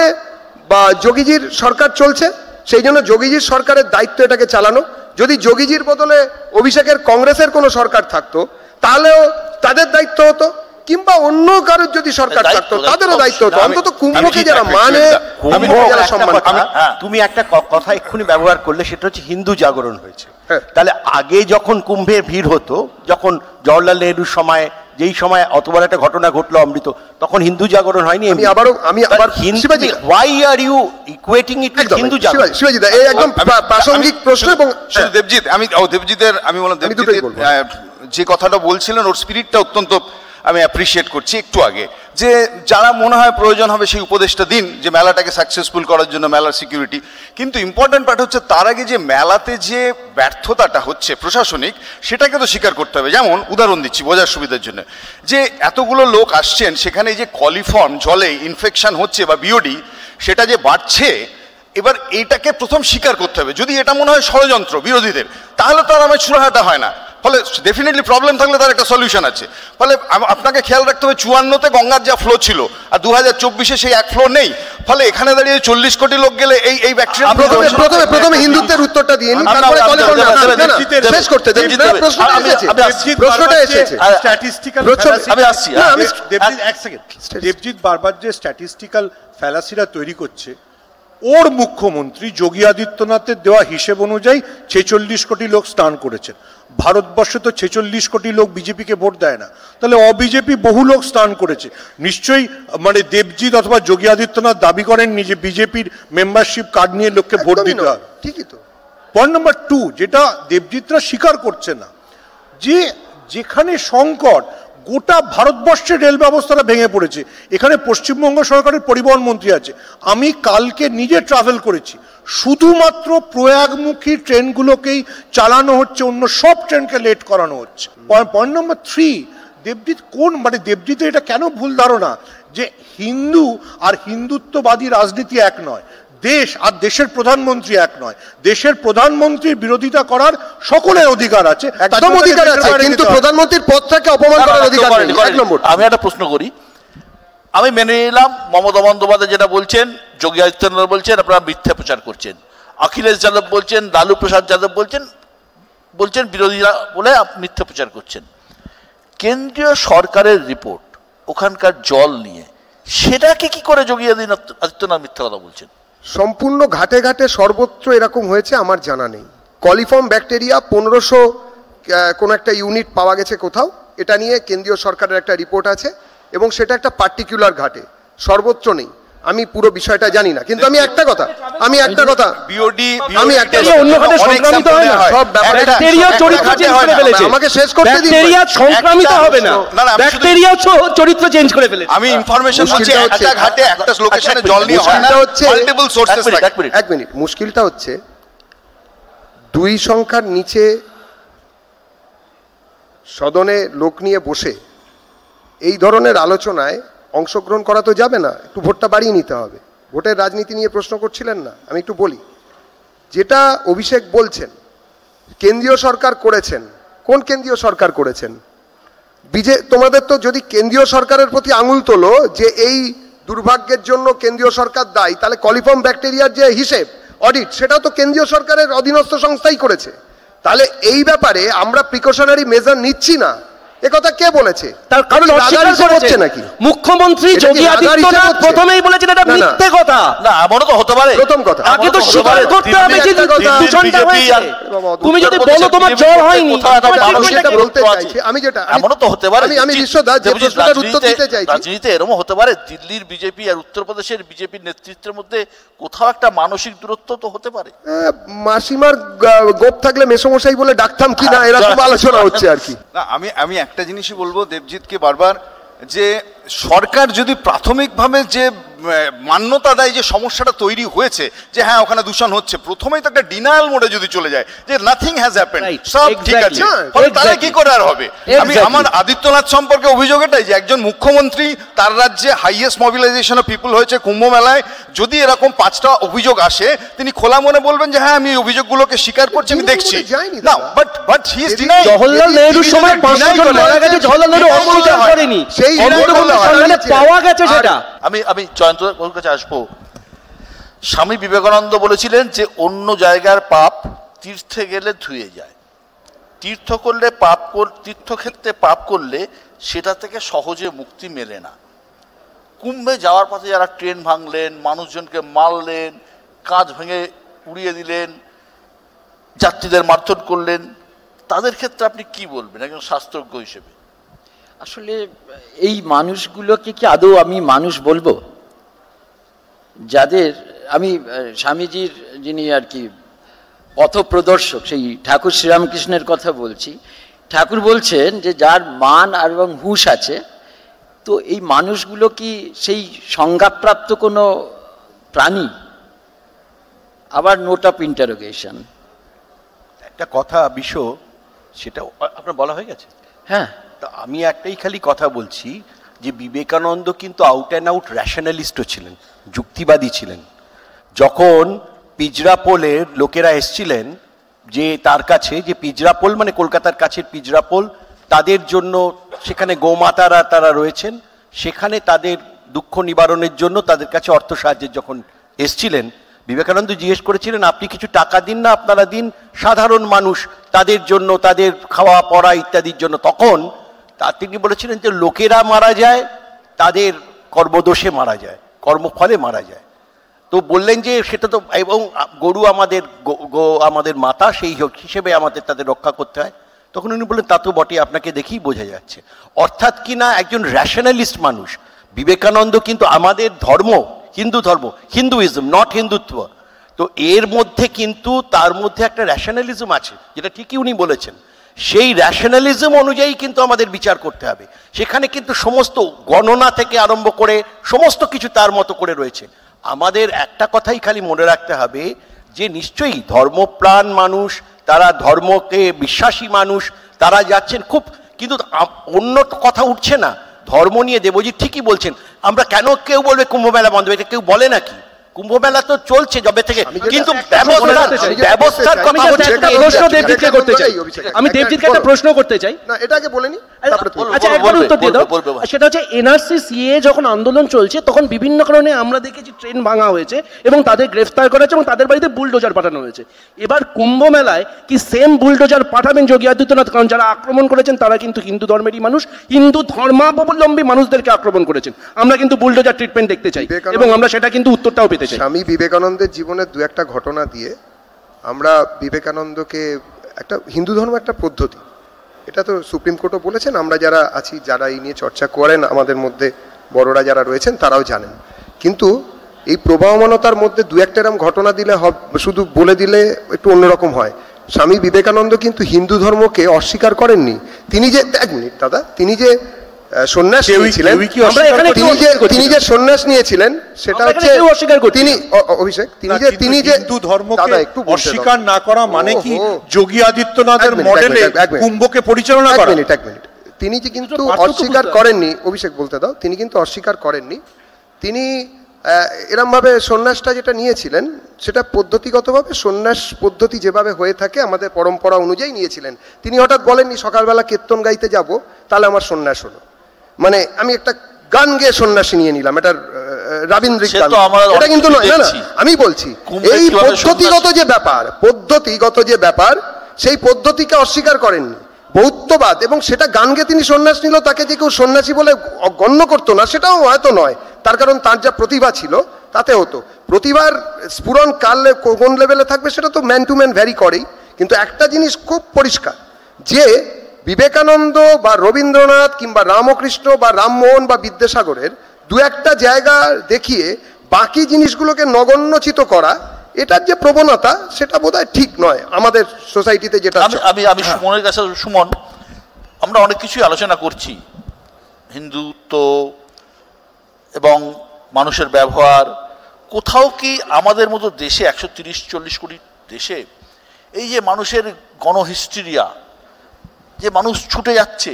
S10: বা যোগীজির সরকার চলছে, সেই জন্য যোগীজির সরকারের দায়িত্ব এটাকে চালানো। যদি যোগীজির বদলে অভিষেকের কংগ্রেসের কোনো সরকার থাকতো তাহলেও তাদের দায়িত্ব হতো, কিংবা অন্য কারোর যদি সরকার থাকতো তাদেরও দায়িত্ব হতো। অন্তত কুম্ভকে যারা মানে, যারা সম্মান।
S12: তুমি একটা কথা এক্ষুনি ব্যবহার করলে, সেটা হচ্ছে হিন্দু জাগরণ হয়েছে। তাহলে আগে যখন কুম্ভের ভিড় হতো, যখন জওহরলাল নেহরুর সময়, যেই সময় অত বড় একটা ঘটনা ঘটলো অমৃত, তখন হিন্দু জাগরণ হয়নি। আমি আবার why are you equating it with Hindu জাগরণ? শিবাজি দা, এই একদম প্রাসঙ্গিক প্রশ্ন। এবং
S6: দেবজিৎ, আমি বললাম দেবজিৎ যে কথাটা বলছিলেন, ওর স্পিরিটটা অত্যন্ত আমি অ্যাপ্রিসিয়েট করছি একটু আগে, যে যারা মনে হয় প্রয়োজন হবে সেই উপদেশটা দিন যে মেলাটাকে সাকসেসফুল করার জন্য, মেলার সিকিউরিটি। কিন্তু ইম্পর্টেন্ট পার্ট হচ্ছে তার আগে যে মেলাতে যে ব্যর্থতাটা হচ্ছে প্রশাসনিক, সেটাকে তো স্বীকার করতে হবে। যেমন উদাহরণ দিচ্ছি বোঝার সুবিধার জন্য, যে এতগুলো লোক আসছেন, সেখানে যে কলিফর্ম জলে ইনফেকশন হচ্ছে বা বিওডি, সেটা যে বাড়ছে, এবার এইটাকে প্রথম স্বীকার করতে হবে। যদি এটা মনে হয় ষড়যন্ত্র বিরোধীদের, তাহলে তো আর আমার সুরাহাটা হয় না। ফলে ডেফিনেটলি প্রবলেম থাকলে তার একটা সলিউশন আছে। ফলে আপনাকে খেয়াল রাখতে হবে 54-তে গঙ্গার যা ফ্লো ছিল আর 2024-এ সেই এক ফ্লো নেই। ফলে এখানে দাঁড়িয়ে 40 কোটি লোক গেলে এই ব্যাকটেরিয়া
S10: প্রথমে হিন্দুত্বের উত্তরটা দিয়ে নি, তারপরে শেষ করতে দেন। প্রশ্নটা এসেছে
S9: স্ট্যাটিস্টিক্যাল এক সেকেন্ড। দেবজিৎ বারবার যে স্ট্যাটিস্টিক্যাল ফ্যালাসিরা তৈরি করছে, ওর মুখ্যমন্ত্রী যোগী আদিত্যনাথের দেওয়া হিসেব অনুযায়ী 46 কোটি লোক স্নান করেছেন। ভারতবর্ষে তো 46 কোটি লোক বিজেপিকে ভোট দেয় না, তাহলে অবিজেপি বহু লোক স্নান করেছে। নিশ্চয়ই মানে দেবজিৎ অথবা যোগী আদিত্যনাথ দাবি করেননি যে বিজেপির মেম্বারশিপ কার্ড নিয়ে লোককে ভোট দিতে হবে।
S10: ঠিকই তো।
S9: পয়েন্ট নাম্বার 2, যেটা দেবজিৎরা স্বীকার করছে না, যে যেখানে সংকট, গোটা ভারতবর্ষের রেল ব্যবস্থাটা ভেঙে পড়েছে। এখানে পশ্চিমবঙ্গ সরকারের পরিবহন মন্ত্রী আছে, আমি কালকে নিজে ট্রাভেল করেছি, শুধুমাত্র প্রয়াগমুখী ট্রেনগুলোকেই চালানো হচ্ছে, অন্য সব ট্রেনকে লেট করানো হচ্ছে। পয়েন্ট নাম্বার 3, দেবজিৎ দেবজিতের এটা কেন ভুল ধারণা যে হিন্দু আর হিন্দুত্ববাদী রাজনীতি এক নয়, দেশ আর দেশের প্রধানমন্ত্রী এক নয়। দেশের প্রধানমন্ত্রীর বিরোধিতা করার সকলের অধিকার আছে,
S10: একদম অধিকার আছে, কিন্তু প্রধানমন্ত্রীর পদটাকে অপমান করার অধিকার নেই। এক নম্বর।
S4: আমি একটা প্রশ্ন করি, আমি মেনে নিলাম মমতা বন্দ্যোপাধ্যায় যেটা বলছেন, যোগী আদিত্যনাথ বলছেন আপনারা মিথ্যা প্রচার করছেন, অখিলেশ যাদব বলছেন, লালু প্রসাদ যাদব বলছেন বিরোধীরা বলে মিথ্যা প্রচার করছেন। কেন্দ্রীয় সরকারের রিপোর্ট ওখানকার জল নিয়ে, সেটাকে কি করে যোগী আদিত্যনাথ মিথ্যা কথা বলছেন?
S10: সম্পূর্ণ ঘাটে ঘাটে সর্বত্র এরকম হয়েছে আমার জানা নেই। কলিফর্ম ব্যাকটেরিয়া 1500 কোনো একটা ইউনিট পাওয়া গেছে কোথাও, এটা নিয়ে কেন্দ্রীয় সরকারের একটা রিপোর্ট আছে এবং সেটা একটা পার্টিকুলার ঘাটে, সর্বত্র নেই। আমি পুরো বিষয়টা জানি না, কিন্তু আমি একটা কথা অন্য ঘাটে সংক্রামিত হয় না, সব ব্যাকটেরিয়া চরিত্র চেঞ্জ করে ফেলেছে। আমাকে শেষ করতে দিন। ব্যাকটেরিয়া সংক্রামিত হবে না, ব্যাকটেরিয়া চরিত্র চেঞ্জ করে ফেলেছে।
S6: আমি ইনফরমেশন হচ্ছে একটা ঘাটে একটা লোকেশনে জল নিয়ে হয় না, মাল্টিপল সোর্সেস।
S10: এক মিনিট, মুশকিলটা হচ্ছে 2 সংখ্যার নিচে সদনে লোক নিয়ে বসে এই ধরনের আলোচনায় অংশগ্রহণ করা তো যাবে না, একটু ভোটটা বাড়িয়ে নিতে হবে। ভোটের রাজনীতি নিয়ে প্রশ্ন করছিলেন না, আমি একটু বলি। যেটা অভিষেক বলছেন কেন্দ্রীয় সরকার করেছেন, কোন কেন্দ্রীয় সরকার করেছেন? তোমাদের তো যদি কেন্দ্রীয় সরকারের প্রতি আঙুল তোলো যে এই দুর্ভাগ্যের জন্য কেন্দ্রীয় সরকার দায়ী, তাহলে কলিফর্ম ব্যাকটেরিয়ার যে হিসেব অডিট, সেটাও তো কেন্দ্রীয় সরকারের অধীনস্থ সংস্থাই করেছে। তাহলে এই ব্যাপারে আমরা প্রিকশনারি মেজার নিচ্ছি না, একথা কে বলেছে?
S12: তার কারণ অস্বীকার করছে নাকি মুখ্যমন্ত্রী যোগী আদিত্যনাথ প্রথমেই বলেছেন এটা মিথ্যে কথা।
S4: না, এমনও তো হতে পারে।
S10: প্রথম কথা
S12: আগে তো স্বীকার করতে হবে যে দূষণটা হয়েছে। তুমি যদি বলো তোমার জল হয়নি,
S10: সেটা বলতে চাইছি আমি, যেটা
S4: এমনও তো হতে পারে।
S10: আমি বিশ্বদা যে প্রশ্নটার উত্তর দিতে চাইছি,
S4: রাজনীতিতে এরকম হতে পারে দিল্লির বিজেপি আর উত্তরপ্রদেশের বিজেপির নেতৃত্বের মধ্যে কোথাও একটা মানসিক দূরত্ব তো হতে পারে।
S10: মাসিমার গোপ থাকলে মেসমশাই বলে ডাকতাম কি না, এরকম আলোচনা হচ্ছে আর কি।
S6: না, আমি একটা জিনিসই বলবো দেবজিৎকে বারবার, যে সরকার যদি প্রাথমিকভাবে যে মান্যতা দেয় যে সমস্যাটা তৈরি হয়েছে, যে হ্যাঁ ওখানে দূষণ হচ্ছে, প্রথমেই তো একটা ডিনায়াল মোডে যদি চলে যায় যে নাথিং হ্যাজ হ্যাপেন্ড, সব ঠিক আছে, তাহলে কি করে আর হবে? আমার আদিত্যনাথ সম্পর্কে অভিযোগ এটাই যে একজন মুখ্যমন্ত্রী, তার রাজ্যে হাইয়েস্ট মোবিলাইজেশন অফ পিপল হয়েছে কুম্ভ মেলায়, যদি এরকম 5টা অভিযোগ আসে তিনি খোলা মনে বলবেন যে হ্যাঁ আমি অভিযোগগুলোকে স্বীকার করছি, আমি দেখছি না, but he is denying.
S12: Jawaharlal নেহরুর সময় 500 জন মারা গেছে, জওহরলাল নেহরু অস্বীকার করেনি, সেই পাওয়া গেছে সেটা।
S4: আমি জয়ন্তর কাছে আসবো। স্বামী বিবেকানন্দ বলেছিলেন যে অন্য জায়গার পাপ তীর্থে গেলে ধুয়ে যায়, তীর্থক্ষেত্রে পাপ করলে সেটা থেকে সহজে মুক্তি মেলে না। কুম্ভে যাওয়ার পথে যারা ট্রেন ভাঙলেন, মানুষজনকে মারলেন, কাঁচ ভেঙে উড়িয়ে দিলেন, যাত্রীদের মারধর করলেন, তাদের ক্ষেত্রে আপনি কি বলবেন একজন শাস্ত্রজ্ঞ হিসেবে?
S8: আসলে এই মানুষগুলোকে কি আদৌ আমি মানুষ বলবো? যাদের আমি স্বামীজির যিনি আর কি পথপ্রদর্শক, সেই ঠাকুর শ্রীরামকৃষ্ণের কথা বলছি। ঠাকুর বলছেন যে যার মান আর এবং হুঁশ আছে, তো এই মানুষগুলো কি সেই সংজ্ঞাপ্রাপ্ত কোনো প্রাণী? আবার নোট অফ ইন্টারোগেশন।
S12: একটা কথা বিশ্ব, সেটা আপনার বলা হয়ে গেছে।
S8: হ্যাঁ,
S12: তা আমি একটাই খালি কথা বলছি যে বিবেকানন্দ কিন্তু আউট অ্যান্ড আউট র্যাশনালিস্টও ছিলেন, যুক্তিবাদী ছিলেন। যখন পিজরা পোলের লোকেরা এসছিলেন যে তার কাছে যে পিজরাপোল মানে কলকাতার কাছের পিজরাপোল, তাদের জন্য সেখানে গোমাতারা তারা রয়েছেন, সেখানে তাদের দুঃখ নিবারণের জন্য তাদের কাছে অর্থ সাহায্যের যখন এসছিলেন, বিবেকানন্দ জিজ্ঞেস করেছিলেন আপনি কিছু টাকা দিন না, আপনারা দিন সাধারণ মানুষ তাদের জন্য, তাদের খাওয়া পড়া ইত্যাদির জন্য। তখন তিনি বলেছিলেন যে লোকেরা মারা যায় তাদের কর্মদোষে মারা যায়, কর্মফলে মারা যায়। তো বললেন যে সেটা তো, এবং গরু আমাদের আমাদের মাতা, সেই হিসেবে আমাদের তাদের রক্ষা করতে হয়। তখন উনি বললেন তা তো বটে, আপনাকে দেখেই বোঝা যাচ্ছে। অর্থাৎ কি না একজন র্যাশনালিস্ট মানুষ বিবেকানন্দ, কিন্তু আমাদের ধর্ম হিন্দু ধর্ম, হিন্দুইজম নট হিন্দুত্ব, তো এর মধ্যে কিন্তু তার মধ্যে একটা র্যাশনালিজম আছে, যেটা ঠিকই উনি বলেছেন। সেই র্যাশনালিজম অনুযায়ী কিন্তু আমাদের বিচার করতে হবে। সেখানে কিন্তু সমস্ত গণনা থেকে আরম্ভ করে সমস্ত কিছু তার মতো করে রয়েছে। আমাদের একটা কথাই খালি মনে রাখতে হবে যে নিশ্চয়ই ধর্মপ্রাণ মানুষ, তারা ধর্মকে বিশ্বাসী মানুষ, তারা যাচ্ছেন খুব, কিন্তু অন্য কথা উঠছে না ধর্ম নিয়ে। দেবজিৎ ঠিকই বলছেন, আমরা কেন কেউ বলবে কুম্ভমেলা বন্ধ, এটা কেউ বলে নাকি? কুম্ভমেলা তো চলছে যবে থেকে, কিন্তু ব্যবস্থার কথা হচ্ছে।
S5: প্রশ্ন দেবজিৎকে করতে চাই, আমি দেবজিৎকে একটা প্রশ্ন করতে চাই।
S10: না, এটাকে বলেনি।
S5: আচ্ছা, একবার উত্তর দিয়ে দাও। সেটা হচ্ছে এনআরসি সিএ যখন আন্দোলন চলছে তখন বিভিন্ন কারণে আমরা দেখেছি ট্রেন ভাঙা হয়েছে এবং তাদের গ্রেফতার করা হয়েছে এবং তাদের বাড়িতে বুলডোজার পাঠানো হয়েছে। এবার কুম্ভ মেলায় কি সেম বুলডোজার পাঠাবেন যোগী আদিত্যনাথ? কারণ যারা আক্রমণ করেছেন তারা কিন্তু হিন্দু ধর্মেরই মানুষ, হিন্দু ধর্মাবলম্বী মানুষদেরকে আক্রমণ করেছেন। আমরা কিন্তু বুলডোজার ট্রিটমেন্ট দেখতে চাই এবং আমরা সেটা কিন্তু উত্তরটাও পেতে চাই।
S10: স্বামী বিবেকানন্দের জীবনের দু একটা ঘটনা দিয়ে আমরা বিবেকানন্দকে, একটা হিন্দু ধর্ম একটা পদ্ধতি, এটা তো সুপ্রিম কোর্টও বলেছেন, আমরা যারা আছি, যারা এই নিয়ে চর্চা করেন আমাদের মধ্যে বড়রা যারা রয়েছেন তারাও জানেন। কিন্তু এই প্রবাহমানতার মধ্যে দু একটা এরকম ঘটনা দিলে শুধু বলে দিলে একটু অন্যরকম হয়। স্বামী বিবেকানন্দ কিন্তু হিন্দু ধর্মকে অস্বীকার করেননি। তিনি যে, এক মিনিট দাদা, তিনি যে সন্ন্যাস নিয়েছিলেন, তিনি যে সন্ন্যাস নিয়েছিলেন সেটা হচ্ছে তিনি, অভিষেক, তিনি যে
S9: হিন্দু ধর্মকে অস্বীকার না করা মানে কি যোগী আদিত্যনাথের মডেলে কুম্ভকে পরিচালনা করা?
S10: এক মিনিট, তিনি যে কিন্তু অস্বীকার করেননি, অভিষেক বলতে দাও, তিনি কিন্তু অস্বীকার করেননি। তিনি এরমভাবে সন্ন্যাসটা যেটা নিয়েছিলেন সেটা পদ্ধতিগতভাবে সন্ন্যাস পদ্ধতি যেভাবে হয়ে থাকে আমাদের পরম্পরা অনুযায়ী নিয়েছিলেন। তিনি হঠাৎ বলেননি সকালবেলা কীর্তন গাইতে যাব তাহলে আমার সন্ন্যাস হলো, মানে আমি একটা গান গেয়ে সন্ন্যাসী নিয়ে নিলাম, এটা রবীন্দ্রিক গান, এটা কিন্তু নয়। না, আমি বলছি এই পদ্ধতিগত যে ব্যাপার সেই পদ্ধতিকে অস্বীকার করেননি বৌদ্ধবাদ, এবং সেটা গান গেয়ে তিনি সন্ন্যাস নিল, তাকে যে কেউ সন্ন্যাসী বলে গণ্য করতো না সেটাও হয়তো নয়, তার কারণ তার যা প্রতিভা ছিল তাতে হতো। প্রতিভার স্ফুরণ কোন লেভেলে থাকবে সেটা তো ম্যান টু ম্যান ভ্যারি করেই, কিন্তু একটা জিনিস খুব পরিষ্কার যে বিবেকানন্দ বা রবীন্দ্রনাথ কিংবা রামকৃষ্ণ বা রামমোহন বা বিদ্যাসাগরের দু একটা জায়গা দেখিয়ে বাকি জিনিসগুলোকে নগণ্যচিত করা, এটার যে প্রবণতা সেটা বোধহয় ঠিক নয় আমাদের সোসাইটিতে। যেটা
S4: আমি সুমনের কাছে, সুমন, আমরা অনেক কিছুই আলোচনা করছি, হিন্দুত্ব এবং মানুষের ব্যবহার। কোথাও কি আমাদের মতো দেশে 130-40 কোটি দেশে এই যে মানুষের গণহিস্টেরিয়া, যে মানুষ ছুটে যাচ্ছে,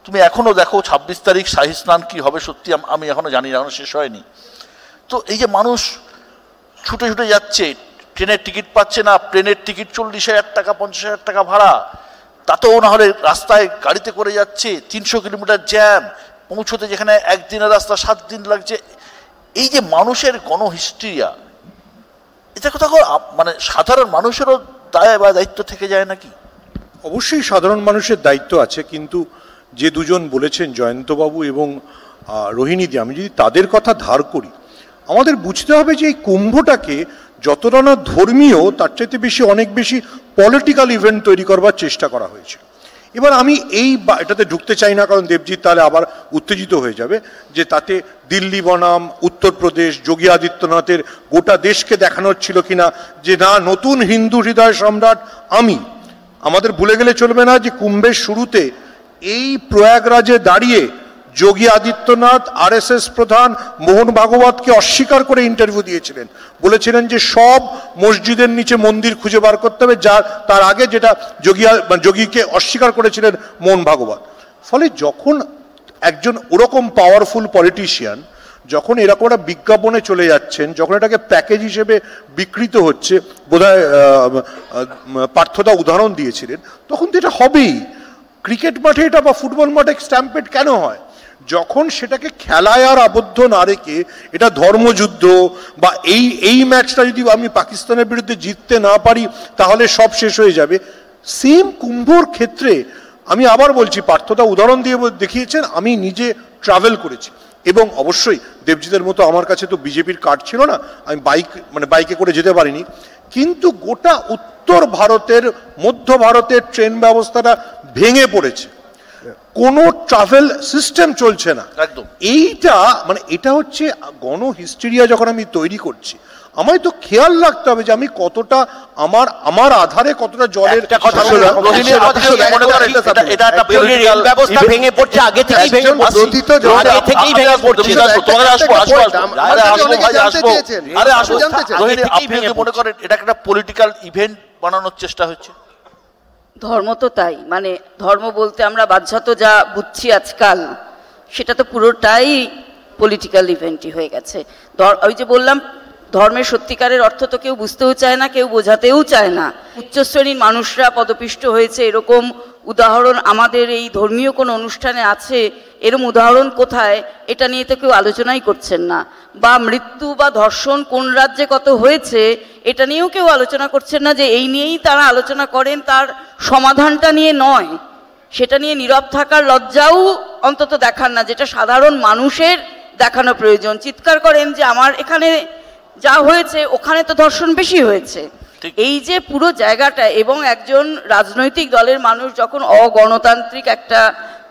S4: তুমি এখনো দেখো 26 তারিখ শাহী স্নান কি হবে সত্যি আমি এখনো জানি না, এখনো শেষ হয়নি। তো এই যে মানুষ ছুটে ছুটে যাচ্ছে, ট্রেনের টিকিট পাচ্ছে না, প্লেনের টিকিট 40,000 টাকা 50,000 টাকা ভাড়া, তাতেও না হলে রাস্তায় গাড়িতে করে যাচ্ছে, 300 কিলোমিটার জ্যাম, পৌঁছতে যেখানে একদিনের রাস্তা 7 দিন লাগছে। এই যে মানুষের গণহিস্টেরিয়া, এটা কোথাও মানে সাধারণ মানুষেরও দায় বা দায়িত্ব থেকে যায় নাকি?
S9: অবশ্যই সাধারণ মানুষের দায়িত্ব আছে, কিন্তু যে দুজন বলেছেন জয়ন্তবাবু এবং রোহিণীদি, আমি যদি তাদের কথা ধার করি, আমাদের বুঝতে হবে যে এই কুম্ভটাকে যতটা না ধর্মীয় তার চাইতে বেশি, অনেক বেশি পলিটিক্যাল ইভেন্ট তৈরি করবার চেষ্টা করা হয়েছে। এবার আমি এটাতে ঢুকতে চাই না, কারণ দেবজিৎ তাহলে আবার উত্তেজিত হয়ে যাবে, যে তাতে দিল্লি বনাম উত্তরপ্রদেশ যোগী আদিত্যনাথের গোটা দেশকে দেখানো হচ্ছিল কিনা যে না, নতুন হিন্দু হৃদয় সম্রাট আমি। আমাদের ভুলে গেলে চলবে না যে কুম্ভের শুরুতে এই প্রয়াগরাজে দাঁড়িয়ে যোগী আদিত্যনাথ আরএসএস প্রধান মোহন ভাগবতকে অস্বীকার করে ইন্টারভিউ দিয়েছিলেন, বলেছিলেন যে সব মসজিদের নিচে মন্দির খুঁজে বার করতে হবে, তার আগে যেটা যোগীকে অস্বীকার করেছিলেন মোহন ভাগবত। ফলে যখন একজন ওরকম পাওয়ারফুল পলিটিশিয়ান যখন এরকম একটা বিজ্ঞাপনে চলে যাচ্ছেন, যখন এটাকে প্যাকেজ হিসেবে বিকৃত হচ্ছে, বোধহয় পার্থদা উদাহরণ দিয়েছিলেন, তখন তো এটা হবেই। ক্রিকেট মাঠে এটা বা ফুটবল মাঠে স্ট্যাম্পেড কেন হয়? যখন সেটাকে খেলায় আর আবদ্ধ না রেখে এটা ধর্মযুদ্ধ বা এই ম্যাচটা যদি আমি পাকিস্তানের বিরুদ্ধে জিততে না পারি তাহলে সব শেষ হয়ে যাবে, সেম কুম্ভর ক্ষেত্রে আমি আবার বলছি, পার্থদা উদাহরণ দিয়ে দেখিয়েছেন, আমি নিজে ট্রাভেল করেছি এবং অবশ্যই দেবজিতের মতো আমার কাছে তো বিজেপির কার্ড ছিল না, আমি বাইকে করে যেতে পারিনি, কিন্তু গোটা উত্তর ভারতের, মধ্য ভারতের ট্রেন ব্যবস্থাটা ভেঙে পড়েছে, কোনো ট্রাভেল সিস্টেম চলছে না।
S4: একদম
S9: এইটা মানে এটা হচ্ছে গণ হিস্টেরিয়া। যখন আমি তৈরি করছি আমায় তো খেয়াল রাখতে হবে যে আমি কতটা আমার আধারে কতটা জলের
S12: ভেঙে পড়ছে, আগে থেকেই ভেঙে
S4: মনে করেন এটা একটা পলিটিক্যাল ইভেন্ট বানানোর চেষ্টা হচ্ছে।
S7: ধর্ম তো তাই, মানে ধর্ম বলতে আমরা বাহ্যত যা বুঝছি আজকাল সেটা তো পুরোটাই পলিটিক্যাল ইভেন্টই হয়ে গেছে। ওই যে বললাম, ধর্মের সত্যিকারের অর্থ তো কেউ বুঝতেও চায় না, কেউ বোঝাতেও চায় না। উচ্চশ্রেণীর মানুষরা পদপিষ্ট হয়েছে, এরকম উদাহরণ আমাদের এই ধর্মীয় কোনো অনুষ্ঠানে আছে, এরকম উদাহরণ কোথায় এটা নিয়ে তো কেউ আলোচনাই করছেন না। বা মৃত্যু বা ধর্ষণ কোন রাজ্যে কত হয়েছে এটা নিয়েও কেউ আলোচনা করছেন না, যে এই নিয়েই তারা আলোচনা করেন, তার সমাধানটা নিয়ে নয়। সেটা নিয়ে নীরব থাকার লজ্জাও অন্তত দেখান না, যেটা সাধারণ মানুষের দেখানো প্রয়োজন। চিৎকার করেন যে আমার এখানে যা হয়েছে ওখানে তো ধর্ষণ বেশি হয়েছে। এই যে পুরো জায়গাটা, এবং একজন রাজনৈতিক দলের মানুষ যখন অগণতান্ত্রিক একটা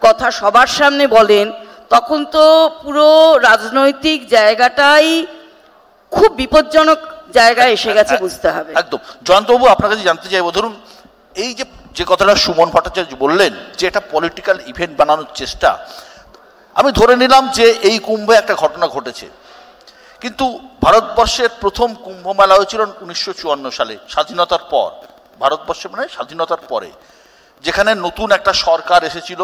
S7: কথা সবার সামনে বলেন, তখন তো পুরো রাজনৈতিক জায়গাটাই খুব বিপজ্জনক জায়গায় এসে গেছে, বুঝতে হবে।
S4: একদম। জয়ন্তবাবু, আপনার কাছে জানতে চাইবো, ধরুন এই যে কথাটা সুমন ভট্টাচার্য বললেন যে এটা পলিটিক্যাল ইভেন্ট বানানোর চেষ্টা, আমি ধরে নিলাম যে এই কুম্ভে একটা ঘটনা ঘটেছে, কিন্তু ভারতবর্ষের প্রথম কুম্ভ মেলা হয়েছিল 1954 সালে, স্বাধীনতার পর। ভারতবর্ষে মানে স্বাধীনতার পরে, যেখানে নতুন একটা সরকার এসেছিল,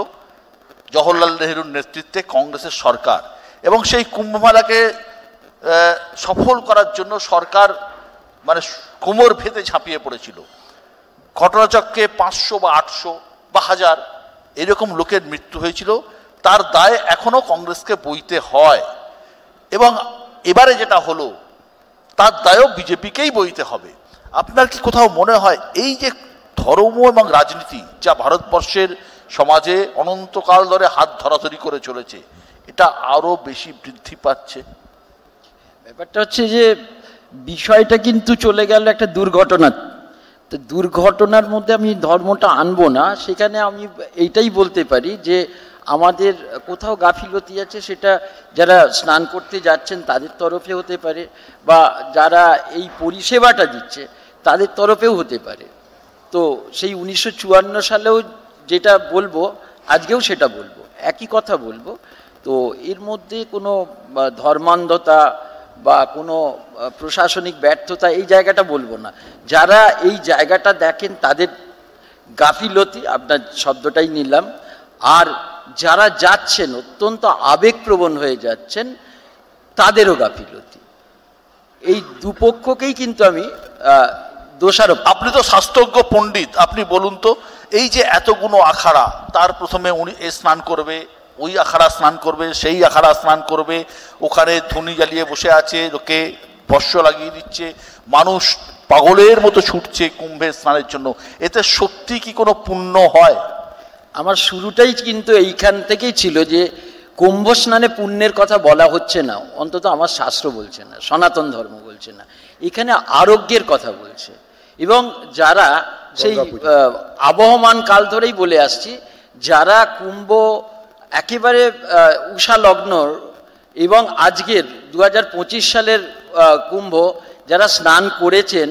S4: জওহরলাল নেহরুর নেতৃত্বে কংগ্রেসের সরকার, এবং সেই কুম্ভ মেলাকে সফল করার জন্য সরকার মানে কোমর ভেতে ঝাঁপিয়ে পড়েছিল। ঘটনাচক্রে 500 বা 800 বা 1000 এরকম লোকের মৃত্যু হয়েছিল, তার দায় এখনো কংগ্রেসকে বইতে হয়, এবং এবারে যেটা হলো তার দায়ও বিজেপিকেই বইতে হবে। আপনার কি কোথাও মনে হয় এই যে ধর্ম এবং রাজনীতি যা ভারতবর্ষের সমাজে অনন্তকাল ধরে হাত ধরাধরি করে চলেছে, এটা আরো বেশি বৃদ্ধি পাচ্ছে?
S8: ব্যাপারটা হচ্ছে যে বিষয়টা কিন্তু চলে গেল একটা দুর্ঘটনা, তো দুর্ঘটনার মধ্যে আমি ধর্মটা আনবো না। সেখানে আমি এইটাই বলতে পারি যে আমাদের কোথাও গাফিলতি আছে, সেটা যারা স্নান করতে যাচ্ছেন তাদের তরফে হতে পারে, বা যারা এই পরিষেবাটা দিচ্ছে তাদের তরফেও হতে পারে। তো সেই 1954 সালেও যেটা বলবো, আজকেও সেটা বলবো, একই কথা বলবো। তো এর মধ্যে কোনো ধর্মান্ধতা বা কোনো প্রশাসনিক ব্যর্থতা এই জায়গাটা বলবো না। যারা এই জায়গাটা দেখেন তাদের গাফিলতি, আপনার শব্দটাই নিলাম, আর যারা যাচ্ছেন অত্যন্ত আবেগপ্রবণ হয়ে যাচ্ছেন তাদেরও গাফিলতি। এই দুপক্ষকেই কিন্তু আমি দোষারোপ।
S4: আপনি তো শাস্ত্রজ্ঞ পণ্ডিত, আপনি বলুন তো, এই যে এতগুলো আখাড়া, তার প্রথমে উনি স্নান করবে, ওই আখাড়া স্নান করবে, সেই আখাড়া স্নান করবে, ওখানে ধুনি জ্বালিয়ে বসে আছে, লোকে বর্ষ লাগিয়ে দিচ্ছে, মানুষ পাগলের মতো ছুটছে কুম্ভের স্নানের জন্য, এতে সত্যি কি কোনো পুণ্য হয়?
S8: আমার শুরুটাই কিন্তু এইখান থেকেই ছিল যে কুম্ভ স্নানে পুণ্যের কথা বলা হচ্ছে না, অন্তত আমার শাস্ত্র বলছে না, সনাতন ধর্ম বলছে না, এখানে আরোগ্যের কথা বলছে। এবং যারা সেই আবহমান কাল ধরেই বলে আসছি, যারা কুম্ভ একেবারে উষা লগ্ন এবং আজকের 2025 সালের কুম্ভ যারা স্নান করেছেন,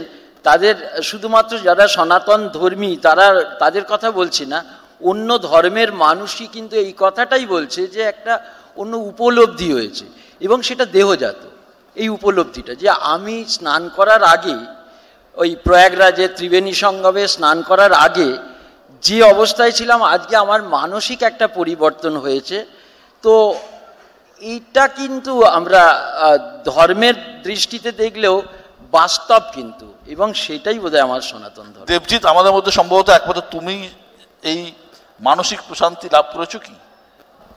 S8: তাদের শুধুমাত্র যারা সনাতন ধর্মী তাদের কথা বলছি না, অন্য ধর্মের মানুষই কিন্তু এই কথাটাই বলছে যে একটা অন্য উপলব্ধি হয়েছে, এবং সেটা দেহজাত। এই উপলব্ধিটা যে আমি স্নান করার আগে, ওই প্রয়াগরাজে ত্রিবেণী সঙ্গমে স্নান করার আগে যে অবস্থায় ছিলাম, আজকে আমার মানসিক একটা পরিবর্তন হয়েছে। তো এইটা কিন্তু আমরা ধর্মের দৃষ্টিতে দেখলেও বাস্তব কিন্তু, এবং সেটাই বোধহয় আমার সনাতন ধর্ম।
S4: দেবজিৎ, আমাদের মধ্যে সম্ভবত একমাত্র তুমি এই মানসিক প্রশান্তি লাভ করেছো কি?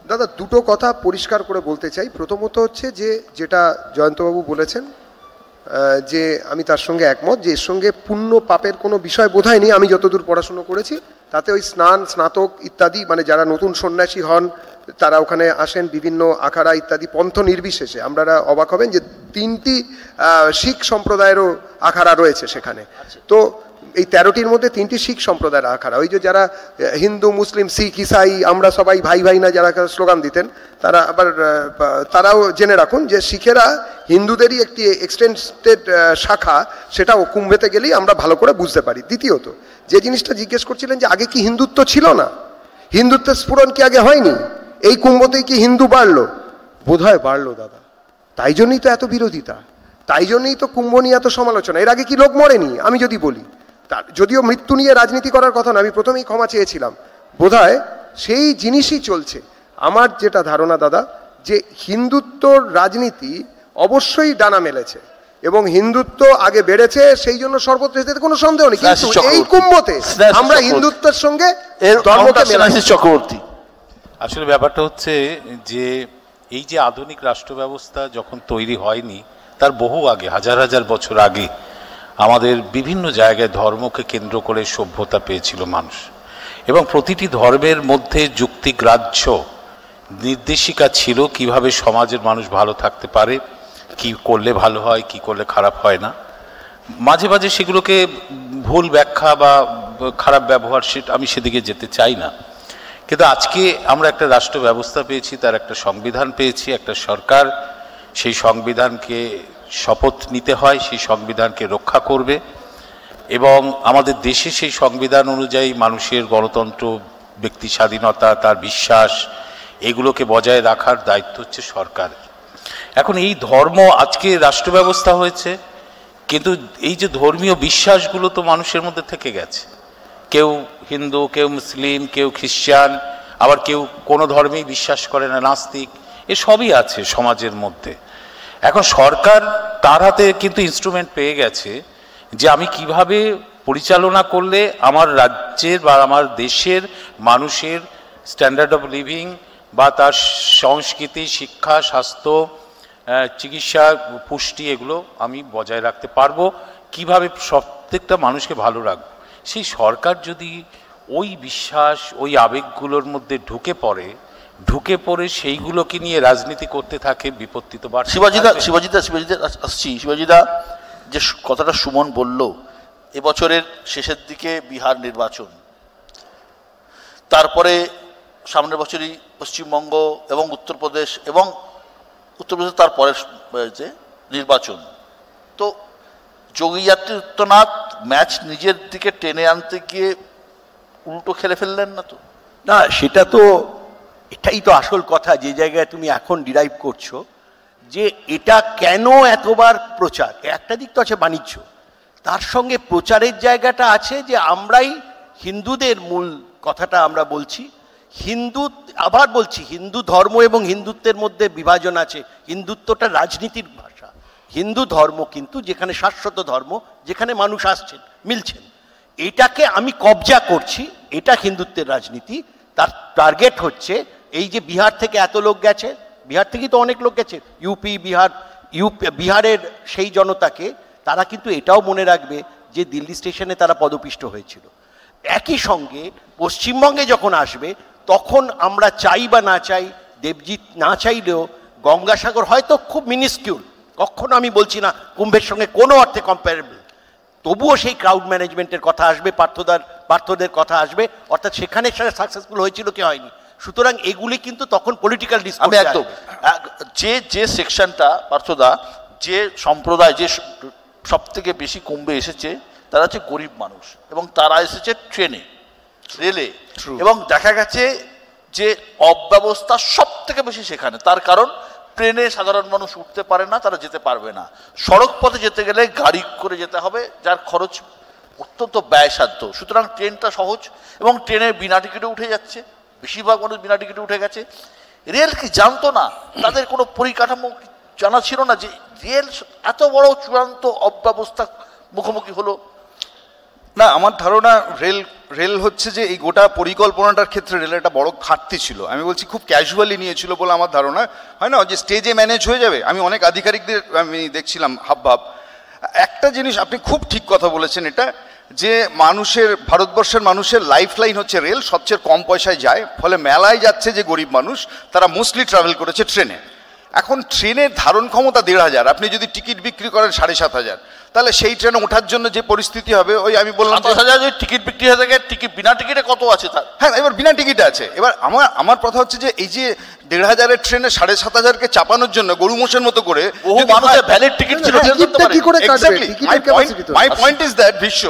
S10: দাদা, দুটো কথা পরিষ্কার করে বলতে চাই। প্রথমত হচ্ছে যে যেটা জয়ন্তবাবু বলেছেন, যে আমি তার সঙ্গে একমত, যে এর সঙ্গে পুণ্য পাপের কোনো বিষয় বোধহয় নেই। আমি যতদূর পড়াশুনো করেছি তাতে ওই স্নান, স্নাতক ইত্যাদি, মানে যারা নতুন সন্ন্যাসী হন তারা ওখানে আসেন বিভিন্ন আখাড়া ইত্যাদি পন্থ নির্বিশেষে। আপনারা অবাক হবেন যে 3টি শিখ সম্প্রদায়েরও আখাড়া রয়েছে সেখানে। তো এই 13টির মধ্যে 3টি শিখ সম্প্রদায়ের আখাড়া। ওই যে যারা হিন্দু, মুসলিম, শিখ, ইসাই, আমরা সবাই ভাই ভাই না যারা স্লোগান দিতেন, তারা আবার তারাও জেনে রাখুন যে শিখেরা হিন্দুদেরই একটি এক্সটেন্ডেড শাখা, সেটাও কুম্ভেতে গেলেই আমরা ভালো করে বুঝতে পারি। দ্বিতীয়ত যে জিনিসটা জিজ্ঞেস করছিলেন যে আগে কি হিন্দুত্ব ছিল না, হিন্দুত্বের স্ফুরণ কি আগে হয়নি? এই কুম্ভতেই কি হিন্দু বাড়লো? বোধহয় বাড়লো দাদা। তাই জন্যই তো এত বিরোধিতা, তাই জন্যই তো কুম্ভ নিয়ে এত সমালোচনা। এর আগে কি লোক মরেনি? আমি যদি বলি, যদিও মৃত্যু নিয়ে রাজনীতি করার কথা না, আমি প্রথমেই ক্ষমা চেয়েছিলাম, বোধহয় সেই জিনিসই চলছে। আমার যেটা ধারণা দাদা, যে হিন্দুত্বর রাজনীতি অবশ্যই ডানা মেলেছে এবং হিন্দুত্ব আগে বেড়েছে, সেই জন্য সর্বত্র এতে কোনো সন্দেহ নেই। কিন্তু এই কুম্ভতে আমরা হিন্দুত্বের সঙ্গে ধর্মকে মেলাচ্ছি।
S4: চক্রবর্তী,
S13: আসলে ব্যাপারটা হচ্ছে যে এই যে আধুনিক রাষ্ট্র ব্যবস্থা যখন তৈরি হয়নি, তার বহু আগে, হাজার হাজার বছর আগে আমাদের বিভিন্ন জায়গায় ধর্মকে কেন্দ্র করে সভ্যতা পেয়েছিল মানুষ, এবং প্রতিটি ধর্মের মধ্যে যুক্তিগ্রাহ্য নির্দেশিকা ছিল কিভাবে সমাজের মানুষ ভালো থাকতে পারে, কি করলে ভালো হয়, কি করলে খারাপ হয় না। মাঝে মাঝে সেগুলোকে ভুল ব্যাখ্যা বা খারাপ ব্যবহার, আমি সেদিকে যেতে চাই না। কিন্তু আজকে আমরা একটা রাষ্ট্র ব্যবস্থা পেয়েছি, তার একটা সংবিধান পেয়েছি, একটা সরকার সেই সংবিধানকে শপথ নিতে হয়, সেই সংবিধানকে রক্ষা করবে, এবং আমাদের দেশে সেই সংবিধান অনুযায়ী মানুষের গণতন্ত্র, ব্যক্তি স্বাধীনতা, তার বিশ্বাস, এগুলোকে বজায় রাখার দায়িত্ব হচ্ছে সরকারের। এখন এই ধর্ম আজকে রাষ্ট্র ব্যবস্থা হয়েছে, কিন্তু এই যে ধর্মীয় বিশ্বাসগুলো তো মানুষের মধ্যে থেকে গেছে। কেউ হিন্দু, কেউ মুসলিম, কেউ খ্রিস্টান, আবার কেউ কোনো ধর্মেই বিশ্বাস করে না, নাস্তিক, এসবই আছে সমাজের মধ্যে। এখন সরকার তার হাতে কিন্তু ইনস্ট্রুমেন্ট পেয়ে গেছে যে আমি কিভাবে পরিচালনা করলে আমার রাজ্যের বা আমার দেশের মানুষের স্ট্যান্ডার্ড অফ লিভিং বা তার সংস্কৃতি, শিক্ষা, স্বাস্থ্য, চিকিৎসা, পুষ্টি, এগুলো আমি বজায় রাখতে পারবো, কিভাবে প্রত্যেকটা মানুষকে ভালো রাখবো। সেই সরকার যদি ওই বিশ্বাস, ওই আবেগগুলোর মধ্যে ঢুকে পড়ে সেইগুলোকে নিয়ে রাজনীতি করতে থাকে, বিপত্তি তো বাড়ছে।
S4: শিবাজিদা আসছি। শিবাজিদা, যে কথাটা সুমন বলল, এবছরের শেষের দিকে বিহার নির্বাচন, তারপরে সামনের বছরই পশ্চিমবঙ্গ এবং উত্তরপ্রদেশ, এবং উত্তরপ্রদেশ তারপরে যে নির্বাচন। তো যোগী আদিত্যনাথ ম্যাচ নিজের দিকে টেনে আনতে গিয়ে উল্টো খেলে ফেললেন না তো?
S3: না, সেটা তো, এটাই তো আসল কথা যে জায়গায় তুমি এখন ডিরাইভ করছো, যে এটা কেন এতবার প্রচার। একটা দিক তো আছে বাণিজ্য, তার সঙ্গে প্রচারের জায়গাটা আছে যে আমরাই হিন্দুদের মূল কথাটা আমরা বলছি। আবার বলছি, হিন্দু ধর্ম এবং হিন্দুত্বের মধ্যে বিভাজন আছে। হিন্দুত্বটা রাজনীতির ভাষা, হিন্দু ধর্ম কিন্তু যেখানে শাশ্বত ধর্ম, যেখানে মানুষ আসছেন, মিলছেন, এটাকে আমি কবজা করছি, এটা হিন্দুত্বের রাজনীতি। তার টার্গেট হচ্ছে এই যে বিহার থেকে এত লোক গেছে, বিহার থেকেই তো অনেক লোক গেছে, বিহারের সেই জনতাকে তারা কিন্তু এটাও মনে রাখবে যে দিল্লি স্টেশনে তারা পদপিষ্ট হয়েছিল। একই সঙ্গে পশ্চিমবঙ্গে যখন আসবে, তখন আমরা চাই বা না চাই, দেবজিৎ না চাইলেও গঙ্গাসাগর হয়তো খুব মিনিস্কিউল, কখনো আমি বলছি না কুম্ভের সঙ্গে কোনো অর্থে কম্পারেবল, তবুও সেই ক্রাউড ম্যানেজমেন্টের কথা আসবে, পার্থদের কথা আসবে, অর্থাৎ সেখানে সেটা সাকসেসফুল হয়েছিল কি হয়নি। সুতরাং এগুলি কিন্তু তখন পলিটিক্যাল ডিসকাস।
S4: একদম যে সেকশনটা পার্থদা, যে সম্প্রদায় যে সব থেকে বেশি কুম্ভে এসেছে, তারা হচ্ছে গরিব মানুষ, এবং তারা এসেছে ট্রেনে, রেলে, এবং দেখা গেছে যে অব্যবস্থা সব থেকে বেশি সেখানে। তার কারণ ট্রেনে সাধারণ মানুষ উঠতে পারে না, তারা যেতে পারবে না। সড়ক পথে যেতে গেলে গাড়ি করে যেতে হবে, যার খরচ অত্যন্ত ব্যয়সাধ্য। সুতরাং ট্রেনটা সহজ, এবং ট্রেনে বিনা টিকিটে উঠে যাচ্ছে, বেশিরভাগ মানুষ বিনা টিকিটে উঠে গেছে। রেল কি জানতো না? তাদের কোনো পরিকাঠামো জানা ছিল না যে রেল এত বড় চূড়ান্ত অব্যবস্থা মুখোমুখি হলো?
S6: না, আমার ধারণা রেল হচ্ছে যে এই গোটা পরিকল্পনাটার ক্ষেত্রে রেলের একটা বড় ঘাটতি ছিল। আমি বলছি খুব ক্যাজুয়ালি নিয়েছিল বলে আমার ধারণা। হয় না যে স্টেজে ম্যানেজ হয়ে যাবে। আমি অনেক আধিকারিকদের আমি দেখছিলাম হাবভাব। একটা জিনিস আপনি খুব ঠিক কথা বলেছেন, এটা যে ভারতবর্ষের মানুষের লাইফ লাইন হচ্ছে রেল, সবচেয়ে কম পয়সায় যায়, ফলে মেলায় যাচ্ছে যে গরিব মানুষ তারা মোস্টলি ট্রাভেল করেছে ট্রেনে। এখন ট্রেনের ধারণ ক্ষমতা 1500, আপনি যদি টিকিট বিক্রি করেন 7500, তাহলে সেই ট্রেনে ওঠার জন্য যে পরিস্থিতি হবে, ওই আমি বললাম
S4: 7000 যদি টিকিট বিক্রি হয়ে থাকে, টিকিট বিনা টিকিটে কত আছে তার?
S6: হ্যাঁ, এবার বিনা টিকিটে আছে। এবার আমার কথা হচ্ছে যে এই যে 1500-এর ট্রেনে 7500-কে চাপানোর জন্য গরু মোষের মতো করে
S4: বহু মানুষের ভ্যালিড টিকিট ছিল,
S6: মাই পয়েন্ট ইজ দ্যাট বিশ্ব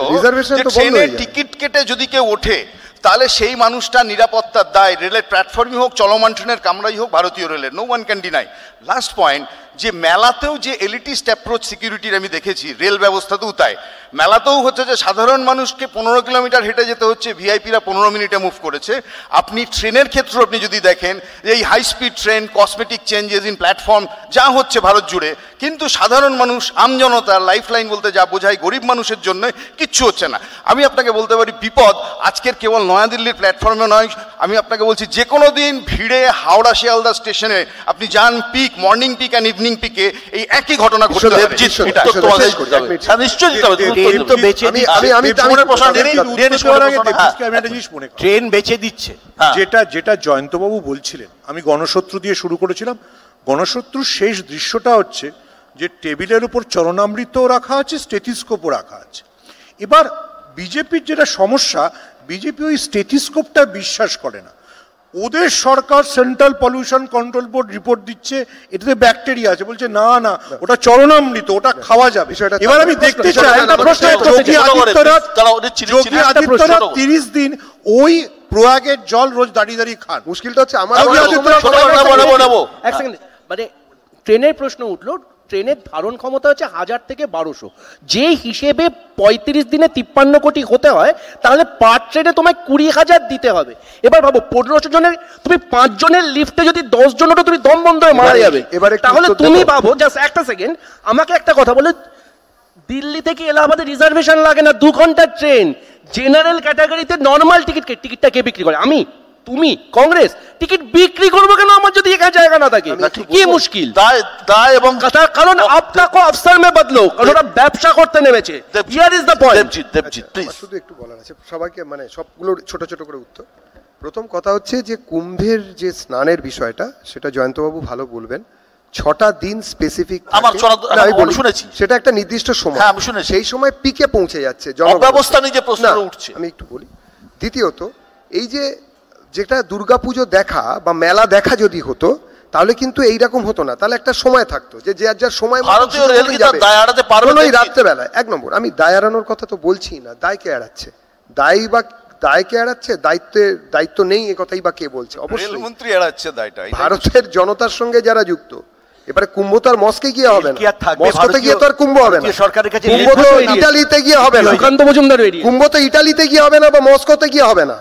S6: ট্রেনের টিকিট কেটে যদি কেউ ওঠে, তাহলে সেই মানুষটা নিরাপত্তার দায় রেলের প্ল্যাটফর্মই হোক, চলমান ট্রেনের কামরাই হোক, ভারতীয় রেলের, no one can deny. Last point, যে মেলাতেও যে এলিটিস্ট অ্যাপ্রোচ সিকিউরিটির আমি দেখেছি, রেল ব্যবস্থাতেও তাই। মেলাতেও হচ্ছে যে সাধারণ মানুষকে 15 কিলোমিটার হেঁটে যেতে হচ্ছে, ভিআইপিরা 15 মিনিটে মুভ করেছে। আপনি ট্রেনের ক্ষেত্রে আপনি যদি দেখেন যে এই high speed train, cosmetic changes in platform যা হচ্ছে ভারত জুড়ে, কিন্তু সাধারণ মানুষ, আমজনতার লাইফ লাইন বলতে যা বোঝায় গরিব মানুষের জন্য কিচ্ছু হচ্ছে না। আমি আপনাকে বলতে পারি বিপদ আজকের কেবল নয়াদিল্লির প্ল্যাটফর্মে নয়, আমি আপনাকে বলছি যে কোনো দিন ভিড়ে হাওড়া শিয়ালদা স্টেশনে আপনি যান, peak, morning peak and evening পিকে এই একই ঘটনা ঘটতে পারে।
S9: ট্রেন বেচে দিচ্ছে, যেটা জয়ন্তবাবু বলছিলেন। আমি গণশত্রু দিয়ে শুরু করেছিলাম। গণশত্রুর শেষ দৃশ্যটা হচ্ছে যে টেবিলের উপর চরণামৃত রাখা আছে, স্টেথিস্কোপও রাখা আছে। এবার বিজেপির যেটা সমস্যা, বিজেপি ওই স্টেথিস্কোপটা বিশ্বাস করে না। ওদের সরকার central pollution control board report দিচ্ছে এটাতে ব্যাকটেরিয়া আছে, বলছে না না ওটা চরণামৃত, ওটা খাওয়া যাবে। এবার আমি দেখতে চাই যোগী আদিত্যনাথ 30 দিন ওই প্রয়াগের জল রোজ দাঁড়িয়ে দাঁড়িয়ে খান।
S5: মুশকিলটা হচ্ছে আমার মানে ট্রেনের প্রশ্ন উঠলো, ট্রেনের ধারণ ক্ষমতা হচ্ছে 1000 থেকে 1200, যে হিসেবে 35 দিনে 53 কোটি হতে হয়, তাহলে পার ট্রেনে তোমায় 20,000 দিতে হবে। এবার ভাবো 1500 জনের, তুমি 5 জনের লিফটে যদি 10 জনেরও তুমি দম বন্ধ হয়ে মারা যাবে, তাহলে তুমি ভাবো, জাস্ট একটা সেকেন্ড আমাকে একটা কথা বলে, দিল্লি থেকে এলাহাবাদে রিজার্ভেশন লাগে না, 2 ঘন্টার ট্রেন, জেনারেল ক্যাটাগরিতে নর্মাল টিকিটটা কে বিক্রি করে? আমি, তুমি, কংগ্রেস। টিকিট বিক্রি করবো কেন আমার যদি এখানে জায়গা না থাকে? কি মুশকিল দায় এবং কথা, কারণ আপনাকে আফসার মে বদলো, কারণ ওরা ব্যবসা করতে নেমেছে। Here is the point.
S10: Debjit please. শুধু একটু বলার আছে সবাইকে, মানে সবগুলোর ছোট ছোট করে উত্তর। প্রথম কথা হচ্ছে যে কুম্ভের যে স্নানের বিষয়টা, সেটা জয়ন্তবাবু ভালো বলবেন। 6টা দিন স্পেসিফিক শুনেছি, সেটা একটা নির্দিষ্ট সময়, সেই সময় পিকে পৌঁছে যাচ্ছে
S4: অব্যবস্থা নিয়ে যে প্রশ্ন উঠছে।
S10: আমি একটু বলি। দ্বিতীয়ত, এই যে যেটা দুর্গাপুজো দেখা বা মেলা দেখা যদি হতো, তাহলে কিন্তু এইরকম হতো না, তাহলে একটা সময় থাকতো যে যার সময় রাত্রেবেলায়। 1 নম্বর, আমি দায় এড়ানোর কথা তো বলছি না, দায়কে এড়াচ্ছে, দায়কে এড়াচ্ছে, দায়িত্ব নেই এ কথাই বা কে বলছে? অবশ্যই মন্ত্রী এড়াচ্ছে দায়টা। ভারতের জনতার সঙ্গে যারা যুক্ত, এবারে কুম্ভ তো আর মস্কে গিয়ে হবে না, মস্কোতে গিয়ে তো আর কুম্ভ হবে না, সরকারের কাছে কুম্ভ তো ইটালিতে গিয়ে হবে না, কুম্ভ তো ইটালিতে গিয়ে হবে না বা মস্কোতে গিয়ে হবে না।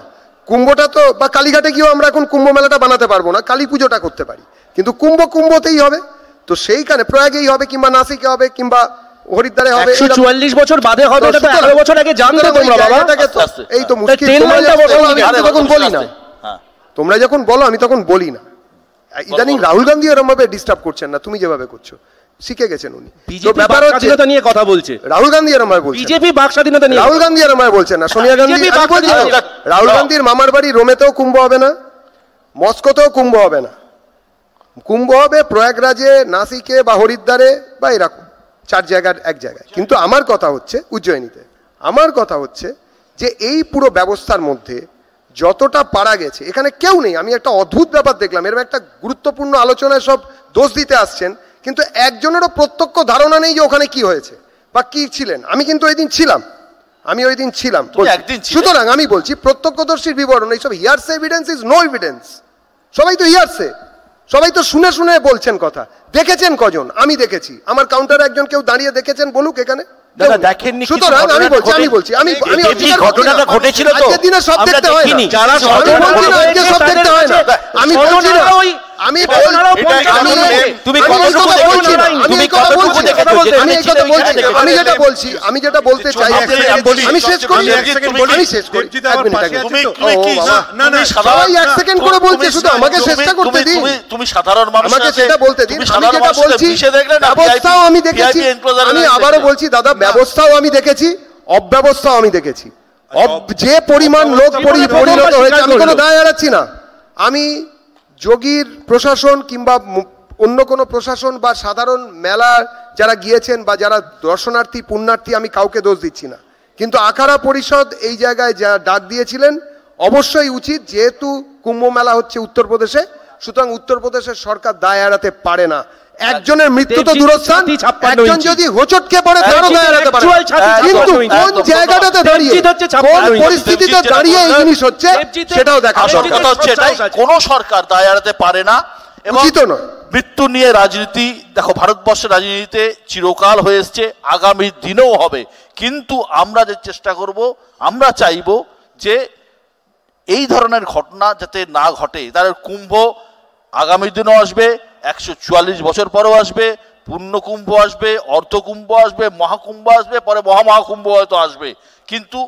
S10: কুম্ভটা তো, বা কালীঘাটে গিয়েও আমরা এখন কুম্ভ মেলাটা বানাতে পারবো না, কালী পুজোটা করতে পারি, কিন্তু কুম্ভতেই হবে। তো সেইখানে প্রয়াগেই হবে, কিংবা নাসিকে হবে, কিংবা হরিদ্বারে হবে। 144 বছর বাদে হবে, এটা তো 11 বছর আগে জানতে তোমরা বাবা। এই তো মুশকিল। আমি তখন বলি না, তোমরা যখন বলো আমি তখন বলি না। ইদানিং রাহুল গান্ধী এরকম ভাবে ডিস্টার্ব করছেন না, তুমি যেভাবে করছো, শিখে গেছেন উনি। ব্যাপার হচ্ছে স্বাধীনতা নিয়ে কথা বলছে রাহুল গান্ধী, এরকম ভাবে বলছে বিজেপি বাক স্বাধীনতা নিয়ে। রাহুল গান্ধী এরকম ভাবে বলছেন না, সোনিয়া গান্ধী। রাহুল গান্ধীর মামার বাড়ি রোমেতেও কুম্ভ হবে না, মস্কোতেও কুম্ভ হবে না। কুম্ভ হবে প্রয়াগরাজে, নাসিকে বা হরিদ্বারে বা এরকম 4 জায়গার এক জায়গায়। কিন্তু আমার কথা হচ্ছে উজ্জয়িনীতে। আমার কথা হচ্ছে যে এই পুরো ব্যবস্থার মধ্যে যতটা পারা গেছে, এখানে কেউ নেই। আমি একটা অদ্ভুত ব্যাপার দেখলাম, এরকম একটা গুরুত্বপূর্ণ আলোচনায় সব দোষ দিতে আসছেন, কিন্তু একজনেরও প্রত্যক্ষ ধারণা নেই যে ওখানে কি হয়েছে বা কি ছিলেন। আমি কিন্তু ওই দিন ছিলাম, সুতরাং আমি বলছি প্রত্যক্ষদর্শীর বিবরণ, এইসব হিয়ারসে এভিডেন্স ইজ নো এভিডেন্স। সবাই তো হিয়ারসে, সবাই তো শুনে শুনে বলছেন কথা। দেখেছেন কজন? আমি দেখেছি। আমার কাউন্টারে একজন কেউ দাঁড়িয়ে দেখেছেন বলুক এখানে? সুতরাং আমি বলছি ঘটনাটা ঘটেছিল তো, আজকের দিনে সব দেখতে হয় না, আমি বলছি না আজকে সব দেখতে হয় না, আমি বলছি না আমি যেটা বলতে চাই, আমি শেষ করি, সবাই এক সেকেন্ড করে বলছে, শুধু আমাকে চেষ্টা করতে দিন,
S4: তুমি সাধারণ মানুষ,
S10: আমাকে সেটা বলতে দিন। আমি যেটা বলছি ব্যবস্থাও আমি দেখেছি, আমি আবারও বলছি দাদা, ব্যবস্থাও আমি দেখেছি, অব্যবস্থাও আমি দেখেছি। যে পরিমাণ লোক পরিণত হয়েছে, আমি কোনো দায় এড়াচ্ছি না। আমি যোগীর প্রশাসন কিংবা অন্য কোনো প্রশাসন বা সাধারণ মেলা যারা গিয়েছেন বা যারা দর্শনার্থী পুণ্যার্থী, আমি কাউকে দোষ দিচ্ছি না, কিন্তু আখাড়া পরিষদ এই জায়গায় যা ডাক দিয়েছিলেন অবশ্যই উচিত। যেহেতু কুম্ভ মেলা হচ্ছে উত্তরপ্রদেশে, সুতরাং উত্তরপ্রদেশের সরকার দায় এড়াতে পারে না। একজনের মৃত্যু তো দূরস্থান, একজন যদি হোঁচট খেয়ে পড়ে তারও দায় এড়াতে পারে, কিন্তু কোন জায়গাটাতে দাঁড়িয়ে, কোন পরিস্থিতিতে দাঁড়িয়ে এই জিনিস হচ্ছে সেটাও দেখা দরকার।
S4: কোন সরকার দায় এড়াতে পারে না, এবং মৃত্যু নিয়ে রাজনীতি, দেখো ভারতবর্ষের রাজনীতিতে চিরকাল হয়ে এসছে, আগামী দিনেও হবে। কিন্তু আমরা যে চেষ্টা করব, আমরা চাইব যে এই ধরনের ঘটনা যাতে না ঘটে। তার কুম্ভ আগামী দিনও আসবে, 144 বছর পরেও আসবে, পূর্ণ কুম্ভ আসবে, অর্ধকুম্ভ আসবে, মহাকুম্ভ আসবে, পরে মহামহাকুম্ভ হয়তো আসবে। কিন্তু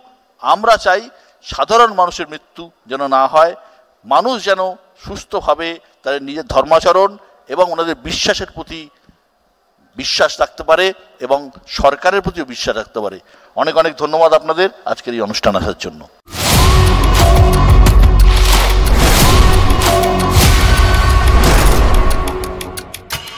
S4: আমরা চাই সাধারণ মানুষের মৃত্যু যেন না হয়, মানুষ যেন সুস্থভাবে তাদের নিজের ধর্মাচরণ এবং ওনাদের বিশ্বাসের প্রতি বিশ্বাস রাখতে পারে এবং সরকারের প্রতিও বিশ্বাস রাখতে পারে। অনেক অনেক ধন্যবাদ আপনাদের আজকের এই অনুষ্ঠান আসার জন্য।